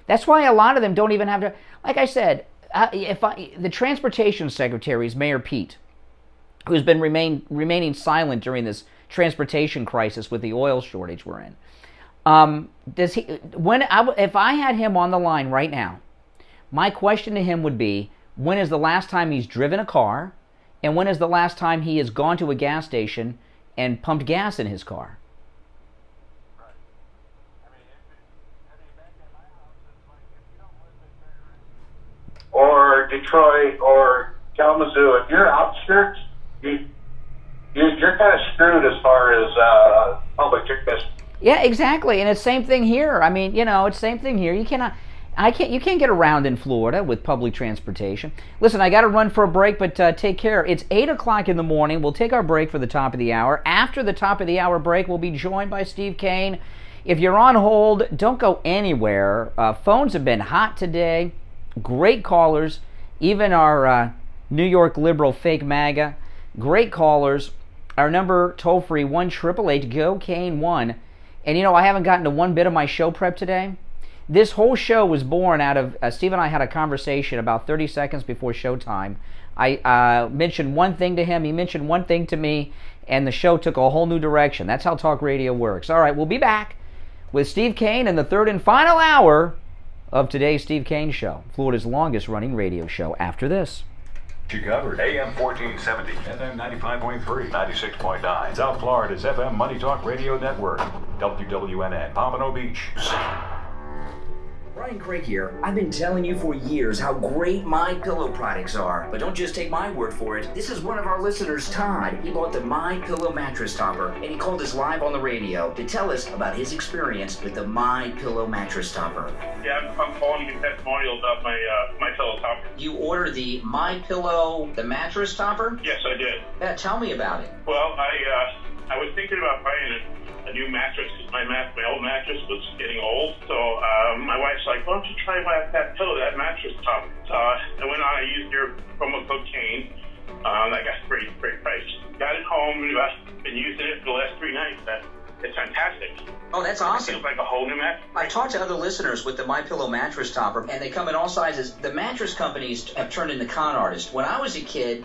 That's why a lot of them don't even have to. Like I said, the transportation secretary is Mayor Pete, who's been remaining silent during this transportation crisis with the oil shortage we're in. If I had him on the line right now, my question to him would be, when is the last time he's driven a car, and when is the last time he has gone to a gas station and pumped gas in his car? Or Detroit or Kalamazoo, if you're outskirts, you're kind of screwed as far as public transportation. Yeah, exactly, and it's same thing here. I mean, you know, it's same thing here. You can't get around in Florida with public transportation. Listen, I got to run for a break, but take care. It's 8 o'clock in the morning. We'll take our break for the top of the hour. After the top of the hour break, we'll be joined by Steve Kane. If you're on hold, don't go anywhere. Phones have been hot today. Great callers. Even our New York liberal fake MAGA. Great callers. Our number, toll-free, 1-888-GO-KANE-1. And, you know, I haven't gotten to one bit of my show prep today. This whole show was born out of, Steve and I had a conversation about 30 seconds before showtime. I mentioned one thing to him, he mentioned one thing to me, and the show took a whole new direction. That's how talk radio works. All right, we'll be back with Steve Kane in the third and final hour of today's Steve Kane Show, Florida's longest running radio show, after this. You covered AM 1470, FM 95.3, 96.9. South Florida's FM Money Talk Radio Network, WWNN, Pompano Beach. Brian Craig here. I've been telling you for years how great MyPillow products are, but don't just take my word for it. This is one of our listeners, Todd. He bought the MyPillow mattress topper, and he called us live on the radio to tell us about his experience with the MyPillow mattress topper. Yeah, I'm calling to get testimonial about my MyPillow topper. You ordered the MyPillow, the mattress topper? Yes, I did. Yeah, tell me about it. Well, I was thinking about buying a new mattress because my old mattress was getting old. So my wife's like, why don't you try that pillow, that mattress top? I went on, I used your promo code Kane. I got a great price. Got it home, and I've been using it for the last 3 nights. It's fantastic. Oh, that's awesome. It feels like a whole new mattress. I've talked to other listeners with the MyPillow mattress topper, and they come in all sizes. The mattress companies have turned into con artists. When I was a kid,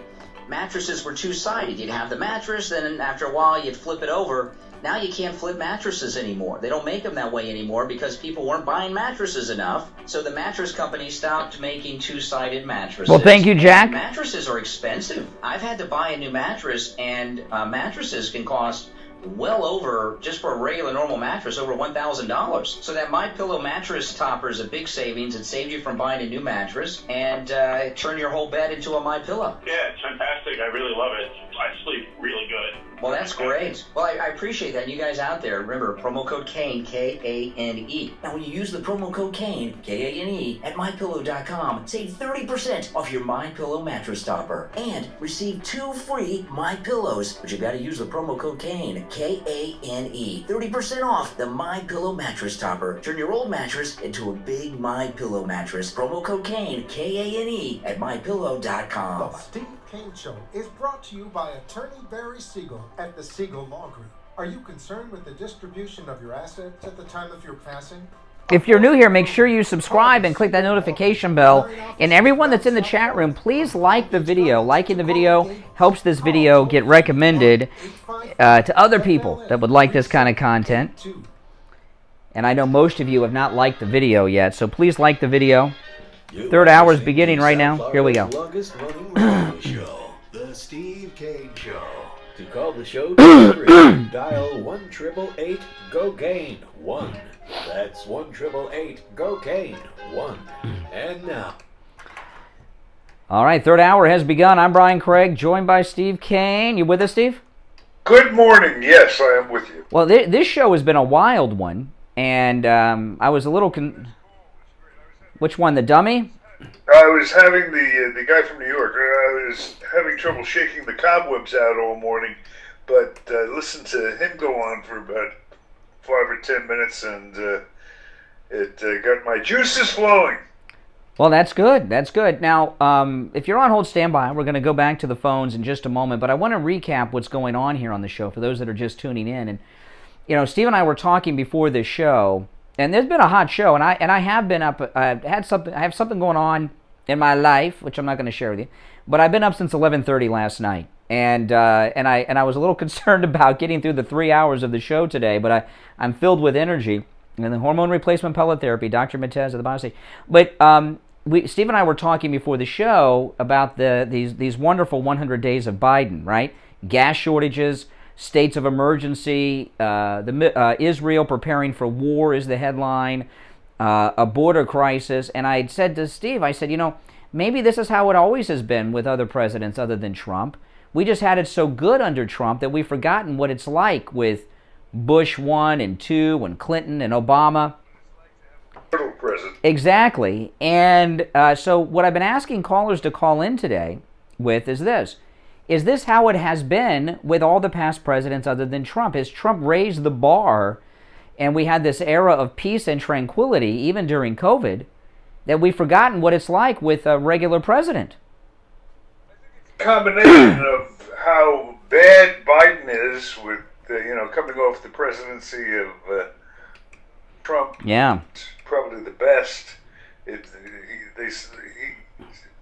mattresses were two-sided. You'd have the mattress, then after a while you'd flip it over. Now you can't flip mattresses anymore. They don't make them that way anymore because people weren't buying mattresses enough. So the mattress company stopped making two-sided mattresses. Well, thank you, Jack. Mattresses are expensive. I've had to buy a new mattress, and mattresses can cost well over, just for a regular normal mattress, over $1,000. So that MyPillow mattress topper is a big savings. It saved you from buying a new mattress and turn your whole bed into a MyPillow. Yeah, it's fantastic. I really love it. I sleep really good. Well, that's great. Well, I appreciate that. You guys out there, remember, promo code KANE, K-A-N-E. Now, when you use the promo code KANE, K-A-N-E, at MyPillow.com, save 30% off your MyPillow mattress topper and receive 2 free MyPillows. But you got to use the promo code KANE, K-A-N-E. 30% off the MyPillow mattress topper. Turn your old mattress into a big MyPillow mattress. Promo code KANE, K-A-N-E, at MyPillow.com. The Steve Kane Show is brought to you by Attorney Barry Siegel at the Siegel Law Group. Are you concerned with the distribution of your assets at the time of your passing? If you're new here, make sure you subscribe and click that notification bell. And everyone that's in the chat room, please like the video. Liking the video helps this video get recommended to other people that would like this kind of content. And I know most of you have not liked the video yet, so please like the video. Third hour is beginning right now. Here we go. Longest running radio show, The Steve Kane Show. To call the show, dial 1-888-GO-KANE 1. That's 1-888-GO-KANE 1. And now. All right, third hour has begun. I'm Brian Craig, joined by Steve Kane. You with us, Steve? Good morning. Yes, I am with you. Well, this show has been a wild one, and I was a little... Which one, the dummy? I was having the guy from New York. I was having trouble shaking the cobwebs out all morning, but listened to him go on for about 5 or 10 minutes, and it got my juices flowing. Well, that's good. That's good. Now, if you're on hold, stand by. We're going to go back to the phones in just a moment, but I want to recap what's going on here on the show for those that are just tuning in. And you know, Steve and I were talking before this show. And there's been a hot show, and I have been up. I have something going on in my life, which I'm not going to share with you. But I've been up since 11:30 last night, and I was a little concerned about getting through the 3 hours of the show today. But I'm filled with energy, and the hormone replacement pellet therapy, Dr. Matez at the Biostate. But Steve and I were talking before the show about these wonderful 100 days of Biden, right? Gas shortages. States of emergency, Israel preparing for war is the headline, a border crisis. And I said to Steve, I said, you know, maybe this is how it always has been with other presidents other than Trump. We just had it so good under Trump that we've forgotten what it's like with Bush 1 and 2 and Clinton and Obama. Exactly. And so what I've been asking callers to call in today with is this. Is this how it has been with all the past presidents other than Trump? Has Trump raised the bar and we had this era of peace and tranquility, even during COVID, that we've forgotten what it's like with a regular president? Combination of how bad Biden is with, coming off the presidency of Trump. Yeah. Probably the best.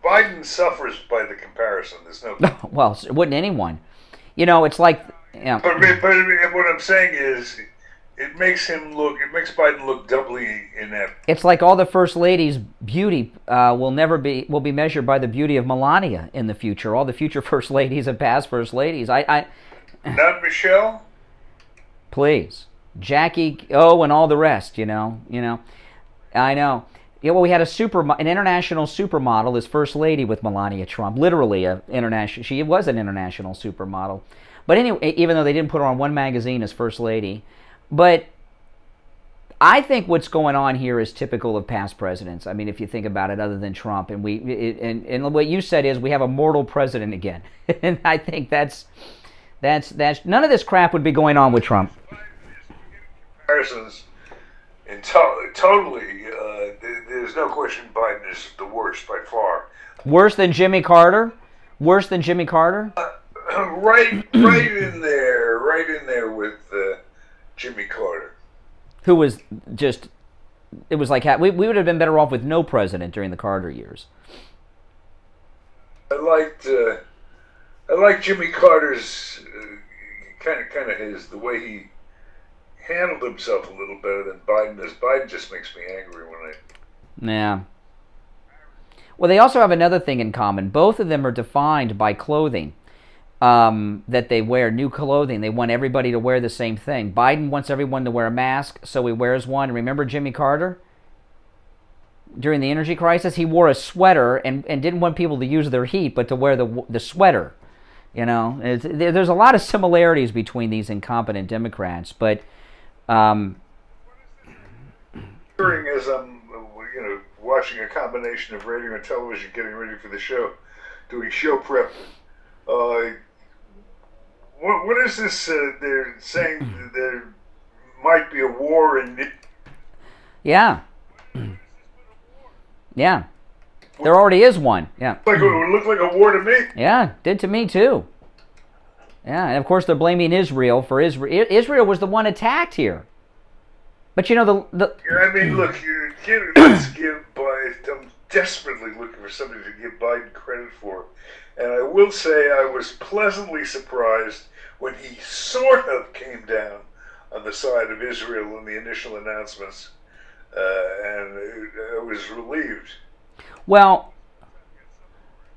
Biden suffers by the comparison. There's no. Well, wouldn't anyone? You know, it's like. Yeah. But what I'm saying is, it makes Biden look doubly inept. It's like all the first ladies' beauty will be measured by the beauty of Melania in the future. All the future first ladies and past first ladies. Not Michelle. Please, Jackie O and all the rest. You know. I know. Yeah, well, we had an international supermodel as first lady with Melania Trump. Literally, she was an international supermodel. But anyway, even though they didn't put her on one magazine as first lady. But I think what's going on here is typical of past presidents. I mean, if you think about it, other than Trump, and what you said is we have a mortal president again. And I think that's none of this crap would be going on with Trump. Comparisons, totally. There's no question Biden is the worst by far. Worse than Jimmy Carter? Worse than Jimmy Carter? Right in there with Jimmy Carter. Who was just, it was like, we would have been better off with no president during the Carter years. I I like Jimmy Carter's kind of the way he handled himself a little better than Biden does. Biden just makes me angry when Yeah. Well, they also have another thing in common. Both of them are defined by clothing that they wear, new clothing. They want everybody to wear the same thing. Biden wants everyone to wear a mask, so he wears one. Remember Jimmy Carter? During the energy crisis, he wore a sweater and didn't want people to use their heat, but to wear the sweater. You know, there's a lot of similarities between these incompetent Democrats, but during as I'm watching a combination of radio and television, getting ready for the show, doing show prep. What is this? They're saying there might be a war in. Yeah. Yeah. There already is one. Yeah. It would look like a war to me. Yeah, did to me too. Yeah, and of course they're blaming Israel for Israel. Israel was the one attacked here. But you know the. I mean, look, let's give Biden. I'm desperately looking for somebody to give Biden credit for, and I will say I was pleasantly surprised when he sort of came down on the side of Israel in the initial announcements, and I was relieved. Well,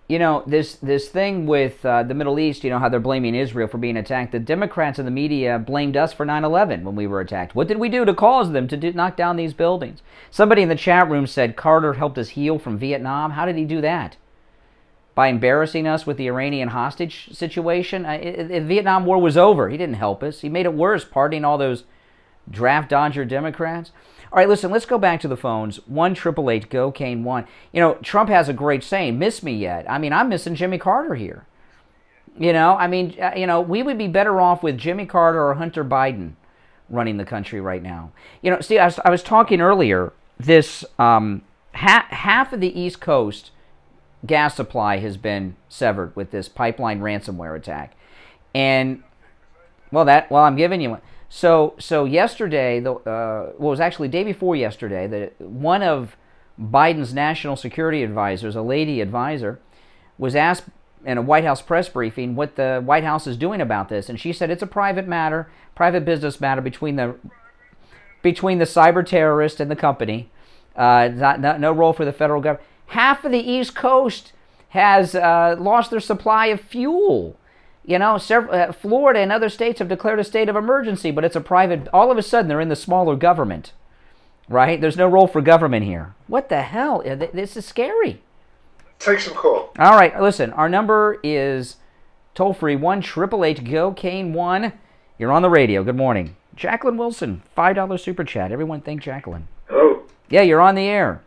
you know, this thing with the Middle East, you know, how they're blaming Israel for being attacked. The Democrats and the media blamed us for 9/11 when we were attacked. What did we do to cause them to knock down these buildings? Somebody in the chat room said Carter helped us heal from Vietnam. How did he do that? By embarrassing us with the Iranian hostage situation? The Vietnam War was over. He didn't help us. He made it worse, pardoning all those draft dodger Democrats. All right, listen, let's go back to the phones. 1-888-GO-CANE-1. You know, Trump has a great saying, miss me yet. I mean, I'm missing Jimmy Carter here. You know, I mean, we would be better off with Jimmy Carter or Hunter Biden running the country right now. You know, see, I was talking earlier, this half of the East Coast gas supply has been severed with this pipeline ransomware attack. And, I'm giving you one. So yesterday, it was actually day before yesterday, one of Biden's national security advisors, a lady advisor, was asked in a White House press briefing what the White House is doing about this, and she said it's a private matter, private business matter between the cyber terrorist and the company. No role for the federal government. Half of the East Coast has lost their supply of fuel. You know, Florida and other states have declared a state of emergency, but it's a private. All of a sudden, they're in the smaller government, right? There's no role for government here. What the hell? This is scary. Take some call. All right, listen. Our number is toll free 1-888-GO-CANE-1. You're on the radio. Good morning, Jacqueline Wilson. $5 super chat. Everyone, thank Jacqueline. Hello. Yeah, you're on the air.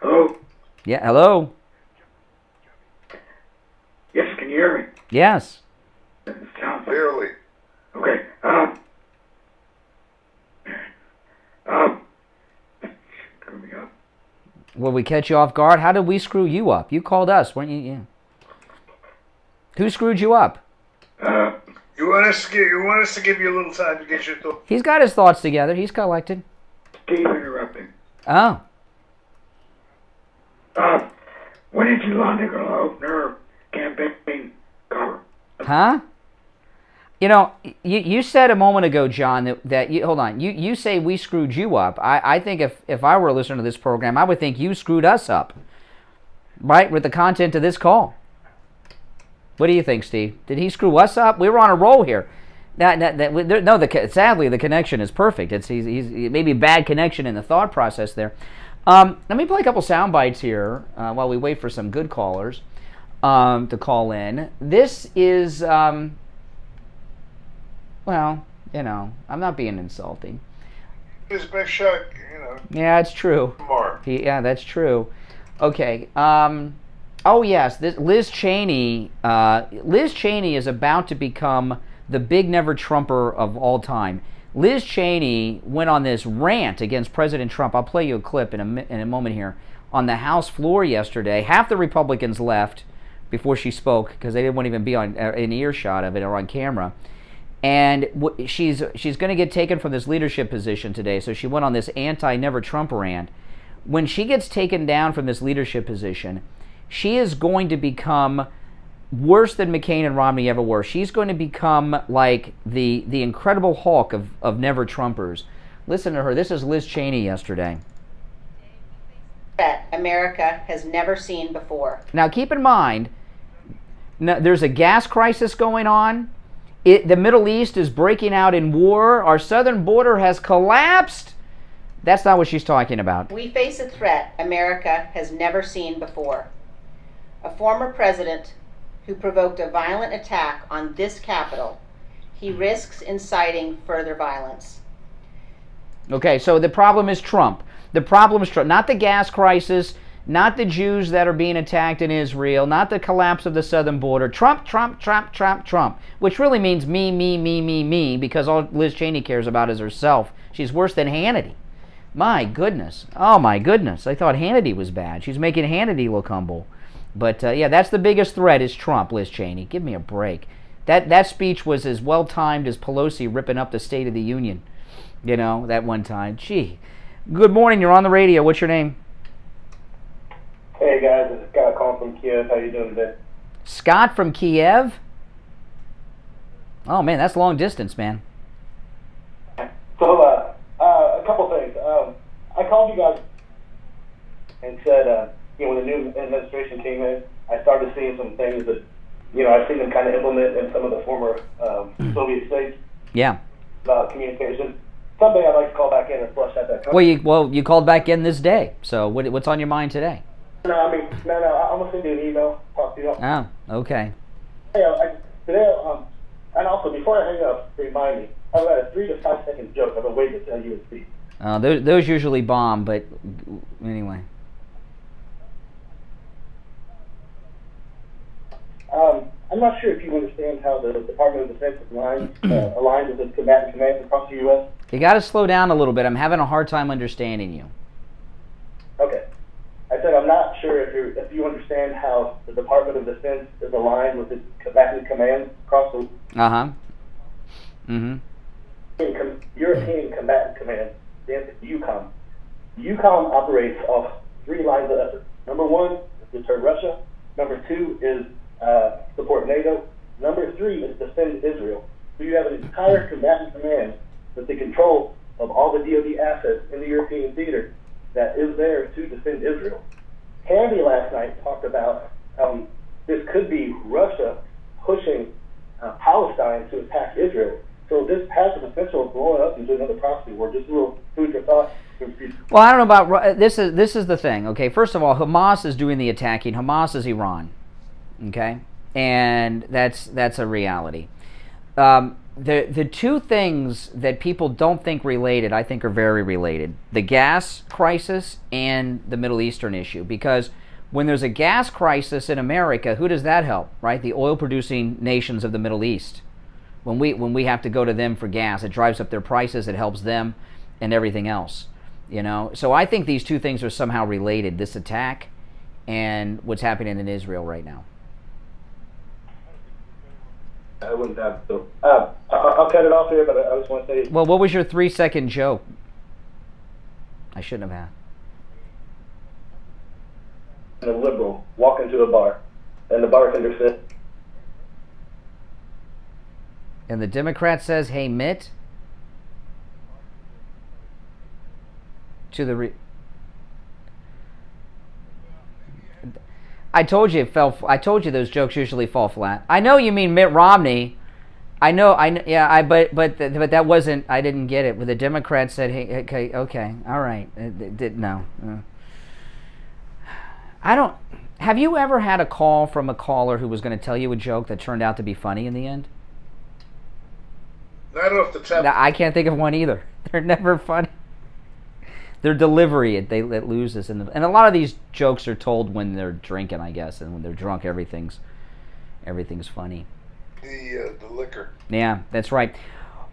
Hello. Yeah, hello. Yes, can you hear me? Yes. Sounds clearly. Okay. Screw me up. Will we catch you off guard? How did we screw you up? You called us, weren't you? Yeah. Who screwed you up? You want us to give you a little time to get your thoughts. He's got his thoughts together. He's collected. Steve interrupting. Oh. When is Yolanda going to open her campaign cover? Huh? You know, you said a moment ago, John, that you, hold on. You say we screwed you up. I think if I were a listener to this program, I would think you screwed us up, right, with the content of this call. What do you think, Steve? Did he screw us up? We were on a roll here. Sadly, the connection is perfect. He's maybe a bad connection in the thought process there. Let me play a couple sound bites here while we wait for some good callers to call in. This is, well, you know, I'm not being insulting. His best shot, you know. Yeah, it's true. Yeah, that's true. Okay. Oh yes, Liz Cheney. Liz Cheney is about to become the big never Trumper of all time. Liz Cheney went on this rant against President Trump. I'll play you a clip in a moment here on the House floor yesterday. Half the Republicans left before she spoke because they didn't want to even be in earshot of it or on camera. And she's going to get taken from this leadership position today. So she went on this anti-never Trump rant. When she gets taken down from this leadership position, she is going to become worse than McCain and Romney ever were. She's going to become like the Incredible Hulk of never-Trumpers. Listen to her. This is Liz Cheney yesterday. That America has never seen before. Now, keep in mind, there's a gas crisis going on. The Middle East is breaking out in war. Our southern border has collapsed. That's not what she's talking about. We face a threat America has never seen before. A former president who provoked a violent attack on this Capitol. He risks inciting further violence. Okay, so the problem is Trump. The problem is Trump, not the gas crisis, not the Jews that are being attacked in Israel, not the collapse of the southern border. Trump, Trump, Trump, Trump, Trump, which really means me, because all Liz Cheney cares about is herself. She's worse than Hannity. My goodness. Oh, my goodness. I thought Hannity was bad. She's making Hannity look humble. But, yeah, that's the biggest threat is Trump, Liz Cheney. Give me a break. That speech was as well-timed as Pelosi ripping up the State of the Union, you know, that one time. Gee. Good morning. You're on the radio. What's your name? Hey, guys. This is Scott calling from Kiev. How you doing today? Scott from Kiev? Oh, man, that's long distance, man. So, a couple things. I called you guys and said, when the new administration came in, I started seeing some things that, I've seen them kind of implement in some of the former Soviet states. Yeah. About communication. Someday I'd like to call back in and flush out that country. Well, you called back in this day. So what's on your mind today? No, I'm going to send you an email. Talk to you. Oh, okay. Hey, today, and also, before I hang up, remind me, I've got a 3 to 5 second joke. I've been waiting to tell you and Steve. Those usually bomb, but anyway. I'm not sure if you understand how the Department of Defense aligns with the combatant commands across the U.S. You got to slow down a little bit. I'm having a hard time understanding you. Okay. I said I'm not sure if you understand how the Department of Defense is aligned with the combatant commands across the... Uh-huh. Mm-hmm. European Combatant Command, stands for EUCOM. EUCOM operates off 3 lines of effort. Number 1 is deter Russia. Number 2 is support NATO. Number 3 is defend Israel. So you have an entire combatant command with the control of all the DoD assets in the European theater that is there to defend Israel. Handy last night talked about this could be Russia pushing Palestine to attack Israel. So this has the potential of blowing up into another proxy war. Just a little food for thought. Well, I don't know about this. Is the thing. Okay, first of all, Hamas is doing the attacking. Hamas is Iran. Okay, and that's a reality. The 2 things that people don't think related, I think, are very related: the gas crisis and the Middle Eastern issue. Because when there's a gas crisis in America, who does that help? Right, the oil-producing nations of the Middle East. When we have to go to them for gas, it drives up their prices. It helps them, and everything else. So I think these 2 things are somehow related: this attack and what's happening in Israel right now. I wouldn't have so. I'll cut it off here, but I just want to say. Well, what was your 3-second joke? I shouldn't have had. A liberal walk into a bar, and the bartender said. And the Democrat says, "Hey, Mitt." To the I told you I told you those jokes usually fall flat. I know you mean Mitt Romney. I know. Yeah. But that wasn't. I didn't get it. When the Democrat said, "Hey, okay, all right," no. I don't. Have you ever had a call from a caller who was going to tell you a joke that turned out to be funny in the end? Not off the top. I can't think of one either. They're never funny. Their delivery, it loses, and a lot of these jokes are told when they're drinking, I guess, and when they're drunk, everything's funny. The liquor. Yeah, that's right.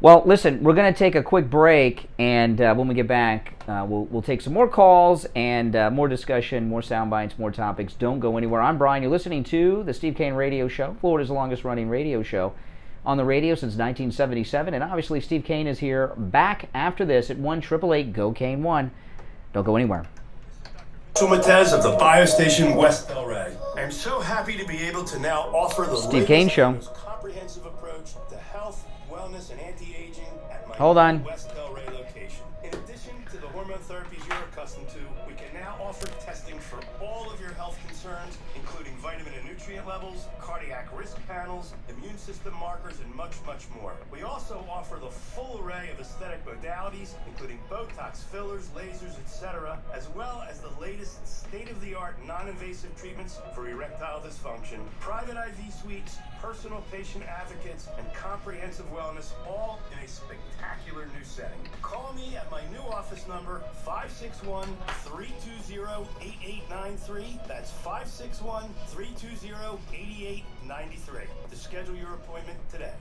Well, listen, we're going to take a quick break, and when we get back, we'll take some more calls and more discussion, more sound bites, more topics. Don't go anywhere. I'm Brian. You're listening to the Steve Kane Radio Show, Florida's longest-running radio show. On the radio since 1977, and obviously Steve Kane is here back after this at 1-888-GO-KANE-1. Don't go anywhere. Matez of the Biostation West Delray. I'm so happy to be able to now offer the Steve Kane Show. most comprehensive approach to health, wellness, and anti-aging at my Hold on. West Delray location. In addition to the hormone therapies you're accustomed to, we can now offer testing for all of your health concerns, including vitamin and nutrient levels, cardiac risk panels, immune system markers, and much, much more. We also offer the full array of aesthetic modalities, including Botox, fillers, lasers, etc., as well as the latest state-of-the-art non-invasive treatments for erectile dysfunction, private IV suites, personal patient advocates, and comprehensive wellness, all in a spectacular new setting. Call me at my new office number, 561-320-8893. That's 561-320-8893 to schedule your appointment today.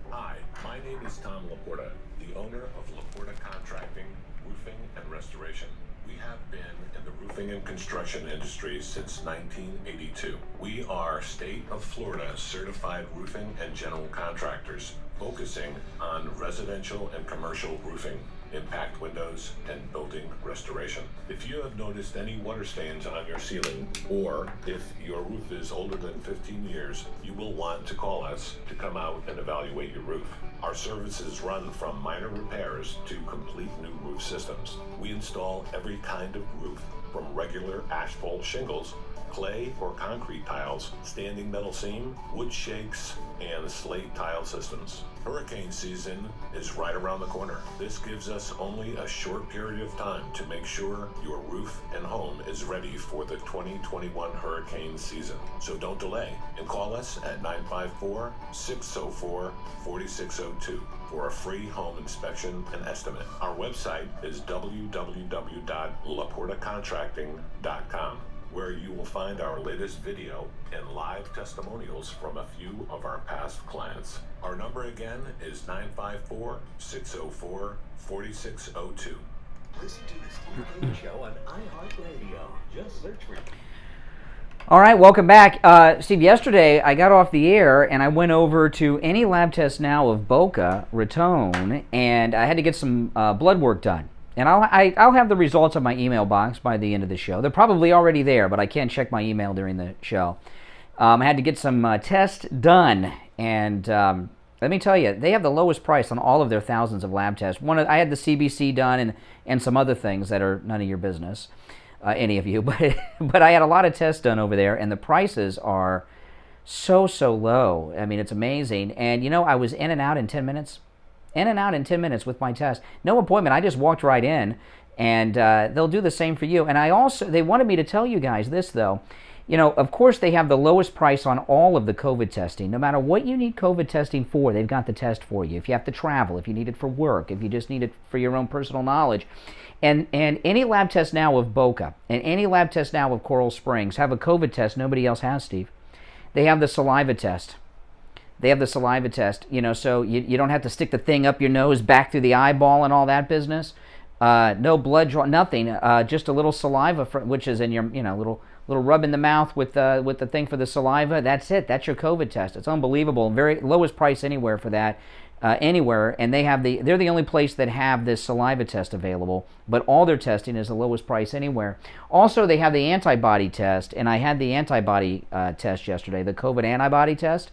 Hi, my name is Tom Laporta, the owner of Laporta Contracting, Roofing and Restoration. We have been in the roofing and construction industry since 1982. We are state of Florida certified roofing and general contractors, focusing on residential and commercial roofing, impact windows, and building restoration. If you have noticed any water stains on your ceiling, or if your roof is older than 15 years, you will want to call us to come out and evaluate your roof. Our services run from minor repairs to complete new roof systems. We install every kind of roof, from regular asphalt shingles, clay or concrete tiles, standing metal seam, wood shakes, and slate tile systems. Hurricane season is right around the corner. This gives us only a short period of time to make sure your roof and home is ready for the 2021 hurricane season. So don't delay and call us at 954-604-4602 for a free home inspection and estimate. Our website is www.laportacontracting.com, where you will find our latest video and live testimonials from a few of our past clients. Our number again is 954-604-4602. Listen to the Steve Kane Show on iHeartRadio. Just search for All right, welcome back. Steve, yesterday I got off the air and I went over to Any Lab Test Now of Boca Raton, and I had to get some blood work done. And I'll have the results on my email box by the end of the show. They're probably already there, but I can't check my email during the show. I had to get some tests done, and let me tell you, they have the lowest price on all of their thousands of lab tests. I had the CBC done and some other things that are none of your business, any of you, but I had a lot of tests done over there, and the prices are so low. I mean, it's amazing. And, you know, I was in and out in 10 minutes. In and out in 10 minutes with my test. No appointment. I just walked right in, and they'll do the same for you. And they wanted me to tell you guys this, though. You know, of course, they have the lowest price on all of the COVID testing. No matter what you need COVID testing for, they've got the test for you. If you have to travel, if you need it for work, if you just need it for your own personal knowledge. And Any Lab Test Now of Boca and Any Lab Test Now of Coral Springs have a COVID test nobody else has, Steve. They have the saliva test. They have the saliva test, you know, so you don't have to stick the thing up your nose, back through the eyeball and all that business. No blood draw, nothing. Just a little saliva, which is in your, you know, little rub in the mouth with the thing for the saliva. That's it. That's your COVID test. It's unbelievable. Very lowest price anywhere for that, anywhere. And they're the only place that have this saliva test available. But all their testing is the lowest price anywhere. Also, they have the antibody test, and I had the antibody test yesterday, the COVID antibody test.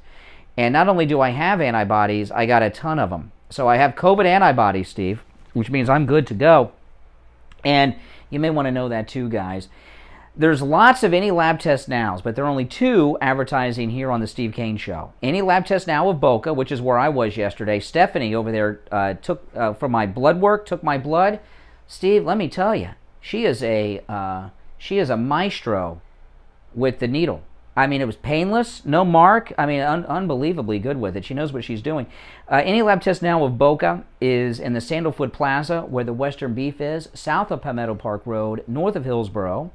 And not only do I have antibodies, I got a ton of them. So I have COVID antibodies, Steve, which means I'm good to go. And you may want to know that too, guys. There's lots of Any Lab Test Nows, but there are only two advertising here on the Steve Kane Show. Any Lab Test Now of Boca, which is where I was yesterday. Stephanie over there took for my blood work, took my blood. Steve, let me tell you, she is a maestro with the needle. I mean, it was painless, no mark. I mean, unbelievably good with it. She knows what she's doing. Any Lab Test Now of Boca is in the Sandalwood Plaza, where the Western Beef is, south of Palmetto Park Road, north of Hillsborough,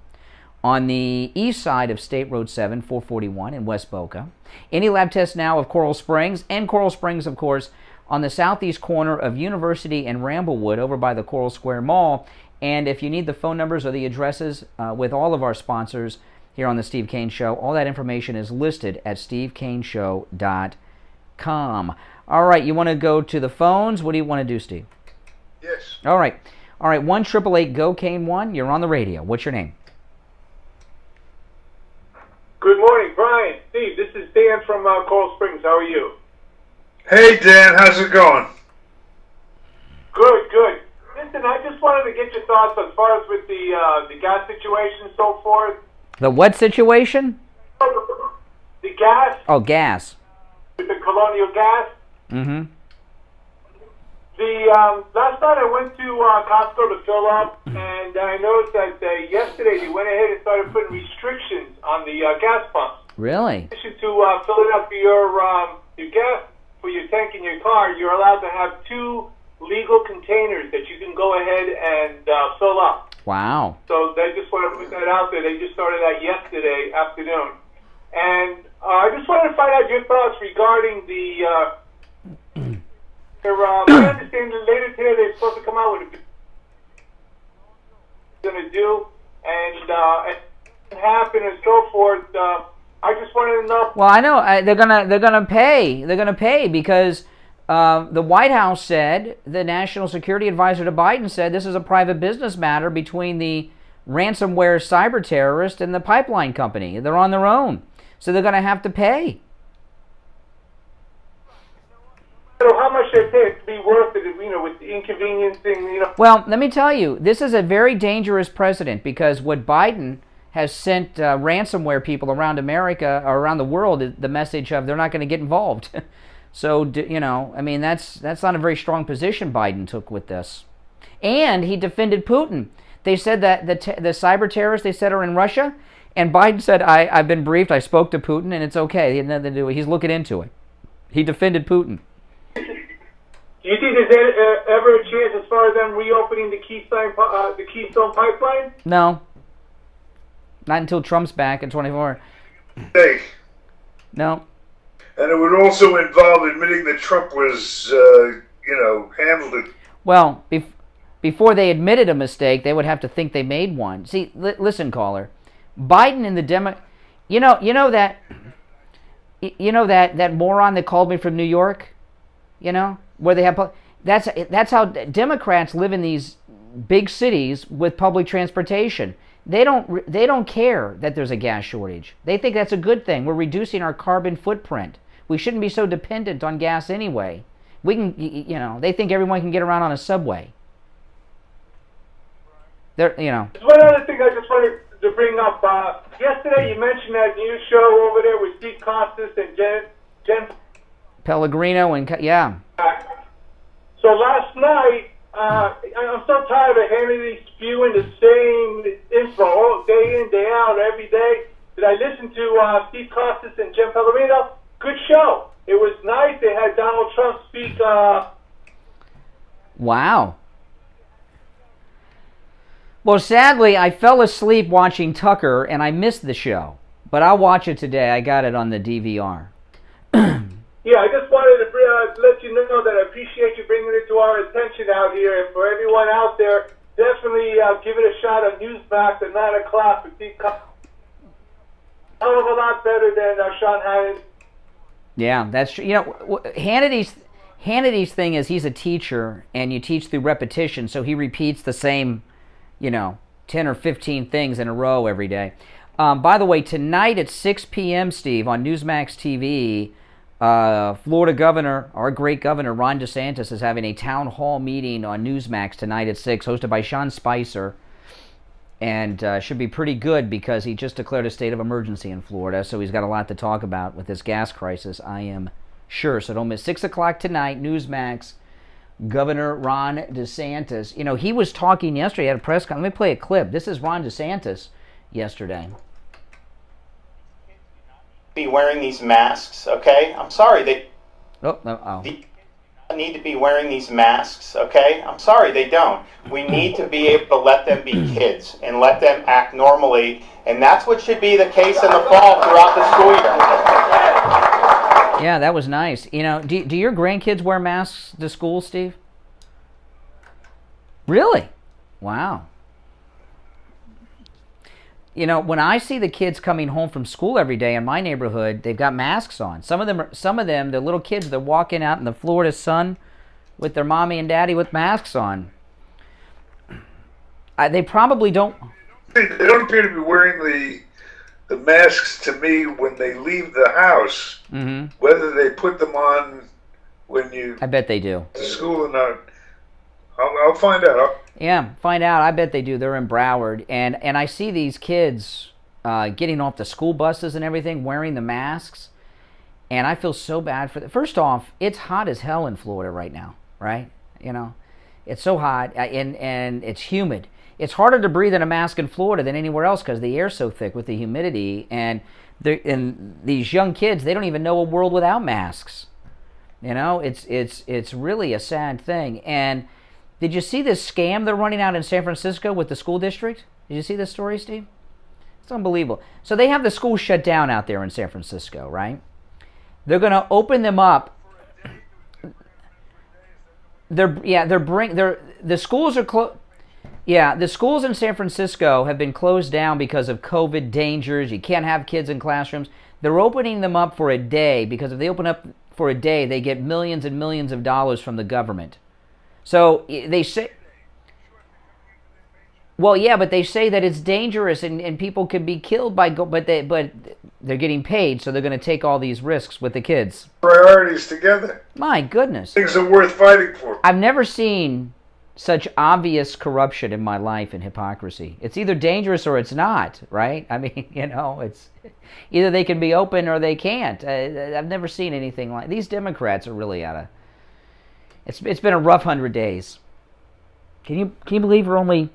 on the east side of State Road 7, 441 in West Boca. Any Lab Test Now of Coral Springs, and Coral Springs, of course, on the southeast corner of University and Ramblewood, over by the Coral Square Mall. And if you need the phone numbers or the addresses with all of our sponsors here on the Steve Kane Show, all that information is listed at stevekaneshow.com. All right, you want to go to the phones? What do you want to do, Steve? Yes. All right. All right, 1-888-GO-CANE-1. You're on the radio. What's your name? Good morning, Brian. Steve, this is Dan from Coral Springs. How are you? Hey, Dan. How's it going? Good, good. Listen, I just wanted to get your thoughts as far as with the gas situation and so forth. The what situation? The gas. Oh, gas. With the Colonial Gas. Mm-hmm. The last night I went to Costco to fill up, and I noticed that yesterday they went ahead and started putting restrictions on the gas pumps. Really? In addition to filling up your gas for your tank in your car, you're allowed to have 2 legal containers that you can go ahead and fill up. Wow. So they just want to put that out there. They just started that yesterday afternoon. And I just wanted to find out your thoughts regarding I understand that later today they're supposed to come out with a going to do and happen and so forth. I just wanted to know. Well, I know they're gonna pay because the White House said, the National Security Advisor to Biden said, this is a private business matter between the ransomware cyber terrorist and the pipeline company. They're on their own, so they're gonna have to pay. So how much they pay to be worth it, with the inconveniencing, Well, let me tell you, this is a very dangerous precedent because what Biden has sent ransomware people around America or around the world the message of they're not going to get involved. So, I mean, that's not a very strong position Biden took with this. And he defended Putin. They said that the cyber terrorists they said are in Russia, and Biden said, I've been briefed, I spoke to Putin, and it's okay. He had nothing to do with it. He's looking into it. He defended Putin. Do you think there's ever a chance as far as them reopening the Keystone Pipeline? No. Not until Trump's back in 24. Hey. No. And it would also involve admitting that Trump was, handled it. Well, before they admitted a mistake, they would have to think they made one. See, listen, caller. Biden and the you know that moron that called me from New York, where they have that's how Democrats live in these big cities with public transportation. They don't care that there's a gas shortage. They think that's a good thing. We're reducing our carbon footprint. We shouldn't be so dependent on gas anyway. We can, they think everyone can get around on a subway. There's one other thing I just wanted to bring up. Yesterday you mentioned that news show over there with Steve Costas and Jen Pellegrino and yeah. So last night, I'm so tired of Hannity spewing the same info all day in, day out, every day. Did I listen to Steve Costas and Jen Pellegrino? Good show. It was nice. They had Donald Trump speak. Wow. Well, sadly, I fell asleep watching Tucker, and I missed the show. But I'll watch it today. I got it on the DVR. Yeah, I just wanted to let you know that I appreciate you bringing it to our attention out here. And for everyone out there, definitely give it a shot on Newsmax at 9 o'clock. With Steve Hell of a lot better than Sean Hannity. Yeah, that's true. Hannity's thing is he's a teacher, and you teach through repetition, so he repeats the same, 10 or 15 things in a row every day. By the way, tonight at 6 p.m., Steve, on Newsmax TV, Florida Governor, our great Governor, Ron DeSantis, is having a town hall meeting on Newsmax tonight at 6, hosted by Sean Spicer. And should be pretty good because he just declared a state of emergency in Florida, so he's got a lot to talk about with this gas crisis, I am sure. So don't miss 6 o'clock tonight, Newsmax, Governor Ron DeSantis. He was talking yesterday at a press conference. Let me play a clip. This is Ron DeSantis yesterday. Be wearing these masks, okay? I'm sorry, they need to be wearing these masks, okay? I'm sorry, they don't. We need to be able to let them be kids and let them act normally, and that's what should be the case in the fall throughout the school year. Yeah, that was nice. Do your grandkids wear masks to school, Steve? Really? Wow. When I see the kids coming home from school every day in my neighborhood, they've got masks on. Some of them, the little kids, they're walking out in the Florida sun with their mommy and daddy with masks on. They probably don't. They don't appear to be wearing the masks to me when they leave the house. Mm-hmm. Whether they put them on when you... I bet they do. ...to school or not. I'll find out. Yeah, find out. I bet they do. They're in Broward. And I see these kids getting off the school buses and everything, wearing the masks. And I feel so bad for them. First off, it's hot as hell in Florida right now, right? You know, it's so hot and it's humid. It's harder to breathe in a mask in Florida than anywhere else because the air's so thick with the humidity. And these young kids, they don't even know a world without masks. You know, it's really a sad thing. And did you see this scam they're running out in San Francisco with the school district? Did you see this story, Steve? It's unbelievable. So they have the school shut down out there in San Francisco, right? They're going to open them up. The schools are closed. Yeah, the schools in San Francisco have been closed down because of COVID dangers. You can't have kids in classrooms. They're opening them up for a day because if they open up for a day, they get millions and millions of dollars from the government. So they say, well, yeah, but they say that it's dangerous and people could be killed but they're getting paid, so they're going to take all these risks with the kids. Priorities together. My goodness. Things are worth fighting for. I've never seen such obvious corruption in my life and hypocrisy. It's either dangerous or it's not, right? I mean, you know, it's either they can be open or they can't. I've never seen anything like these Democrats are really out of. It's been a rough 100 days. Can you believe we're only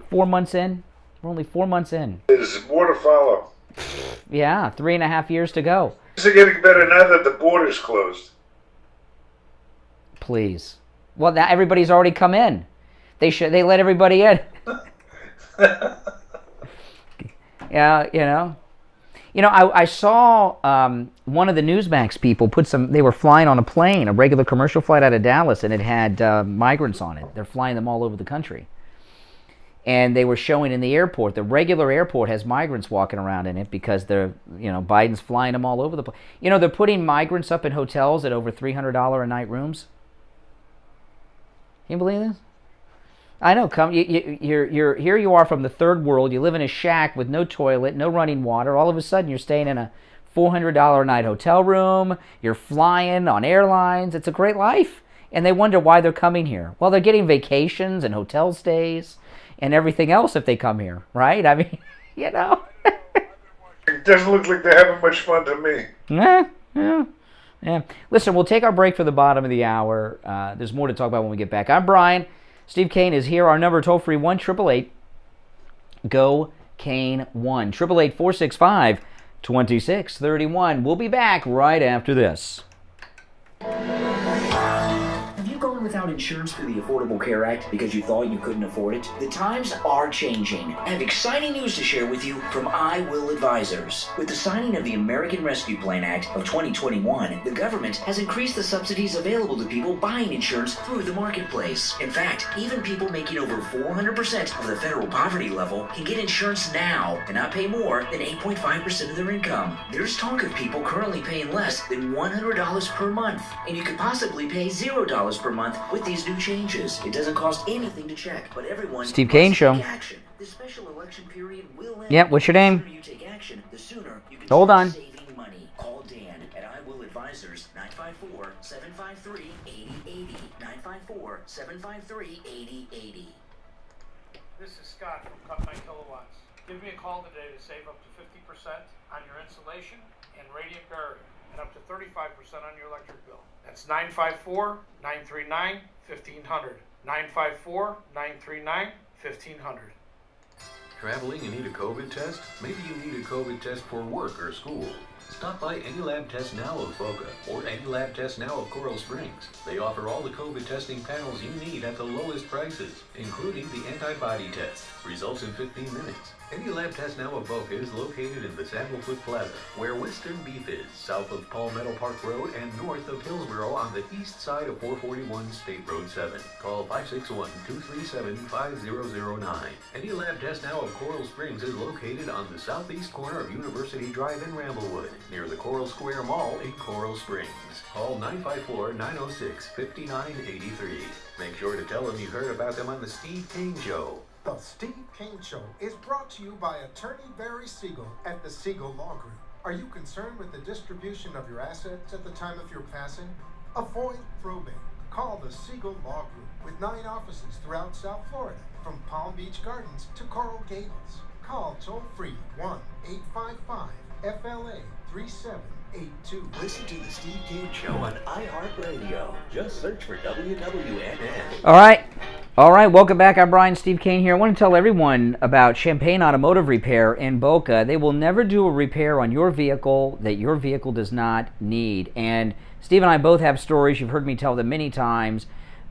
4 months in? We're only 4 months in. There's more to follow. Yeah, 3.5 years to go. Things are getting better now that the border's closed. Please. Well, now everybody's already come in. They let everybody in. Yeah, you know. You know, I saw one of the Newsmax people they were flying on a plane, a regular commercial flight out of Dallas, and it had migrants on it. They're flying them all over the country. And they were showing in the airport, the regular airport has migrants walking around in it because Biden's flying them all over the place. You know, they're putting migrants up in hotels at over $300 a night rooms. Can you believe this? I know. You're here. You are from the third world. You live in a shack with no toilet, no running water. All of a sudden, you're staying in a $400 a night hotel room. You're flying on airlines. It's a great life, and they wonder why they're coming here. Well, they're getting vacations and hotel stays and everything else if they come here, right? I mean, you know. It doesn't look like they're having much fun to me. Yeah. Listen, we'll take our break for the bottom of the hour. There's more to talk about when we get back. I'm Brian. Steve Kane is here. Our number toll-free 1-888-GO-KANE 1-888-465-2631. We'll be back right after this. Have you gone without insurance through the Affordable Care Act because you thought you couldn't afford it? The times are changing. I have exciting news to share with you from I Will Advisors. With the signing of the American Rescue Plan Act of 2021, the government has increased the subsidies available to people buying insurance through the marketplace. In fact, even people making over 400% of the federal poverty level can get insurance now and not pay more than 8.5% of their income. There's talk of people currently paying less than $100 per month, and you could possibly pay $0 per month with these new changes. It doesn't cost anything to check, but everyone Steve Kane Show. Action. The special election period will end. Yeah, what's your name? The sooner you take action, the sooner you can Hold on. start saving money. Call Dan at I Will Advisors 954-753-8080. 954-753-8080. This is Scott from Cut My Kilowatts. Give me a call today to save up to 50% on your insulation and radiant barrier and up to 35% on your electric bill. That's 954-939-1500. 954-939-1500. Traveling and need a COVID test? Maybe you need a COVID test for work or school. Stop by Any Lab Test Now of Boca or Any Lab Test Now of Coral Springs. They offer all the COVID testing panels you need at the lowest prices, including the antibody test. Results in 15 minutes. Any Lab Test Now of Boca is located in the Sandalwood Plaza, where Western Beef is, south of Palmetto Park Road and north of Hillsborough on the east side of 441 State Road 7. Call 561-237-5009. Any Lab Test Now of Coral Springs is located on the southeast corner of University Drive in Ramblewood, near the Coral Square Mall in Coral Springs. Call 954-906-5983. Make sure to tell them you heard about them on the Steve Kane Show. The Steve Kane Show is brought to you by Attorney Barry Siegel at the Siegel Law Group. Are you concerned with the distribution of your assets at the time of your passing? Avoid probate. Call the Siegel Law Group with 9 offices throughout South Florida, from Palm Beach Gardens to Coral Gables. Call toll-free 1-855-FLA-3782. Listen to the Steve Kane Show on iHeartRadio. Just search for WWNN. All right, welcome back. I'm Brian, Steve Kane here. I want to tell everyone about Champagne Automotive Repair in Boca. They will never do a repair on your vehicle that your vehicle does not need. And Steve and I both have stories, you've heard me tell them many times,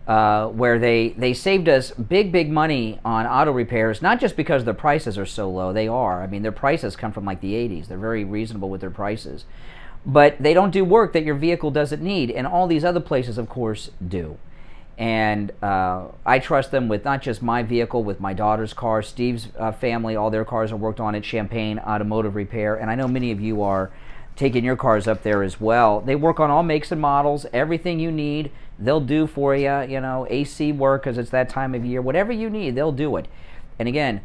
where they saved us big money on auto repairs, not just because the prices are so low. They are. I mean, their prices come from like the 80s. They're very reasonable with their prices. But they don't do work that your vehicle doesn't need, and all these other places, of course, do. And I trust them with not just my vehicle, with my daughter's car, Steve's family, all their cars are worked on at Champagne Automotive Repair, and I know many of you are taking your cars up there as well. They work on all makes and models, everything you need, they'll do for you, you know, AC work because it's that time of year, whatever you need, they'll do it. And again,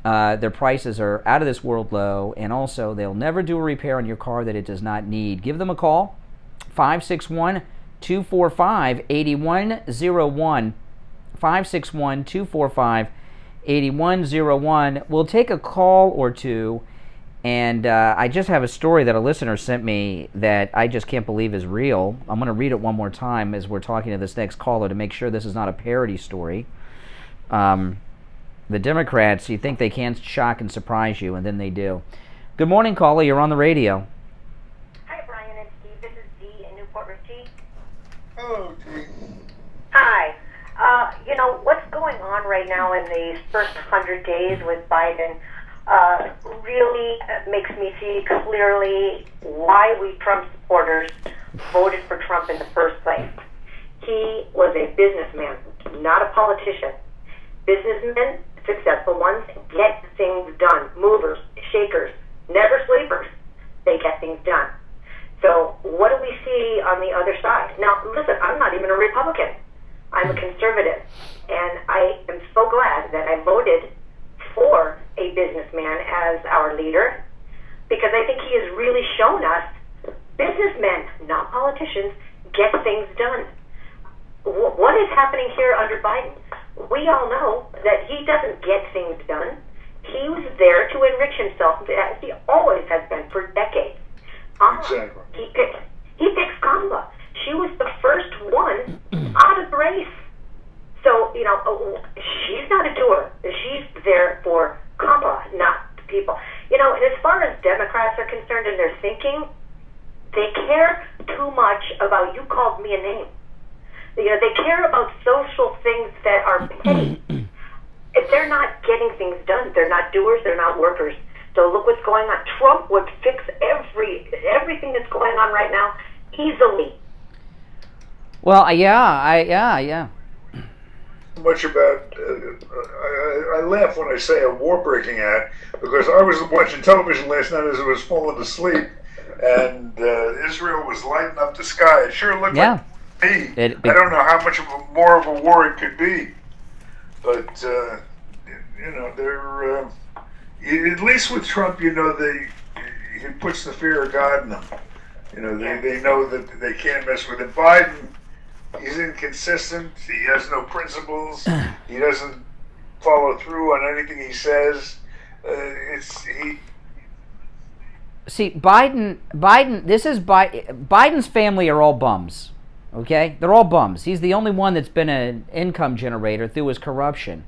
their prices are out of this world low, and also they'll never do a repair on your car that it does not need. Give them a call, 561-245-8101, 561-245-8101. We'll take a call or two, and I just have a story that a listener sent me that I just can't believe is real. I'm going to read it one more time as we're talking to this next caller to make sure this is not a parody story. The Democrats, you think they can't shock and surprise you, and then they do. Good morning, caller. You're on the radio. Hi, Brian and Steve. This is Dee in Newport Richie. Hello, Dee. Hi. You know, what's going on right now in these first 100 days with Biden really makes me see clearly why we Trump supporters voted for Trump in the first place. He was a businessman, not a politician. Businessmen, successful ones, get things done. Movers, shakers, never sleepers. They get things done. So what do we see on the other side? Now, listen, I'm not even a Republican. I'm a conservative. And I am so glad that I voted for a businessman as our leader, because I think he has really shown us businessmen, not politicians, get things done. What is happening here under Biden? We all know that he doesn't get things done. He was there to enrich himself, as he always has been for decades. Exactly. He picks Kamala. She was the first one out of the race. So, you know, she's not a doer. She's there for Kamala, not the people. You know, and as far as Democrats are concerned and their thinking, they care too much about, you called me a name. You know, they care about social things that are petty. If they're not getting things done, they're not doers, they're not workers. So look what's going on. Trump would fix everything that's going on right now easily. Well, yeah. Much about I laugh when I say a war-breaking act, because I was watching television last night as I was falling asleep, and Israel was lighting up the sky. It sure looked like me. I don't know how much more of a war it could be, but you know, they're at least with Trump, you know, he puts the fear of God in them. You know, they know that they can't mess with him. Biden, he's inconsistent. He has no principles. He doesn't follow through on anything he says. See, Biden's family are all bums. Okay? They're all bums. He's the only one that's been an income generator through his corruption.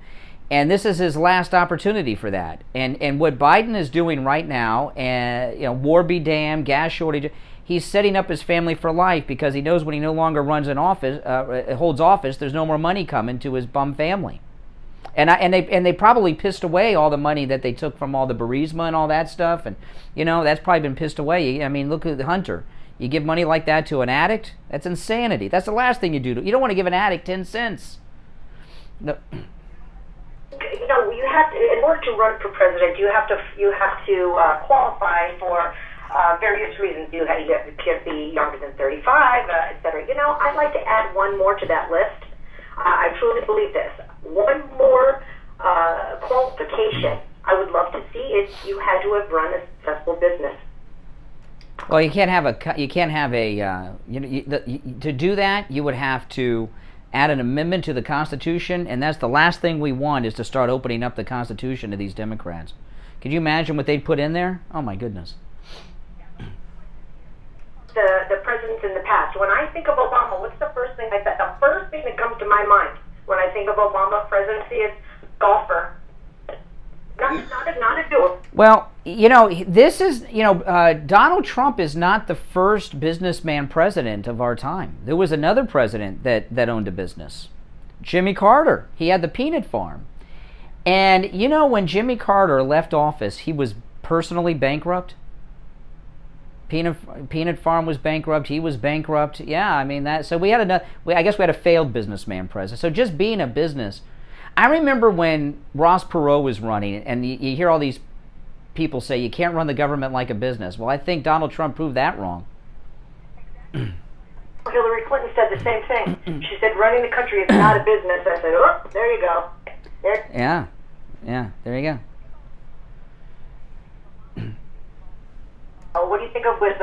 And this is his last opportunity for that. And what Biden is doing right now, you know, war be damned, gas shortage, he's setting up his family for life, because he knows when he no longer runs an office, holds office, there's no more money coming to his bum family. And they probably pissed away all the money that they took from all the Burisma and all that stuff, and you know, that's probably been pissed away. I mean, look at Hunter. You give money like that to an addict? That's insanity. That's the last thing you do. You don't want to give an addict 10 cents. No. You know, you have to, in order to run for president, you have to qualify for various reasons. You can't be younger than 35, etc. You know, I'd like to add one more to that list. I truly believe this. One more qualification. I would love to see if you had to have run a successful business. Well, you can't have to do that, you would have to add an amendment to the Constitution, and that's the last thing we want, is to start opening up the Constitution to these Democrats. Could you imagine what they'd put in there? Oh my goodness. The presidents in the past. When I think of Obama, what's the first thing I said? The first thing that comes to my mind when I think of Obama presidency is golfer. Not a doer. Well, this is, Donald Trump is not the first businessman president of our time. There was another president that owned a business. Jimmy Carter. He had the peanut farm. And, when Jimmy Carter left office, he was personally bankrupt. Peanut farm was bankrupt. He was bankrupt. Yeah, I mean that. So I guess we had a failed businessman president. So just being a business. I remember when Ross Perot was running, and you hear all these people say you can't run the government like a business. Well, I think Donald Trump proved that wrong. Hillary Clinton said the same thing. She said running the country is not a business. I said, oh, there you go. There. Yeah, there you go. What do you think of with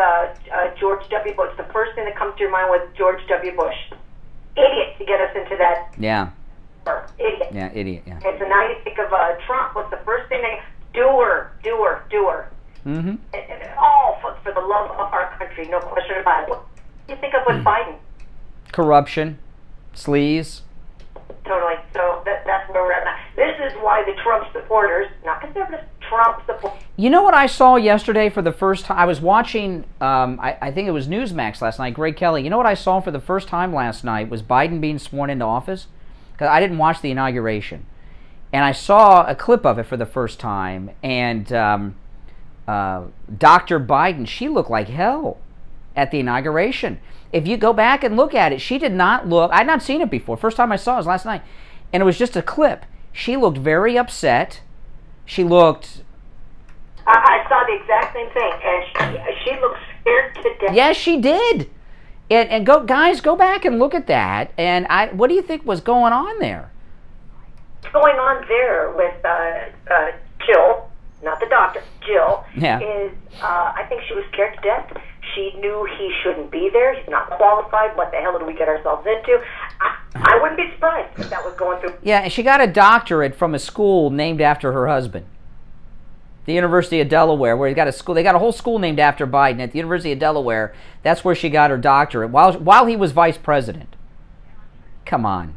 George W. Bush? The first thing that comes to your mind was George W. Bush. Idiot to get us into that. Yeah. Idiot. Yeah, idiot, yeah. And so now you think of Trump. What's the first thing doer. Mm-hmm. And all for the love of our country, no question about it. What do you think of with Biden? Corruption. Sleaze. Totally. So that's where we're at now. This is why the Trump supporters, not conservatives, Trump supporters. You know what I saw yesterday for the first time? I was watching, I think it was Newsmax last night, Greg Kelly. You know what I saw for the first time last night was Biden being sworn into office? Because I didn't watch the inauguration. And I saw a clip of it for the first time. And Dr. Biden, she looked like hell at the inauguration. If you go back and look at it, she did not look, I'd not seen it before. First time I saw it was last night. And it was just a clip. She looked very upset. She looked... I saw the exact same thing. And she looked scared to death. Yes, she did. And guys, go back and look at that. And what do you think was going on there? What's going on there with Jill, not the doctor, Jill, is I think she was scared to death. She knew he shouldn't be there. He's not qualified. What the hell did we get ourselves into? I wouldn't be surprised if that was going through. Yeah, and she got a doctorate from a school named after her husband. The University of Delaware, where they got a whole school named after Biden at the University of Delaware. That's where she got her doctorate while he was vice president. Come on.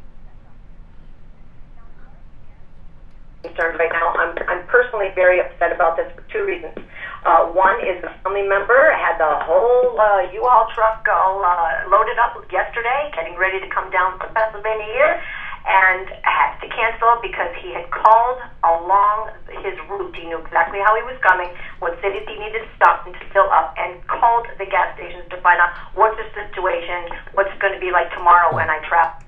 Right now, I'm personally very upset about this for two reasons. One is a family member had the whole U-Haul truck all loaded up yesterday, getting ready to come down from Pennsylvania here, and had to cancel because he had called along his route. He knew exactly how he was coming, what cities he needed to stop and to fill up, and called the gas stations to find out what's the situation, what's it going to be like tomorrow when I travel.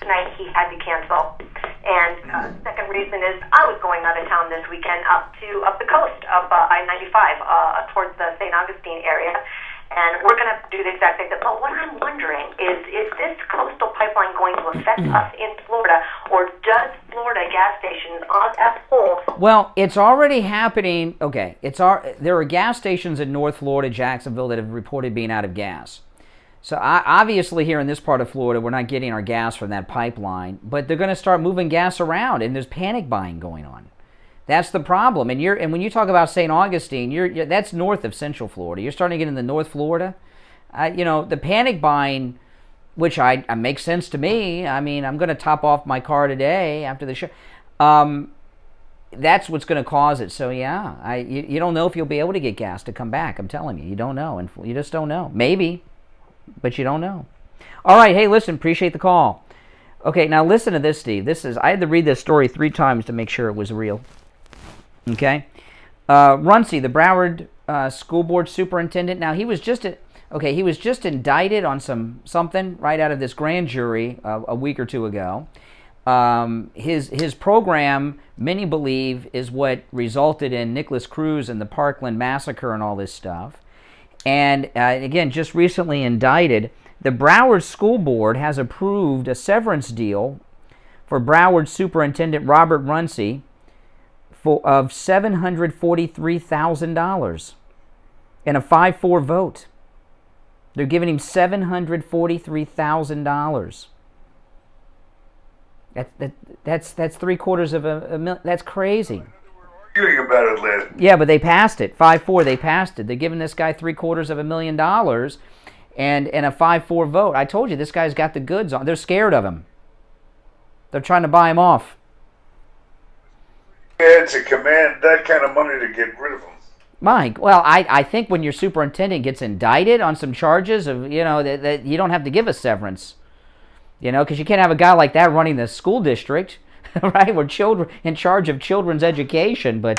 Tonight he had to cancel. And second reason is I was going out of town this weekend up the coast of I-95 towards the St. Augustine area. And we're going to do the exact thing. But what I'm wondering is this coastal pipeline going to affect us in Florida, or does Florida gas stations as a whole? Well, it's already happening. Okay, there are gas stations in North Florida, Jacksonville, that have reported being out of gas. So obviously here in this part of Florida, we're not getting our gas from that pipeline, but they're going to start moving gas around, and there's panic buying going on. That's the problem. And when you talk about St. Augustine, that's north of Central Florida. You're starting to get into North Florida. The panic buying, which makes sense to me. I mean, I'm going to top off my car today after the show. That's what's going to cause it. So yeah, you don't know if you'll be able to get gas to come back. I'm telling you, you don't know, and you just don't know. Maybe. But you don't know. All right, hey, listen, appreciate the call. Okay, now listen to this, Steve. I had to read this story 3 times to make sure it was real. Okay? Runcie, the Broward School Board Superintendent. Now, he was just indicted on something right out of this grand jury a week or two ago. His program, many believe, is what resulted in Nicholas Cruz and the Parkland massacre and all this stuff. And again, just recently indicted, the Broward School Board has approved a severance deal for Broward Superintendent Robert Runcie, of $743,000 in a 5-4 vote. They're giving him $743,000. That's $750,000. That's crazy. Arguing about it, Lynn. Yeah, but they passed it. 5-4, they passed it. They're giving this guy $750,000 and a 5-4 vote. I told you, this guy's got the goods on. They're scared of him. They're trying to buy him off. Yeah, to command that kind of money to get rid of him. Mike, well, I think when your superintendent gets indicted on some charges of, that you don't have to give a severance. Because you can't have a guy like that running the school district, right? We're children in charge of children's education, but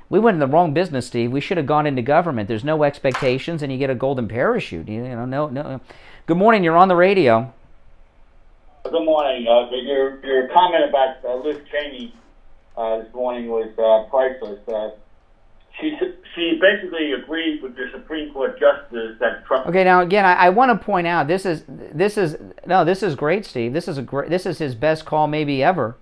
we went in the wrong business, Steve. We should have gone into government. There's no expectations, and you get a golden parachute. No. Good morning. You're on the radio. Good morning. Your comment about Liz Cheney this morning was priceless. She basically agreed with the Supreme Court justice that Trump. Okay, now again, I want to point out this is great, Steve. This is his best call maybe ever.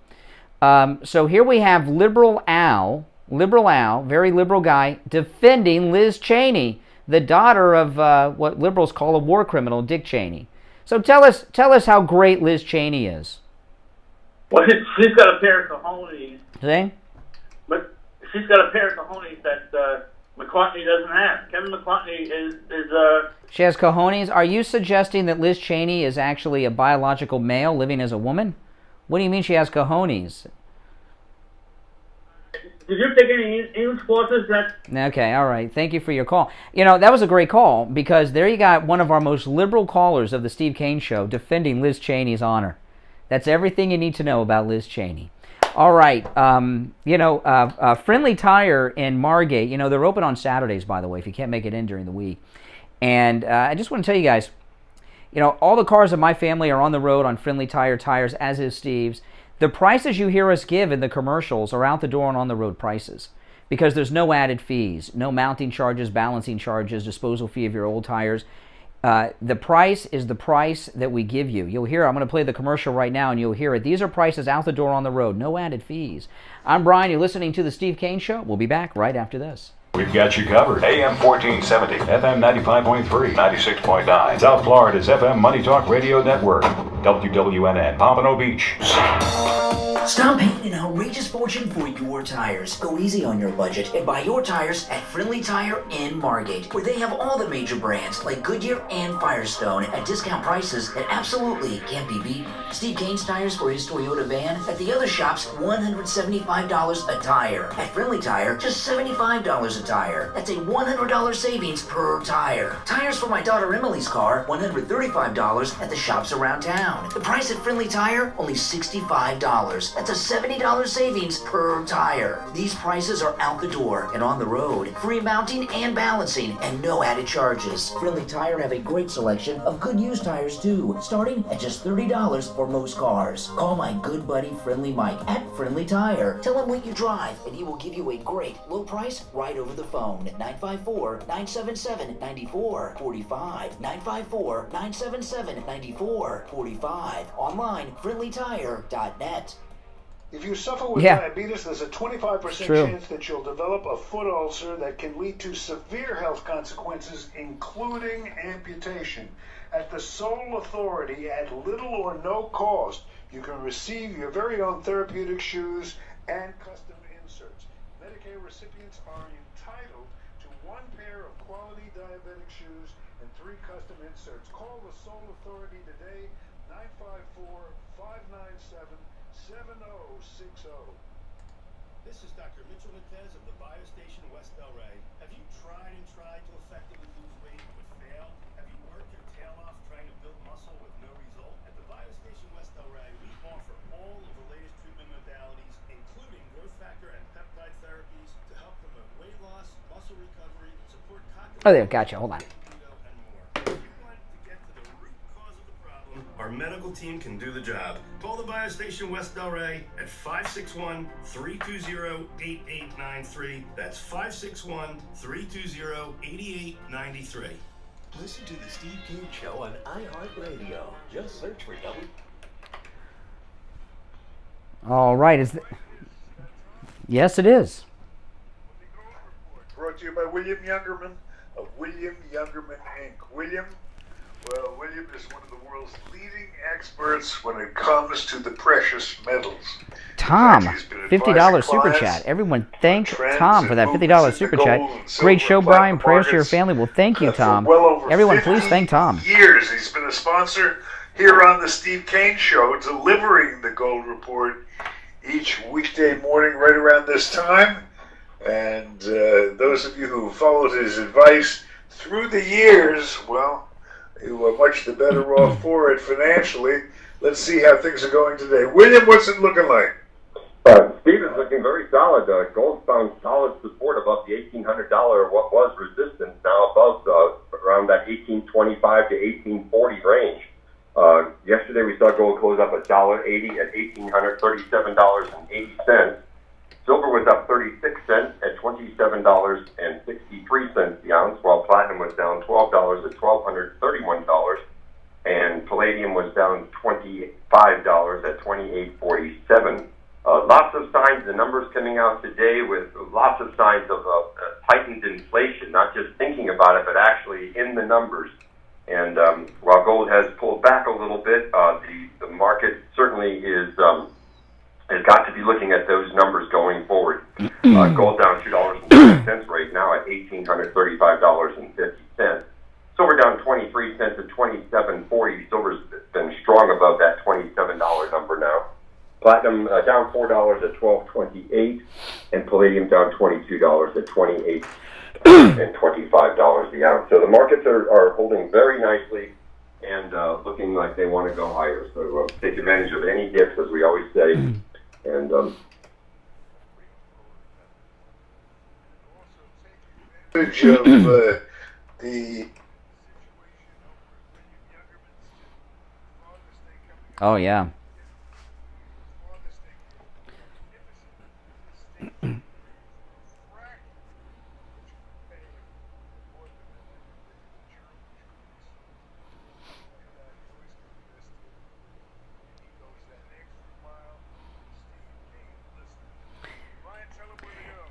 So here we have Liberal Al, very liberal guy, defending Liz Cheney, the daughter of what liberals call a war criminal, Dick Cheney. So tell us how great Liz Cheney is. Well, she's got a pair of cojones. See? But she's got a pair of cojones that McCartney doesn't have. Kevin McCartney is She has cojones. Are you suggesting that Liz Cheney is actually a biological male living as a woman? What do you mean she has cojones? Did you take any English courses? Okay, all right. Thank you for your call. That was a great call because there you got one of our most liberal callers of the Steve Kane Show defending Liz Cheney's honor. That's everything you need to know about Liz Cheney. All right. Friendly Tire in Margate, they're open on Saturdays, by the way, if you can't make it in during the week. And I just want to tell you guys, all the cars of my family are on the road on Friendly Tire tires, as is Steve's. The prices you hear us give in the commercials are out the door and on the road prices because there's no added fees, no mounting charges, balancing charges, disposal fee of your old tires. The price is the price that we give you. You'll hear, I'm going to play the commercial right now and you'll hear it. These are prices out the door on the road, no added fees. I'm Brian, you're listening to The Steve Kane Show. We'll be back right after this. We've got you covered. AM 1470, FM 95.3, 96.9. South Florida's FM Money Talk Radio Network. WWNN, Pompano Beach. Stop paying an outrageous fortune for your tires. Go easy on your budget and buy your tires at Friendly Tire in Margate, where they have all the major brands like Goodyear and Firestone at discount prices that absolutely can't be beaten. Steve Kane's tires for his Toyota van at the other shops, $175 a tire. At Friendly Tire, just $75 a tire. That's a $100 savings per tire. Tires for my daughter Emily's car, $135 at the shops around town. The price at Friendly Tire, only $65. That's a $70 savings per tire. These prices are out the door and on the road. Free mounting and balancing and no added charges. Friendly Tire have a great selection of good used tires too, starting at just $30 for most cars. Call my good buddy Friendly Mike at Friendly Tire. Tell him what you drive and he will give you a great low price right over the phone at 954-977-9445. 954-977-9445. Online, friendlytire.net. If you suffer with Yeah. diabetes, there's a 25% True. chance that you'll develop a foot ulcer that can lead to severe health consequences, including amputation. At the Soul Authority, at little or no cost, you can receive your very own therapeutic shoes and custom inserts. Medicare recipients are entitled to one pair of quality diabetic shoes and 3 custom inserts. Call the Soul Authority today, 954-597-7060. This is Dr. Mitchell Natez of the Biostation West Delray. Have you tried to effectively lose weight but failed? Have you worked your tail off trying to build muscle with no result? At the Biostation West Delray, we offer all of the latest treatment modalities, including growth factor and peptide therapies to help promote weight loss, muscle recovery, support cognitive. Oh, there, gotcha. Hold on. Our medical team can do the job. Call the Biostation West Delray at 561-320-8893. That's 561-320-8893. Listen to the Steve Kane Show on iHeartRadio. Just search for W. All right. Yes, it is. Brought to you by William Youngerman of William Youngerman Inc. William is one of the world's leading experts when it comes to the precious metals. Tom, $50 super chat. Everyone thank Tom for that $50 super chat. Great show, Brian. Prayers to your family. Well, thank you, Tom. Everyone, please thank Tom. Years he's been a sponsor here on the Steve Kane Show, delivering the Gold Report each weekday morning right around this time. And those of you who followed his advice through the years, well, you are much the better off for it financially. Let's see how things are going today. William, what's it looking like? Steve is looking very solid. Gold found solid support above the $1,800, what was resistance, now above around that 1825 to 1840 range. Yesterday we saw gold close up $1.80 at $1,837.80. Silver was up 36 cents at $27.63 the ounce, while platinum was down $12 at $1,231, and palladium was down $25 at $28.47. Lots of signs, the numbers coming out today with lots of signs of heightened inflation, not just thinking about it, but actually in the numbers. And while gold has pulled back a little bit, the market certainly has got to be looking at those numbers going forward. Gold down $2.50 right now at $1,835.50. Silver down 23 cents at $27.40. Silver's been strong above that $27 number now. Platinum down $4 at $12.28, and palladium down $22 at $28 and $25 the ounce. So the markets are holding very nicely and looking like they want to go higher. So take advantage of any dips, as we always say. And Oh, yeah.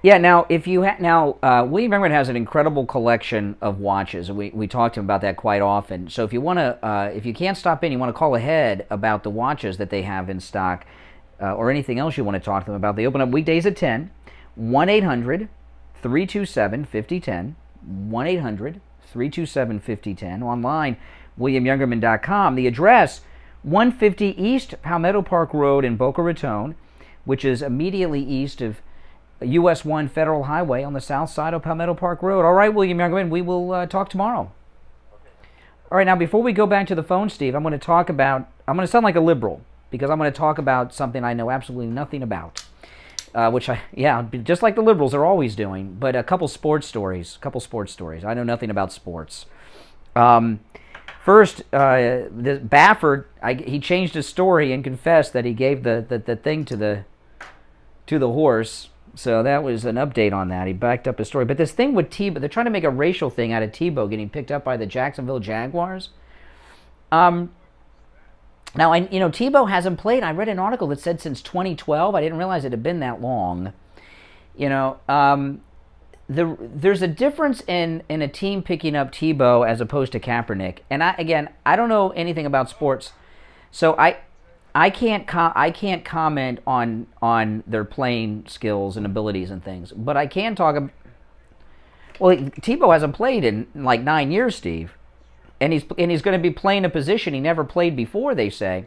Yeah, now if you William Youngerman has an incredible collection of watches. We talk to him about that quite often. So if you want to, if you can't stop in, you want to call ahead about the watches that they have in stock, or anything else you want to talk to them about. They open up weekdays at 10. 1-800-327-5010. 1-800-327-5010. Online, WilliamYoungerman.com. The address, 150 East Palmetto Park Road in Boca Raton, which is immediately east of US 1 Federal Highway on the south side of Palmetto Park Road. All right, William Youngerman, we will talk tomorrow. All right, now before we go back to the phone, Steve, I'm going to sound like a liberal, because I'm going to talk about something I know absolutely nothing about. Just like the liberals are always doing, but a couple sports stories. I know nothing about sports. First, Baffert, he changed his story and confessed that he gave the thing to the horse. So that was an update on that. He backed up his story. But this thing with Tebow, they're trying to make a racial thing out of Tebow getting picked up by the Jacksonville Jaguars. Now, Tebow hasn't played. I read an article that said since 2012. I didn't realize it had been that long. There's a difference in a team picking up Tebow as opposed to Kaepernick. And I don't know anything about sports, so I can't comment on their playing skills and abilities and things. But I can talk. Well, Tebow hasn't played in like 9 years, Steve. And he's going to be playing a position he never played before, they say.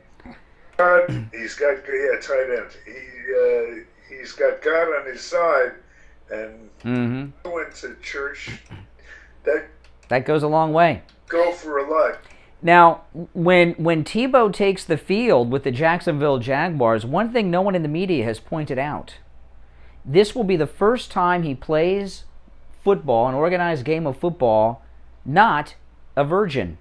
He's got tight end. He's got God on his side, and went to church. That goes a long way. Go for a lot. Now, when Tebow takes the field with the Jacksonville Jaguars, one thing no one in the media has pointed out: this will be the first time he plays football, an organized game of football, not a virgin,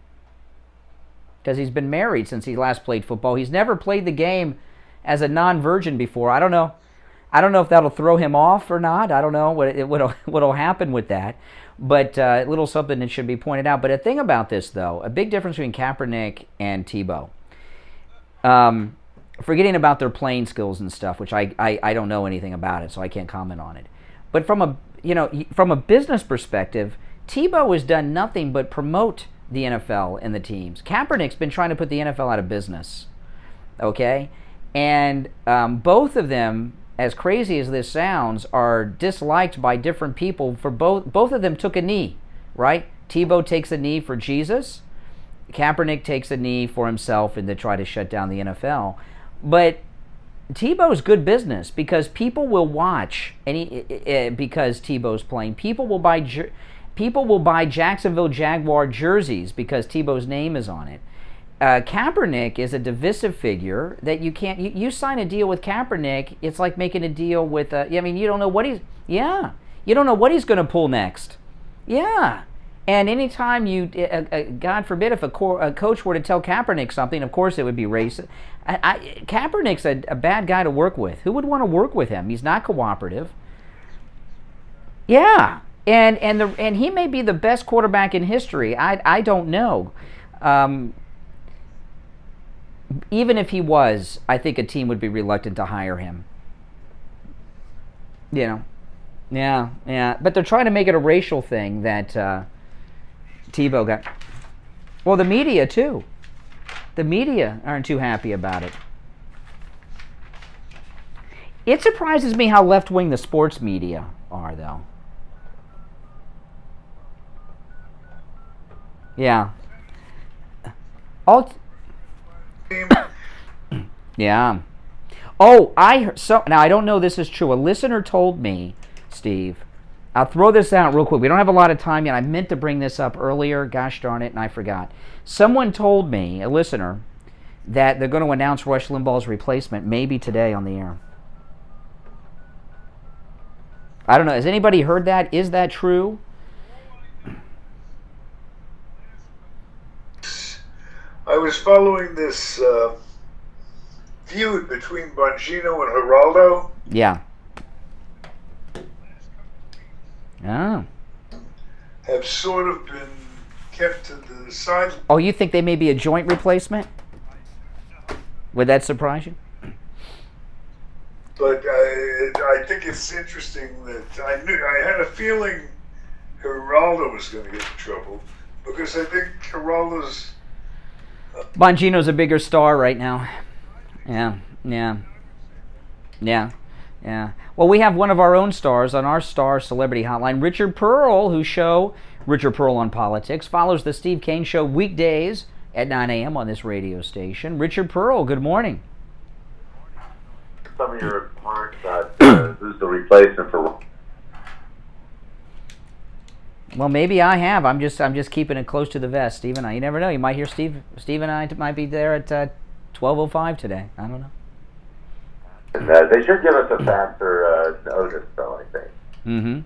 because he's been married since he last played football. He's never played the game as a non-virgin before. I don't know if that'll throw him off or not. I don't know what'll happen with that, but a little something that should be pointed out. But a thing about this, though, a big difference between Kaepernick and Tebow. forgetting about their playing skills and stuff, which I don't know anything about it, so I can't comment on it. But from a business perspective, Tebow has done nothing but promote the NFL and the teams. Kaepernick's been trying to put the NFL out of business. Okay? And both of them, as crazy as this sounds, are disliked by different people. For both of them took a knee, right? Tebow takes a knee for Jesus. Kaepernick takes a knee for himself and to try to shut down the NFL. But Tebow's good business because people will watch because Tebow's playing. People will buy Jacksonville Jaguar jerseys because Tebow's name is on it. Kaepernick is a divisive figure that you can't. You sign a deal with Kaepernick, it's like making a deal with. You don't know what he's. Yeah, you don't know what he's going to pull next. Yeah, and anytime you, God forbid, if a coach were to tell Kaepernick something, of course it would be racist. Kaepernick's a bad guy to work with. Who would want to work with him? He's not cooperative. Yeah, and he may be the best quarterback in history. I don't know. Even if he was, I think a team would be reluctant to hire him. You know, yeah. But they're trying to make it a racial thing that Tebow got. Well, the media too. The media aren't too happy about it. It surprises me how left-wing the sports media are, though. Yeah. Yeah. Oh, I heard, now I don't know this is true. A listener told me, Steve, I'll throw this out real quick. We don't have a lot of time yet. I meant to bring this up earlier. Gosh darn it, and I forgot. Someone told me, a listener, that they're going to announce Rush Limbaugh's replacement maybe today on the air. I don't know. Has anybody heard that? Is that true? I was following this feud between Bongino and Geraldo. Yeah. Oh. Have sort of been kept to the side. Oh, you think they may be a joint replacement? Would that surprise you? But I think it's interesting that I had a feeling Geraldo was going to get in trouble because I think Geraldo's. Bongino's a bigger star right now. Yeah. Well, we have one of our own stars on our Star Celebrity Hotline, Richard Pearl, whose show, Richard Pearl on Politics, follows the Steve Kane Show weekdays at 9 a.m. on this radio station. Richard Pearl, good morning. Some of your remarks about who's the replacement for. Well, maybe I have. I'm just keeping it close to the vest, Steve and I. You never know. You might hear Steve and I might be there at 12:05 today. I don't know. And, they should give us a faster notice, though, I think. Mm-hmm.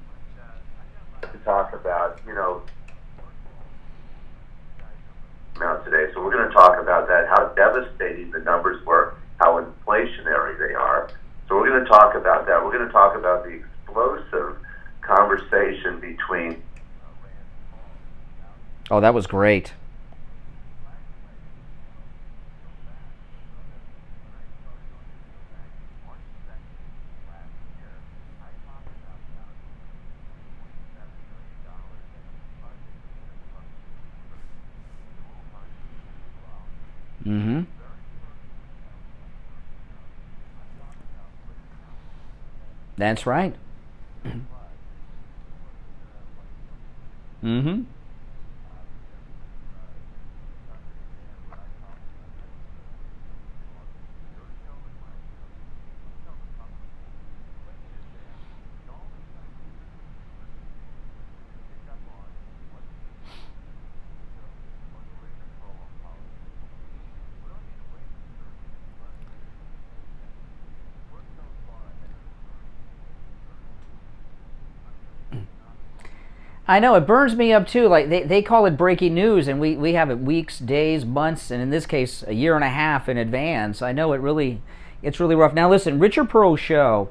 To talk about, amount today. So we're going to talk about that, how devastating the numbers were, how inflationary they are. So we're going to talk about that. We're going to talk about the explosive conversation between. Oh, that was great. Mm-hmm. That's right. Mm-hmm. I know, it burns me up too. Like they call it breaking news, and we have it weeks, days, months, and in this case, a year and a half in advance. I know it's really rough. Now listen, Richard Pearl's show,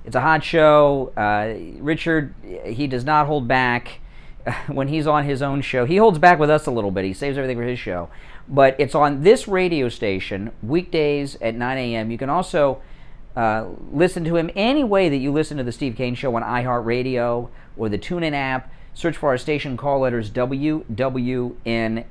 it's a hot show. Richard, he does not hold back. when he's on his own show. He holds back with us a little bit. He saves everything for his show. But it's on this radio station, weekdays at 9 a.m. You can also listen to him any way that you listen to the Steve Kane Show on iHeartRadio or the TuneIn app. Search for our station, call letters WWNN.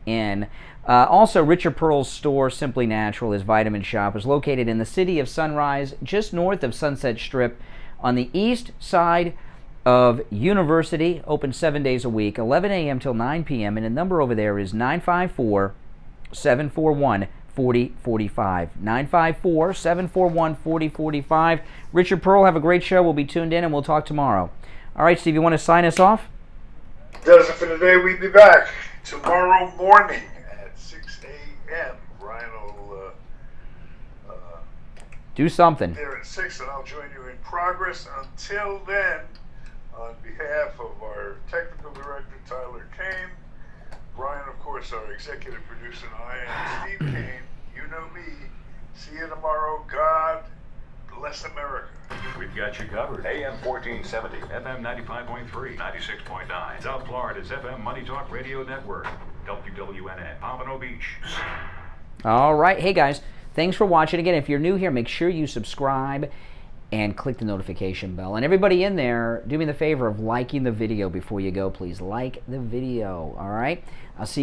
Also, Richard Pearl's store, Simply Natural, his vitamin shop, is located in the city of Sunrise, just north of Sunset Strip, on the east side of University, open 7 days a week, 11 a.m. till 9 p.m., and the number over there is 954-741-4045. 954-741-4045. Richard Pearl, have a great show. We'll be tuned in, and we'll talk tomorrow. All right, Steve, you want to sign us off? Does it for today. We'll be back tomorrow morning at 6 a.m. Ryan will do something there at 6, and I'll join you in progress. Until then, on behalf of our technical director, Tyler Kane, Brian, of course, our executive producer, and I am Steve Kane. You know me. See you tomorrow. God bless America. We've got you covered. AM 1470, FM 95.3, 96.9. South Florida's FM Money Talk Radio Network. WWNN, Pompano Beach. All right. Hey, guys. Thanks for watching. Again, if you're new here, make sure you subscribe and click the notification bell. And everybody in there, do me the favor of liking the video before you go, please. Like the video. All right? I'll see you.